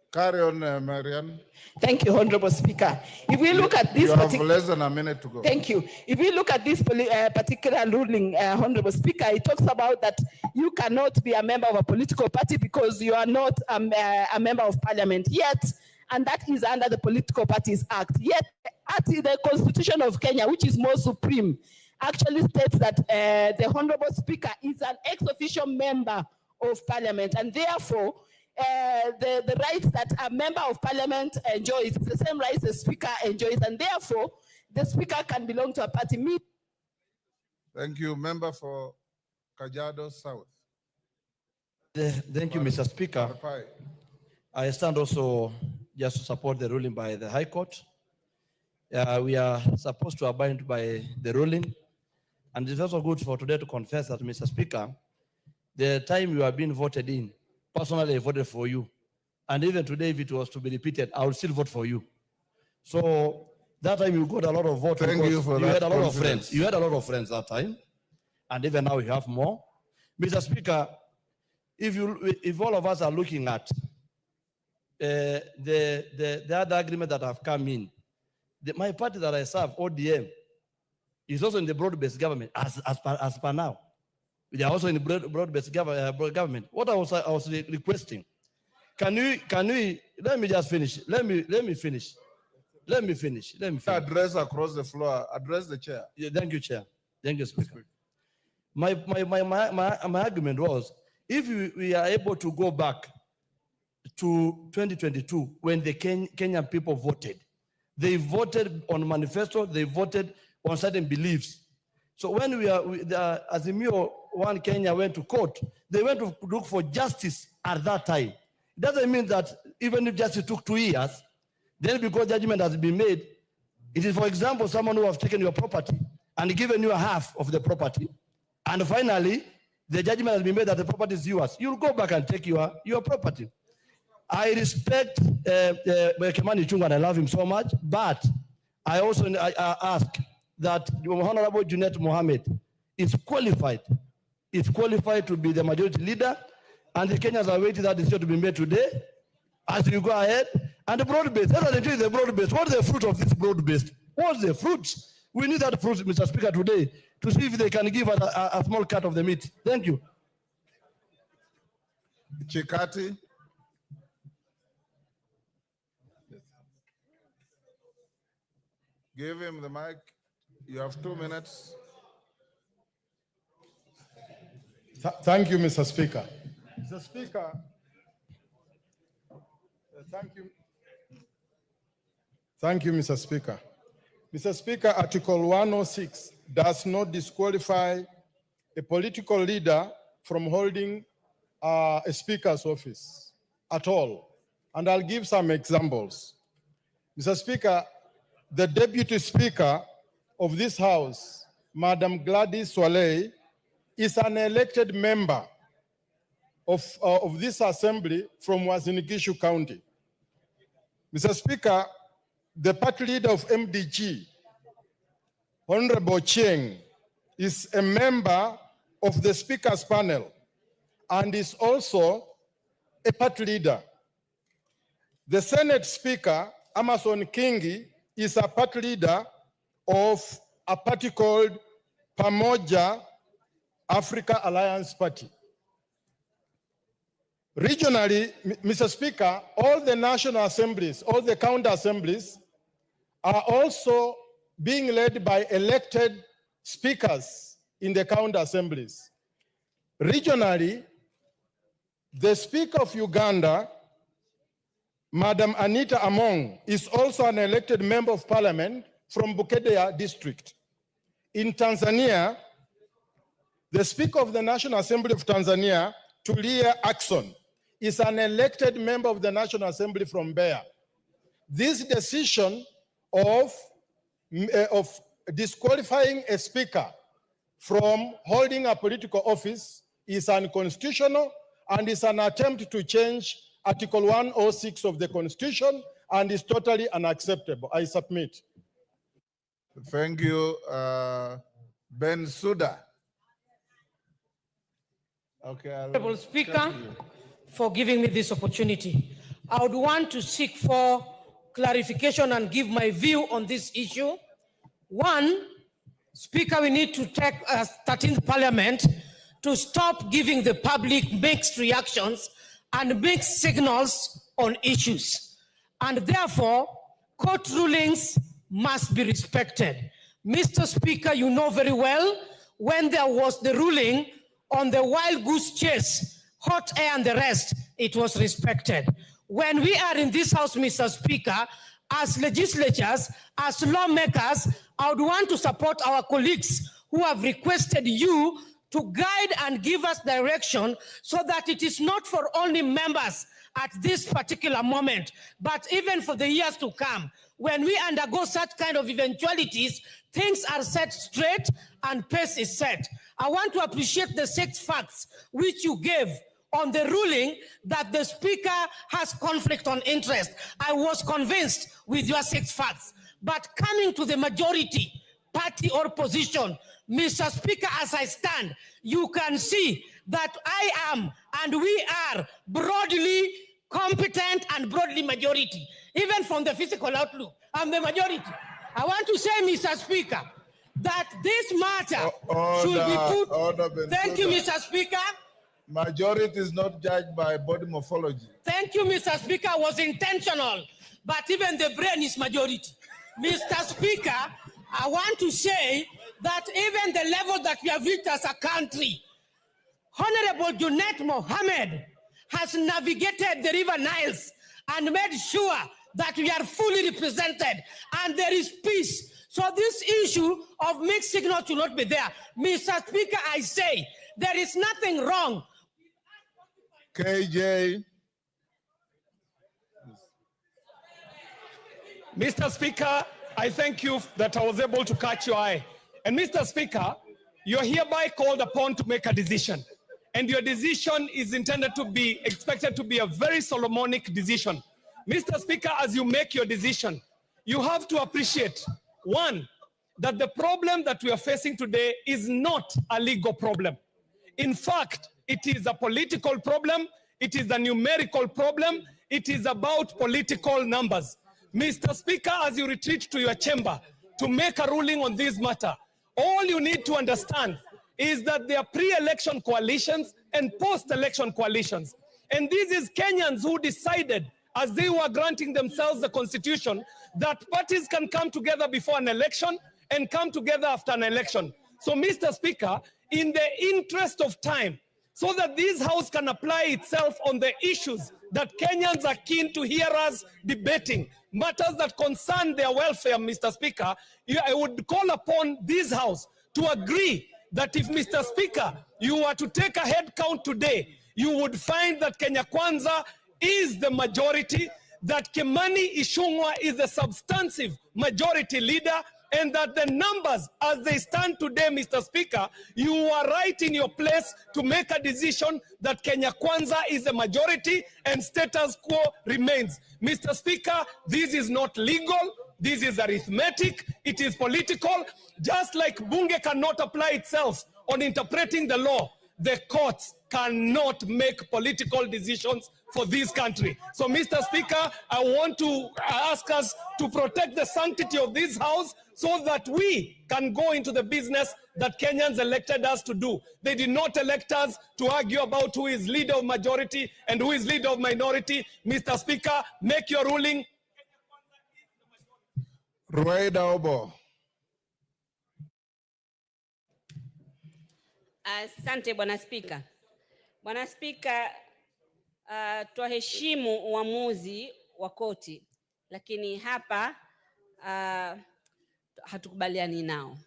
Carry on, Marian. Thank you, Honorable Speaker. If we look at this, you have less than a minute to go. Thank you. If we look at this particular ruling, Honorable Speaker, it talks about that you cannot be a member of a political party because you are not a member of parliament yet, and that is under the Political Parties Act. Yet, at the Constitution of Kenya, which is more supreme, actually states that the Honorable Speaker is an ex-officio member of parliament, and therefore, the rights that a member of parliament enjoys is the same rights the speaker enjoys, and therefore the speaker can belong to a party. Thank you. Member for Kajiado South. Thank you, Mr. Speaker. I stand also just to support the ruling by the High Court. We are supposed to abide by the ruling, and it's also good for today to confess that, Mr. Speaker, the time you have been voted in, personally, I voted for you. And even today, if it was to be repeated, I would still vote for you. So that time you got a lot of votes. Thank you for that. You had a lot confidence. of friends. You had a lot of friends that time. And even now you have more. Mr. Speaker, if all of us are looking at the other agreement that have come in, my party that I serve, ODM, is also in the broad-based government as per now. They are also in the broad-based government. What I was requesting, can we, let me just finish. Let me finish. Address across the floor. Address the chair. Yeah, thank you, Chair. Thank you, Speaker. My argument was, if we are able to go back to 2022, when the Kenyan people voted, they voted on manifesto, they voted on certain beliefs. So when Azimio One Kenya went to court, they went to look for justice at that time. It doesn't mean that even if justice took 2 years, then because judgment has been made, it is, for example, someone who has taken your property and given you a half of the property, and finally, the judgment has been made that the property is yours. You'll go back and take your property. I respect Kemani Chungwa and I love him so much, but I also ask that Honorable Junet Mohammed is qualified to be the majority leader, and the Kenyans are waiting that decision to be made today. As you go ahead, and the broad-based, let us enjoy the broad-based. What is the fruit of this broad-based? What's the fruits? We need that fruit, Mr. Speaker, today, to see if they can give us a small cut of the meat. Thank you. Chikati. Give him the mic. You have 2 minutes. Thank you, Mr. Speaker. Mr. Speaker, Thank you, Mr. Speaker. Mr. Speaker, Article 106 does not disqualify a political leader from holding a speaker's office at all. And I'll give some examples. Mr. Speaker, the Deputy Speaker of this House, Madam Gladys Swaley, is an elected member of this assembly from Uasin-Gishu County. Mr. Speaker, the party leader of MDG, Honorable Cheng, is a member of the Speaker's panel and is also a party leader. The Senate Speaker, Amason Kingi, is a party leader of a party called Pamoja Africa Alliance Party. Regionally, Mr. Speaker, all the national assemblies, all the county assemblies are also being led by elected speakers in the county assemblies. Regionally, the Speaker of Uganda, Madam Anita Among, is also an elected member of parliament from Bukedea district. In Tanzania, the Speaker of the National Assembly of Tanzania, Tulia Ackson, is an elected member of the National Assembly from Mbeya. This decision of disqualifying a speaker from holding a political office is unconstitutional and is an attempt to change Article 106 of the Constitution and is totally unacceptable. I submit. Thank you. Ben Suda. Okay. Honorable Speaker, for giving me this opportunity. I would want to seek for clarification and give my view on this issue. One, Speaker, we need to take a 13th Parliament to stop giving the public mixed reactions and mixed signals on issues. And therefore, court rulings must be respected. Mr. Speaker, you know very well, when there was the ruling on the wild goose chase, hot air and the rest, it was respected. When we are in this house, Mr. Speaker, as legislators, as lawmakers, I would want to support our colleagues who have requested you to guide and give us direction so that it is not for only members at this particular moment, but even for the years to come. When we undergo such kind of eventualities, things are set straight and pace is set. I want to appreciate the 6 facts which you gave on the ruling that the Speaker has conflict on interest. I was convinced with your 6 facts. But coming to the majority, party or position, Mr. Speaker, as I stand, you can see that I am and we are broadly competent and broadly majority. Even from the physical outlook, I'm the majority. I want to say, Mr. Speaker, that this matter should be put... Thank you, Mr. Speaker. Majority is not judged by body morphology. Thank you, Mr. Speaker, was intentional, but even the brain is majority. Mr. Speaker, I want to say that even the level that we have reached as a country, Honorable Junet Mohammed has navigated the River Niles and made sure that we are fully represented and there is peace. So this issue of mixed signal should not be there. Mr. Speaker, I say there is nothing wrong. KJ. Mr. Speaker, I thank you that I was able to catch your eye. And Mr. Speaker, you're hereby called upon to make a decision. And your decision is intended to be, expected to be a very Solomonic decision. Mr. Speaker, as you make your decision, you have to appreciate, one, that the problem that we are facing today is not a legal problem. In fact, it is a political problem. It is a numerical problem. It is about political numbers. Mr. Speaker, as you retreat to your chamber to make a ruling on this matter, all you need to understand is that there are pre-election coalitions and post-election coalitions. And this is Kenyans who decided, as they were granting themselves the constitution, that parties can come together before an election and come together after an election. So, Mr. Speaker, in the interest of time, so that this House can apply itself on the issues that Kenyans are keen to hear us debating, matters that concern their welfare, Mr. Speaker, I would call upon this House to agree that if, Mr. Speaker, you were to take a head count today, you would find that Kenya Kwanza is the majority, that Kimani Ichung'wah is the substantive majority leader, and that the numbers as they stand today, Mr. Speaker, you are right in your place to make a decision that Kenya Kwanza is the majority and status quo remains. Mr. Speaker, this is not legal. This is arithmetic. It is political. Just like Bunge cannot apply itself on interpreting the law, the courts cannot make political decisions for this country. So, Mr. Speaker, I want to ask us to protect the sanctity of this House so that we can go into the business that Kenyans elected us to do. They did not elect us to argue about who is leader of majority and who is leader of minority. Mr. Speaker, make your ruling. Rueda Obo. Asante Bwana Spika. Bwana Spika, twaheshimu uamuzi wa koti, lakini hapa hatukubaliani nao.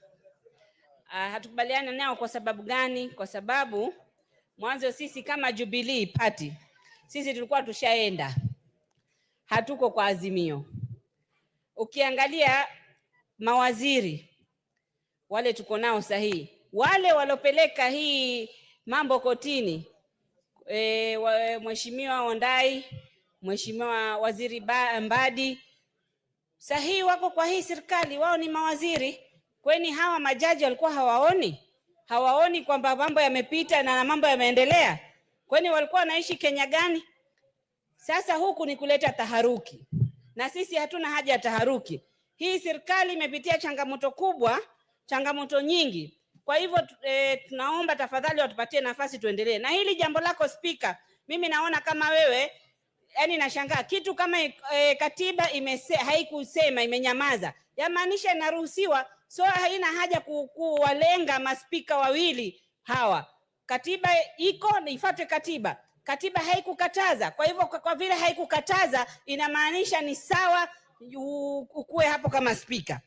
Hatukubaliani nao kwa sababu gani? Kwa sababu mwanzo sisi kama Jubilee Party, sisi tulikuwa tushaenda, hatuko kwa Azimio. Ukiangalia mawaziri wale tuko nao sahihi, wale walopeleka hii mambo kotini, Mheshimiwa Ondai, Mheshimiwa Waziri Mbadi, sahihi wako kwa hii serikali, wao ni mawaziri. Kweni hawa majaji walikuwa hawaoni kwamba mambo yamepita na mambo yameendelea? Kweni walikuwa wanaishi Kenya gani? Sasa huku ni kuleta taharuki, na sisi hatuna haja ya taharuki. Hii serikali imepitia changamoto kubwa, changamoto nyingi. Kwa hivyo tunaomba tafadhali watupatie nafasi tuendelee. Na hili jambo lako Spika, mimi naona kama wewe, yani nashangaa kitu kama katiba haikusema, imenyamaza, yamaanisha inaruhusiwa. So haina haja kuwalenga maspika wawili hawa. Katiba iko, ifuate katiba. Katiba haikukataza. Kwa hivyo kwa vile haikukataza, inamaanisha ni sawa ukue hapo kama spika.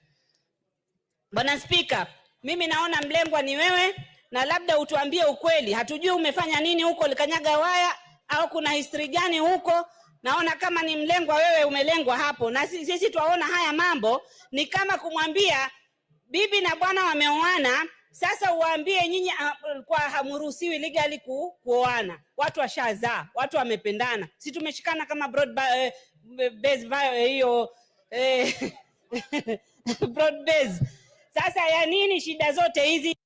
Bwana Spika, mimi naona mlengwa ni wewe, na labda utuambie ukweli. Hatujui umefanya nini huko, likanyaga waya au kuna history gani huko. Naona kama ni mlengwa wewe, umelengwa hapo. Na sisi tuwaona haya mambo ni kama kumwambia bibi na bwana wameoana, sasa uwaambie nyinyi kwa hamuruhusiwi legally kuoana. Watu washazaa, watu wamependana. Si tumeshikana kama broad base hiyo broad base. Sasa ya nini shida zote hizi?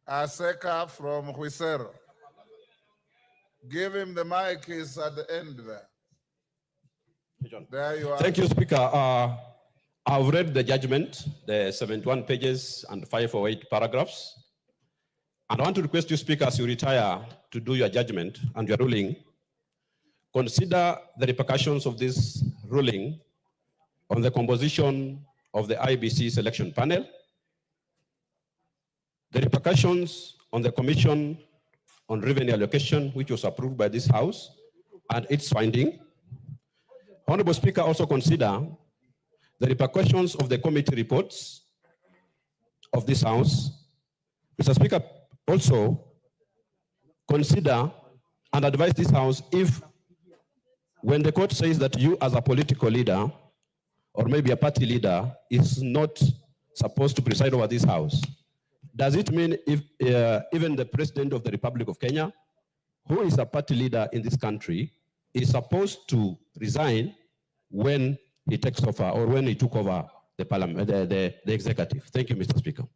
Aseka from Huisero. Give him the mic, is at the end there. There you are. Thank you, Speaker. I've read the judgment, the 71 pages and 508 paragraphs. And I want to request you, Speaker, as you retire to do your judgment and your ruling, consider the repercussions of this ruling on the composition of the IBC selection panel, the repercussions on the Commission on Revenue Allocation, which was approved by this House, and its finding. Honorable Speaker, also consider the repercussions of the committee reports of this House. Mr. Speaker, also consider and advise this House if, when the court says that you as a political leader or maybe a party leader is not supposed to preside over this House, does it mean if even the President of the Republic of Kenya, who is a party leader in this country, is supposed to resign when he takes over or when he took over the parliament, the executive? Thank you, Mr. Speaker.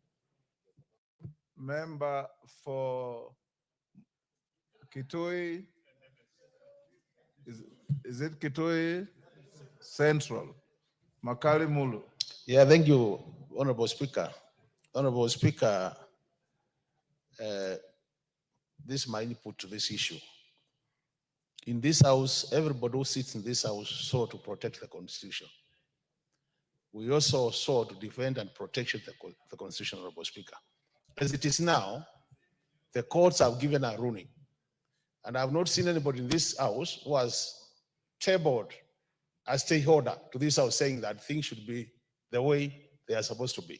Member for Kitui, is it Kitui Central? Makali Mulu. Yeah, thank you, Honorable Speaker. Honorable Speaker, this is my input to this issue. In this House, everybody who sits in this House sought to protect the Constitution. We also sought to defend and protect the Constitution, Honorable Speaker. As it is now, the courts have given a ruling, and I have not seen anybody in this House who has tabled a stay order to this House saying that things should be the way they are supposed to be.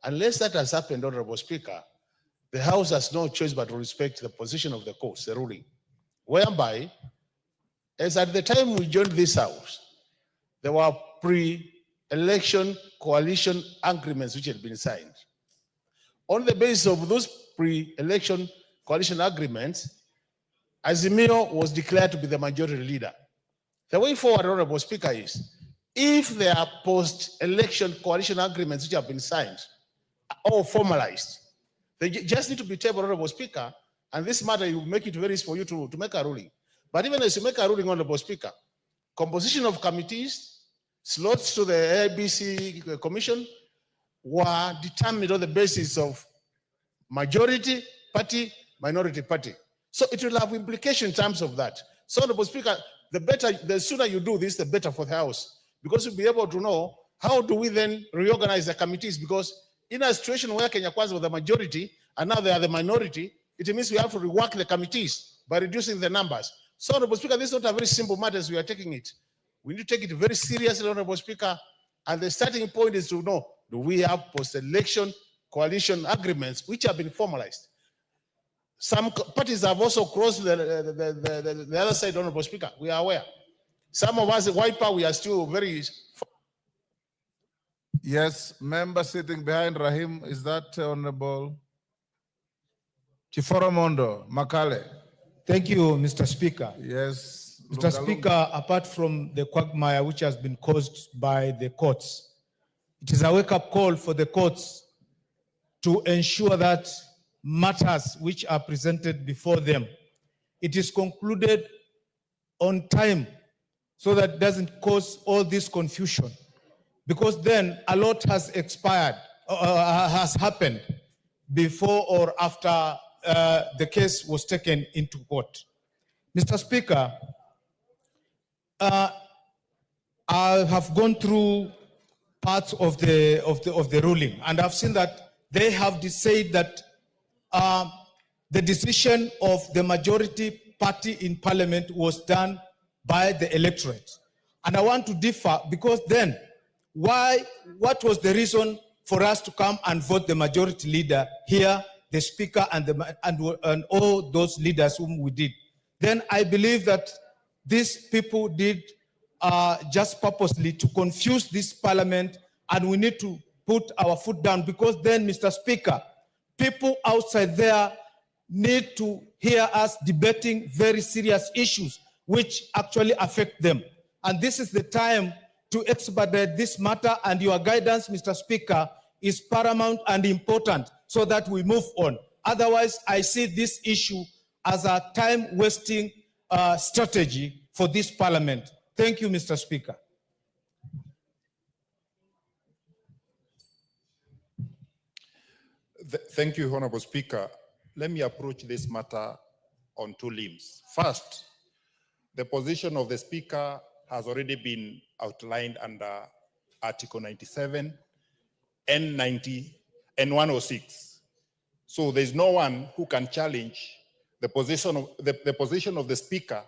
Unless that has happened, Honorable Speaker, the House has no choice but to respect the position of the courts, the ruling, whereby, as at the time we joined this House, there were pre-election coalition agreements which had been signed. On the basis of those pre-election coalition agreements, Azimio was declared to be the majority leader. The way forward, Honorable Speaker, is if there are post-election coalition agreements which have been signed or formalized, they just need to be tabled, Honorable Speaker, and this matter will make it very easy for you to make a ruling. But even as you make a ruling, Honorable Speaker, composition of committees, slots to the ABC Commission were determined on the basis of majority party, minority party. So it will have implications in terms of that. So, Honorable Speaker, the sooner you do this, the better for the House, because we'll be able to know how do we then reorganize the committees, because in a situation where Kenya Kwanza were the majority and now they are the minority, it means we have to rework the committees by reducing the numbers. So, Honorable Speaker, this is not a very simple matter as we are taking it. We need to take it very seriously, Honorable Speaker, and the starting point is to know, do we have post-election coalition agreements which have been formalized. Some parties have also crossed the other side, Honorable Speaker. We are aware. Some of us, White Power, we are still very... Yes, member sitting behind Rahim, is that Honorable Chiforomondo Makale? Thank you, Mr. Speaker. Yes. Mr. Speaker, apart from the quagmire which has been caused by the courts, it is a wake-up call for the courts to ensure that matters which are presented before them, it is concluded on time so that it doesn't cause all this confusion. Because then a lot has expired, has happened before or after the case was taken into court. Mr. Speaker, I have gone through parts of the ruling, and I've seen that they have said that the decision of the majority party in parliament was done by the electorate. And I want to differ, because then what was the reason for us to come and vote the majority leader here, the speaker and all those leaders whom we did? Then I believe that these people did just purposely to confuse this parliament, and we need to put our foot down, because then, Mr. Speaker, people outside there need to hear us debating very serious issues which actually affect them. And this is the time to expedite this matter, and your guidance, Mr. Speaker, is paramount and important so that we move on. Otherwise, I see this issue as a time-wasting strategy for this parliament. Thank you, Mr. Speaker. Thank you, Honorable Speaker. Let me approach this matter on two limbs. First, the position of the Speaker has already been outlined under Article 97, N90, and 106. So there's no one who can challenge the position of the Speaker,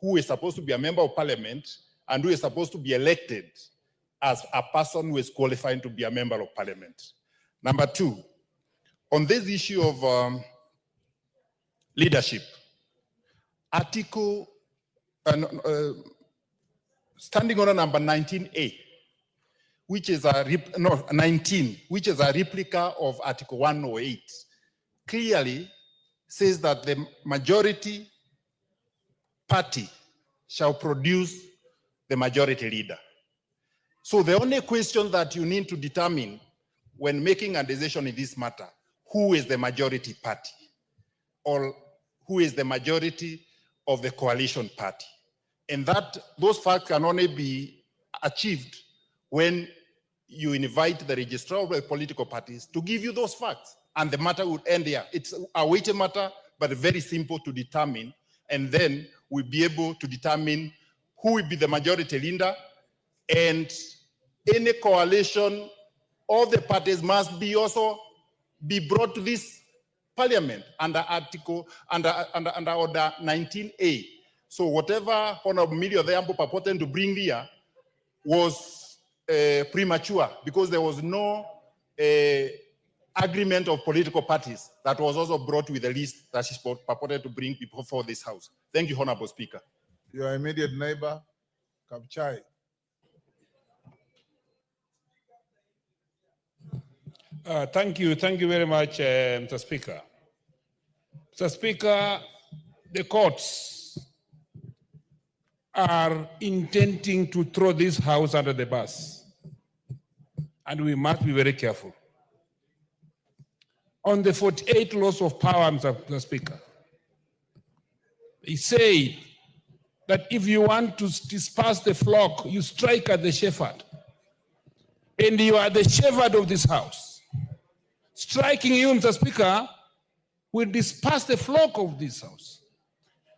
who is supposed to be a member of Parliament and who is supposed to be elected as a person who is qualified to be a member of Parliament. Number two, on this issue of leadership, Article Standing Order number 19A, which is a 19, which is a replica of Article 108, clearly says that the majority party shall produce the majority leader. So the only question that you need to determine when making a decision in this matter, who is the majority party, or who is the majority of the coalition party? And that those facts can only be achieved when you invite the registrar of the political parties to give you those facts, and the matter would end there. It's a weighty matter, but very simple to determine, and then we'll be able to determine who will be the majority leader, and any coalition of the parties must be also be brought to this parliament under order 19A. So whatever Honorable Millie Odhiambo purported to bring here was premature, because there was no agreement of political parties that was also brought with the list that she purported to bring before this House. Thank you, Honorable Speaker. Your immediate neighbor, Kapchai. Thank you very much, Mr. Speaker. Mr. Speaker, the courts are intending to throw this House under the bus, and we must be very careful. On the 48 laws of power, Mr. Speaker, he said that if you want to disperse the flock, you strike at the shepherd. And you are the shepherd of this House. Striking you, Mr. Speaker, will disperse the flock of this House.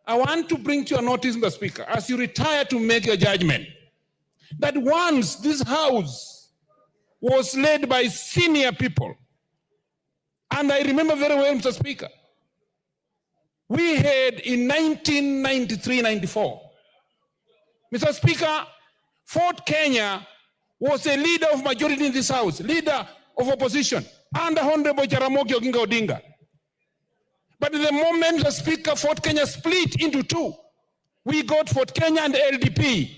I want to bring to your notice, Mr. Speaker, as you retire to make your judgment, that once this House was led by senior people, and I remember very well, Mr. Speaker, we had in 1993-94, Mr. Speaker, Fort Kenya was a leader of majority in this House, leader of opposition. under Honorable Jaramogi Oginga Odinga. But the moment the Speaker, Fort Kenya split into two, we got Fort Kenya and LDP.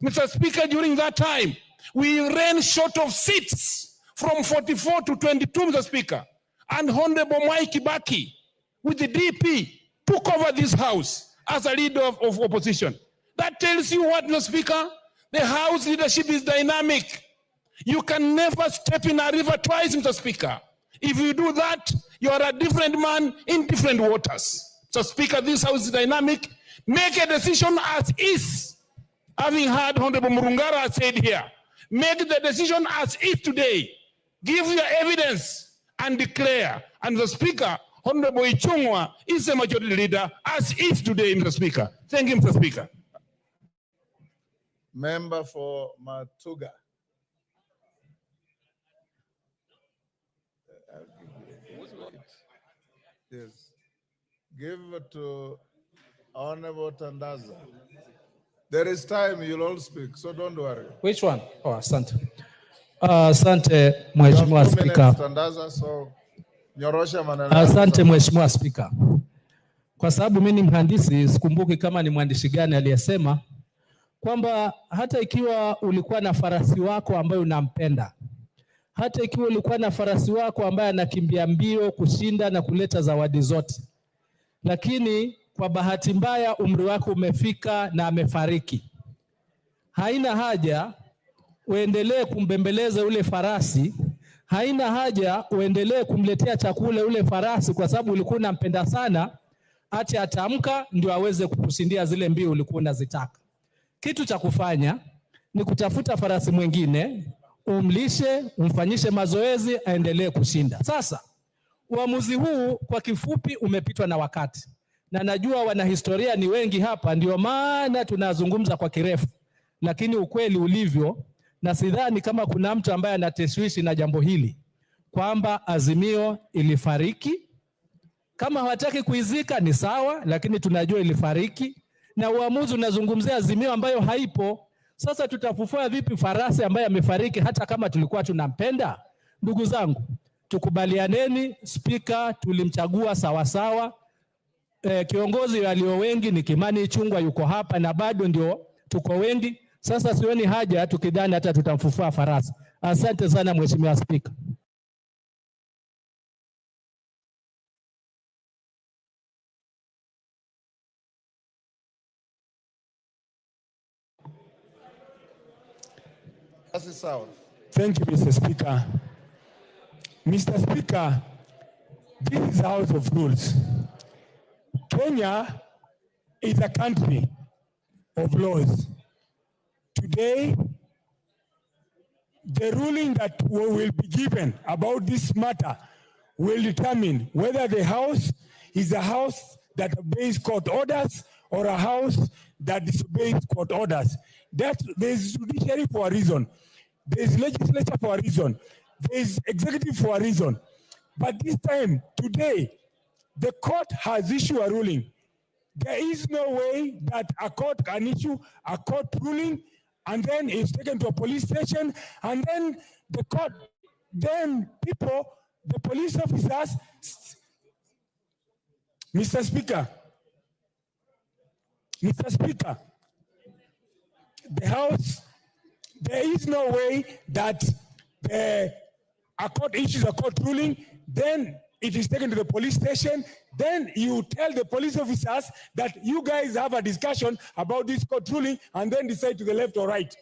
Mr. Speaker, during that time, we ran short of seats from 44 to 22, Mr. Speaker. And Honorable Mwai Kibaki, with the DP, took over this house as a leader of opposition. That tells you what, Mr. Speaker? The house leadership is dynamic. You can never step in a river twice, Mr. Speaker. If you do that, you are a different man in different waters. So, Speaker, this house is dynamic. Make a decision as is. Having heard Honorable Murungara said here, make the decision as is today. Give your evidence and declare. And the Speaker, Honorable Ichungwa, is a majority leader as is today, Mr. Speaker. Thank you, Mr. Speaker. Member for Matuga. Yes. Give it to Honorable Tandaza. There is time, you'll all speak, so don't worry. Which one? Oh, asante. Asante, Mheshimiwa Spika. Tandaza, so nyorosha maneno. Asante, Mheshimiwa Spika. Kwa sababu mimi ni mhandisi, sikumbuki kama ni mwandishi gani aliyesema kwamba hata ikiwa ulikuwa na farasi wako ambaye unampenda, hata ikiwa ulikuwa na farasi wako ambaye anakimbia mbio kushinda na kuleta zawadi zote, lakini kwa bahati mbaya umri wako umefika na amefariki, haina haja uendelee kumbembeleza ule farasi, haina haja uendelee kumletea chakula ule farasi kwa sababu ulikuwa unampenda sana, ati atamka ndio aweze kukushindia zile mbio ulikuwa unazitaka. Kitu cha kufanya ni kutafuta farasi mwingine, umlishe, umfanyishe mazoezi, aendelee kushinda. Sasa uamuzi huu kwa kifupi umepitwa na wakati, na najua wanahistoria ni wengi hapa, ndio maana tunazungumza kwa kirefu, lakini ukweli ulivyo, na sidhani kama kuna mtu ambaye anateshwishi na jambo hili kwamba Azimio ilifariki. Kama hawataki kuizika ni sawa, lakini tunajua ilifariki, na uamuzi unazungumzia Azimio ambayo haipo. Sasa tutafufua vipi farasi ambaye amefariki hata kama tulikuwa tunampenda? Ndugu zangu, tukubalianeni, Spika tulimchagua sawa sawa. Kiongozi walio wengi ni Kimani Ichung'wah, yuko hapa na bado ndio tuko wengi. Sasa sioni haja tukidhani hata tutamfufua farasi. Asante sana Mheshimiwa Spika. Thank you, Mr. Speaker. Mr. Speaker, this is the House of Rules. Kenya is a country of laws. Today, the ruling that will be given about this matter will determine whether the House is a House that obeys court orders or a House that disobeys court orders. That there is judiciary for a reason. There is legislature for a reason. There is executive for a reason. But this time, today, the court has issued a ruling. There is no way that a court can issue a court ruling and then it's taken to a police station, and then the court, then people, the police officers, Mr. Speaker, the House, there is no way that a court issues a court ruling, then it is taken to the police station, then you tell the police officers that you guys have a discussion about this court ruling and then decide to the left or right.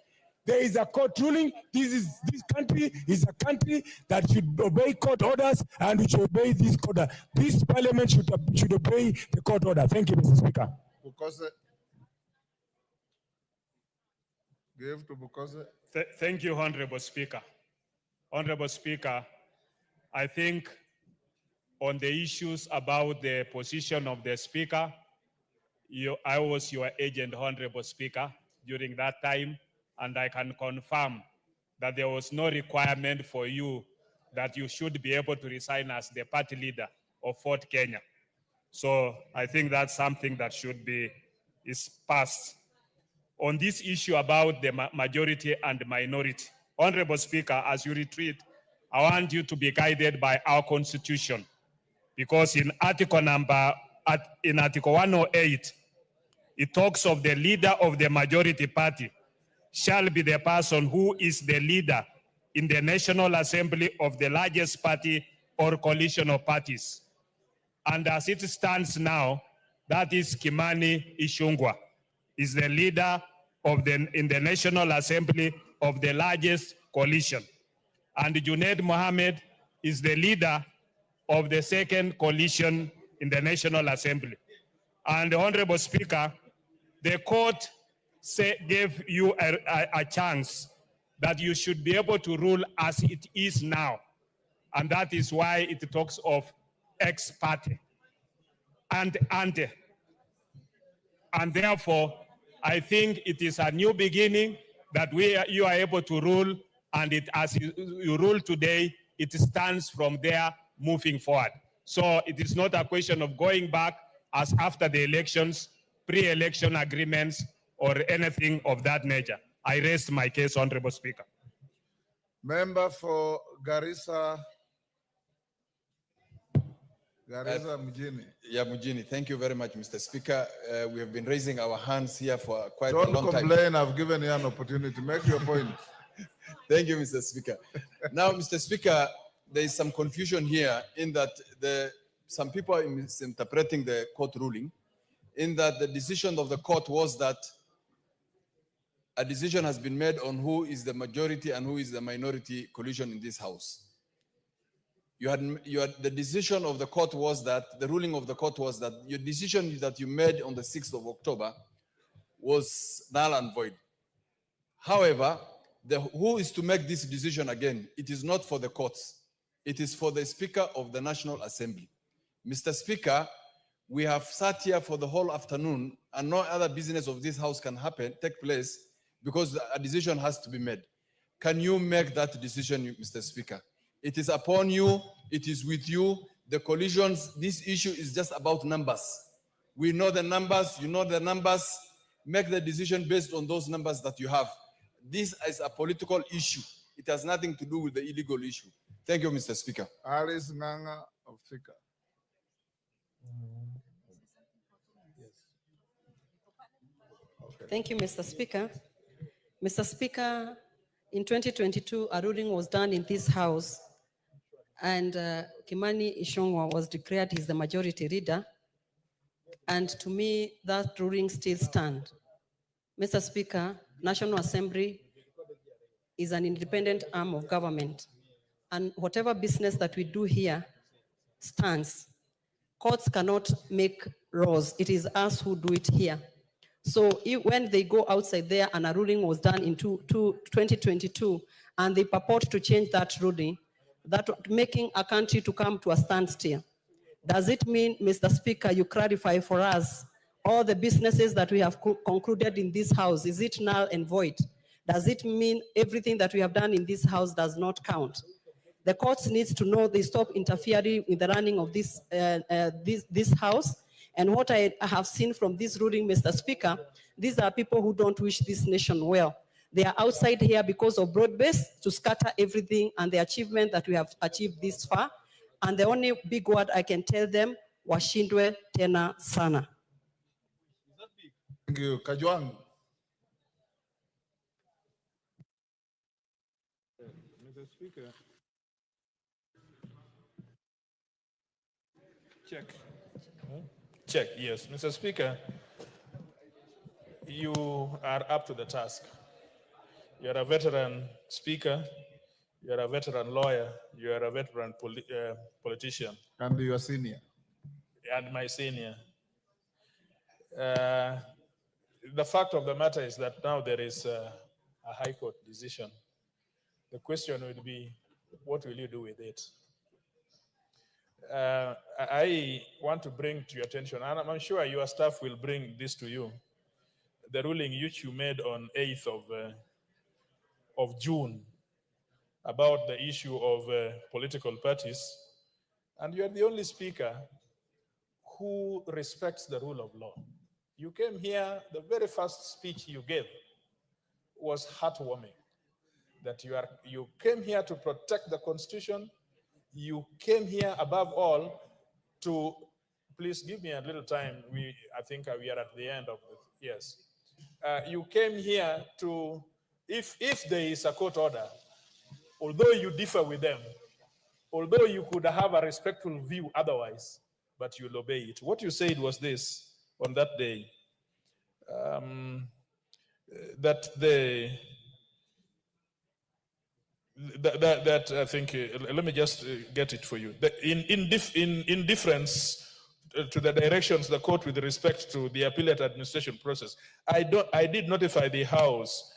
There is a court ruling. This country is a country that should obey court orders and we should obey this court order. This parliament should obey the court order. Thank you, Mr. Speaker. Give to Bukose. Thank you, Honorable Speaker. Honorable Speaker, I think on the issues about the position of the Speaker, I was your agent, Honorable Speaker, during that time, and I can confirm that there was no requirement for you that you should be able to resign as the party leader of Fort Kenya. So I think that's something that is passed. On this issue about the majority and minority, Honorable Speaker, as you retreat, I want you to be guided by our constitution, because in Article 108, it talks of the leader of the majority party shall be the person who is the leader in the National Assembly of the largest party or coalition of parties. And as it stands now, that is Kimani Ichung'wah, is the leader of in the National Assembly of the largest coalition. And Junaid Mohammed is the leader of the second coalition in the National Assembly. And the Honorable Speaker, the court gave you a chance that you should be able to rule as it is now. And that is why it talks of ex parte and ante. And therefore, I think it is a new beginning that you are able to rule, and as you rule today, it stands from there moving forward. So it is not a question of going back as after the elections, pre-election agreements, or anything of that nature. I rest my case, Honorable Speaker. Member for Garissa Mujini. Yeah, Mujini. Thank you very much, Mr. Speaker. We have been raising our hands here for quite a long time. Don't complain, I've given you an opportunity. Make your point. Thank you, Mr. Speaker. Now, Mr. Speaker, there is some confusion here in that some people are misinterpreting the court ruling, in that the decision of the court was that a decision has been made on who is the majority and who is the minority coalition in this house. The decision of the court was that, the ruling of the court was that your decision that you made on the 6th of October was null and void. However, who is to make this decision again? It is not for the courts. It is for the Speaker of the National Assembly. Mr. Speaker, we have sat here for the whole afternoon and no other business of this house can take place because a decision has to be made. Can you make that decision, Mr. Speaker? It is upon you, it is with you. The coalitions, this issue is just about numbers. We know the numbers, you know the numbers. Make the decision based on those numbers that you have. This is a political issue. It has nothing to do with the illegal issue. Thank you, Mr. Speaker. Alice Nganga of Thika. Thank you, Mr. Speaker. Mr. Speaker, in 2022, a ruling was done in this House, and Kimani Ichung'wah was declared the majority leader. And to me, that ruling still stands. Mr. Speaker, National Assembly is an independent arm of government, and whatever business that we do here stands. Courts cannot make laws. It is us who do it here. So when they go outside there and a ruling was done in 2022 and they purport to change that ruling, that making a country to come to a standstill, does it mean, Mr. Speaker, you clarify for us all the businesses that we have concluded in this house, is it null and void? Does it mean everything that we have done in this house does not count? The courts needs to know they stop interfering with the running of this house. And what I have seen from this ruling, Mr. Speaker, these are people who don't wish this nation well. They are outside here because of broad base to scatter everything and the achievement that we have achieved this far. And the only big word I can tell them, washindwe tena sana. Thank you. Kajwang. Mr. Speaker. Check. Check, yes. Mr. Speaker, you are up to the task. You're a veteran speaker, you're a veteran lawyer, you're a veteran politician. And you're senior. And my senior. The fact of the matter is that now there is a High Court decision. The question would be, what will you do with it? I want to bring to your attention, and I'm sure your staff will bring this to you, the ruling which you made on 8th of June about the issue of political parties. And you're the only speaker who respects the rule of law. You came here, the very first speech you gave was heartwarming. that you came here to protect the Constitution. You came here above all to, please give me a little time. I think we are at the end of it. Yes. You came here to, if there is a court order, although you differ with them, although you could have a respectful view otherwise, but you'll obey it. What you said was this on that day, that I think, let me just get it for you. In difference to the directions the court with respect to the appellate administration process, I did notify the House,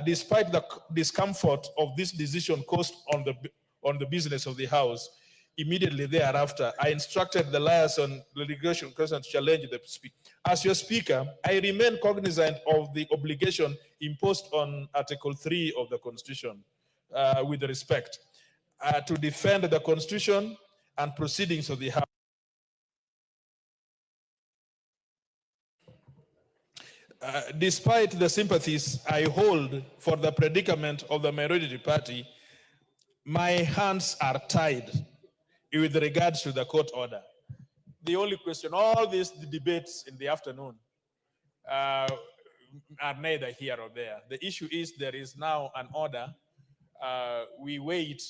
despite the discomfort of this decision caused on the business of the House. Immediately thereafter, I instructed the liaison litigation person to challenge the speaker. As your speaker, I remain cognizant of the obligation imposed on Article 3 of the Constitution, with respect to defend the Constitution and proceedings of the House. Despite the sympathies I hold for the predicament of the minority party, my hands are tied with regards to the court order. The only question, all these debates in the afternoon are neither here or there. The issue is there is now an order. We wait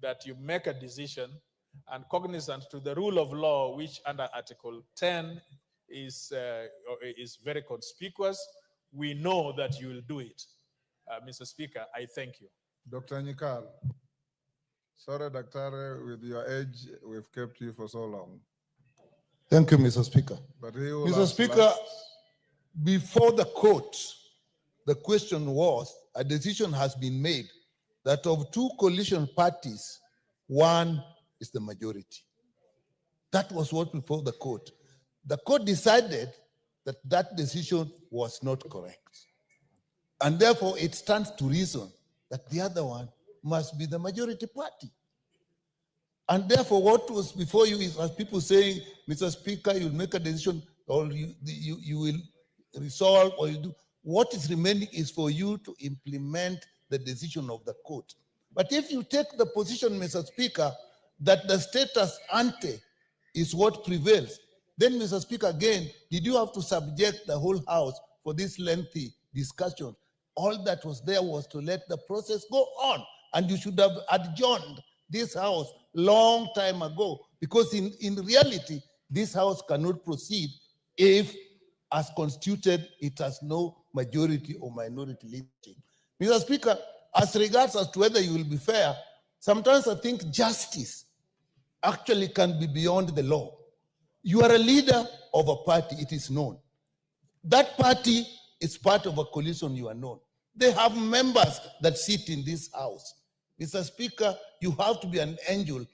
that you make a decision, and cognizant to the rule of law, which under Article 10 is very conspicuous. We know that you will do it. Mr. Speaker, I thank you. Dr. Nyikal, sorry, Doctor, with your age, we've kept you for so long. Thank you, Mr. Speaker. But he will Mr. have Speaker, last. before the court, the question was, a decision has been made that of two coalition parties, one is the majority. That was what before the court. The court decided that that decision was not correct. And therefore, it stands to reason that the other one must be the majority party. And therefore, what was before you is, as people saying, Mr. Speaker, you'll make a decision, or you will resolve, or you do. What is remaining is for you to implement the decision of the court. But if you take the position, Mr. Speaker, that the status ante is what prevails, then, Mr. Speaker, again, did you have to subject the whole House for this lengthy discussion? All that was there was to let the process go on, and you should have adjourned this House long time ago, because in reality, this House cannot proceed if, as constituted, it has no majority or minority leadership. Mr. Speaker, as regards as to whether you will be fair, sometimes I think justice actually can be beyond the law. You are a leader of a party, it is known. That party is part of a coalition, you are known. They have members that sit in this House. Mr. Speaker, you have to be an angel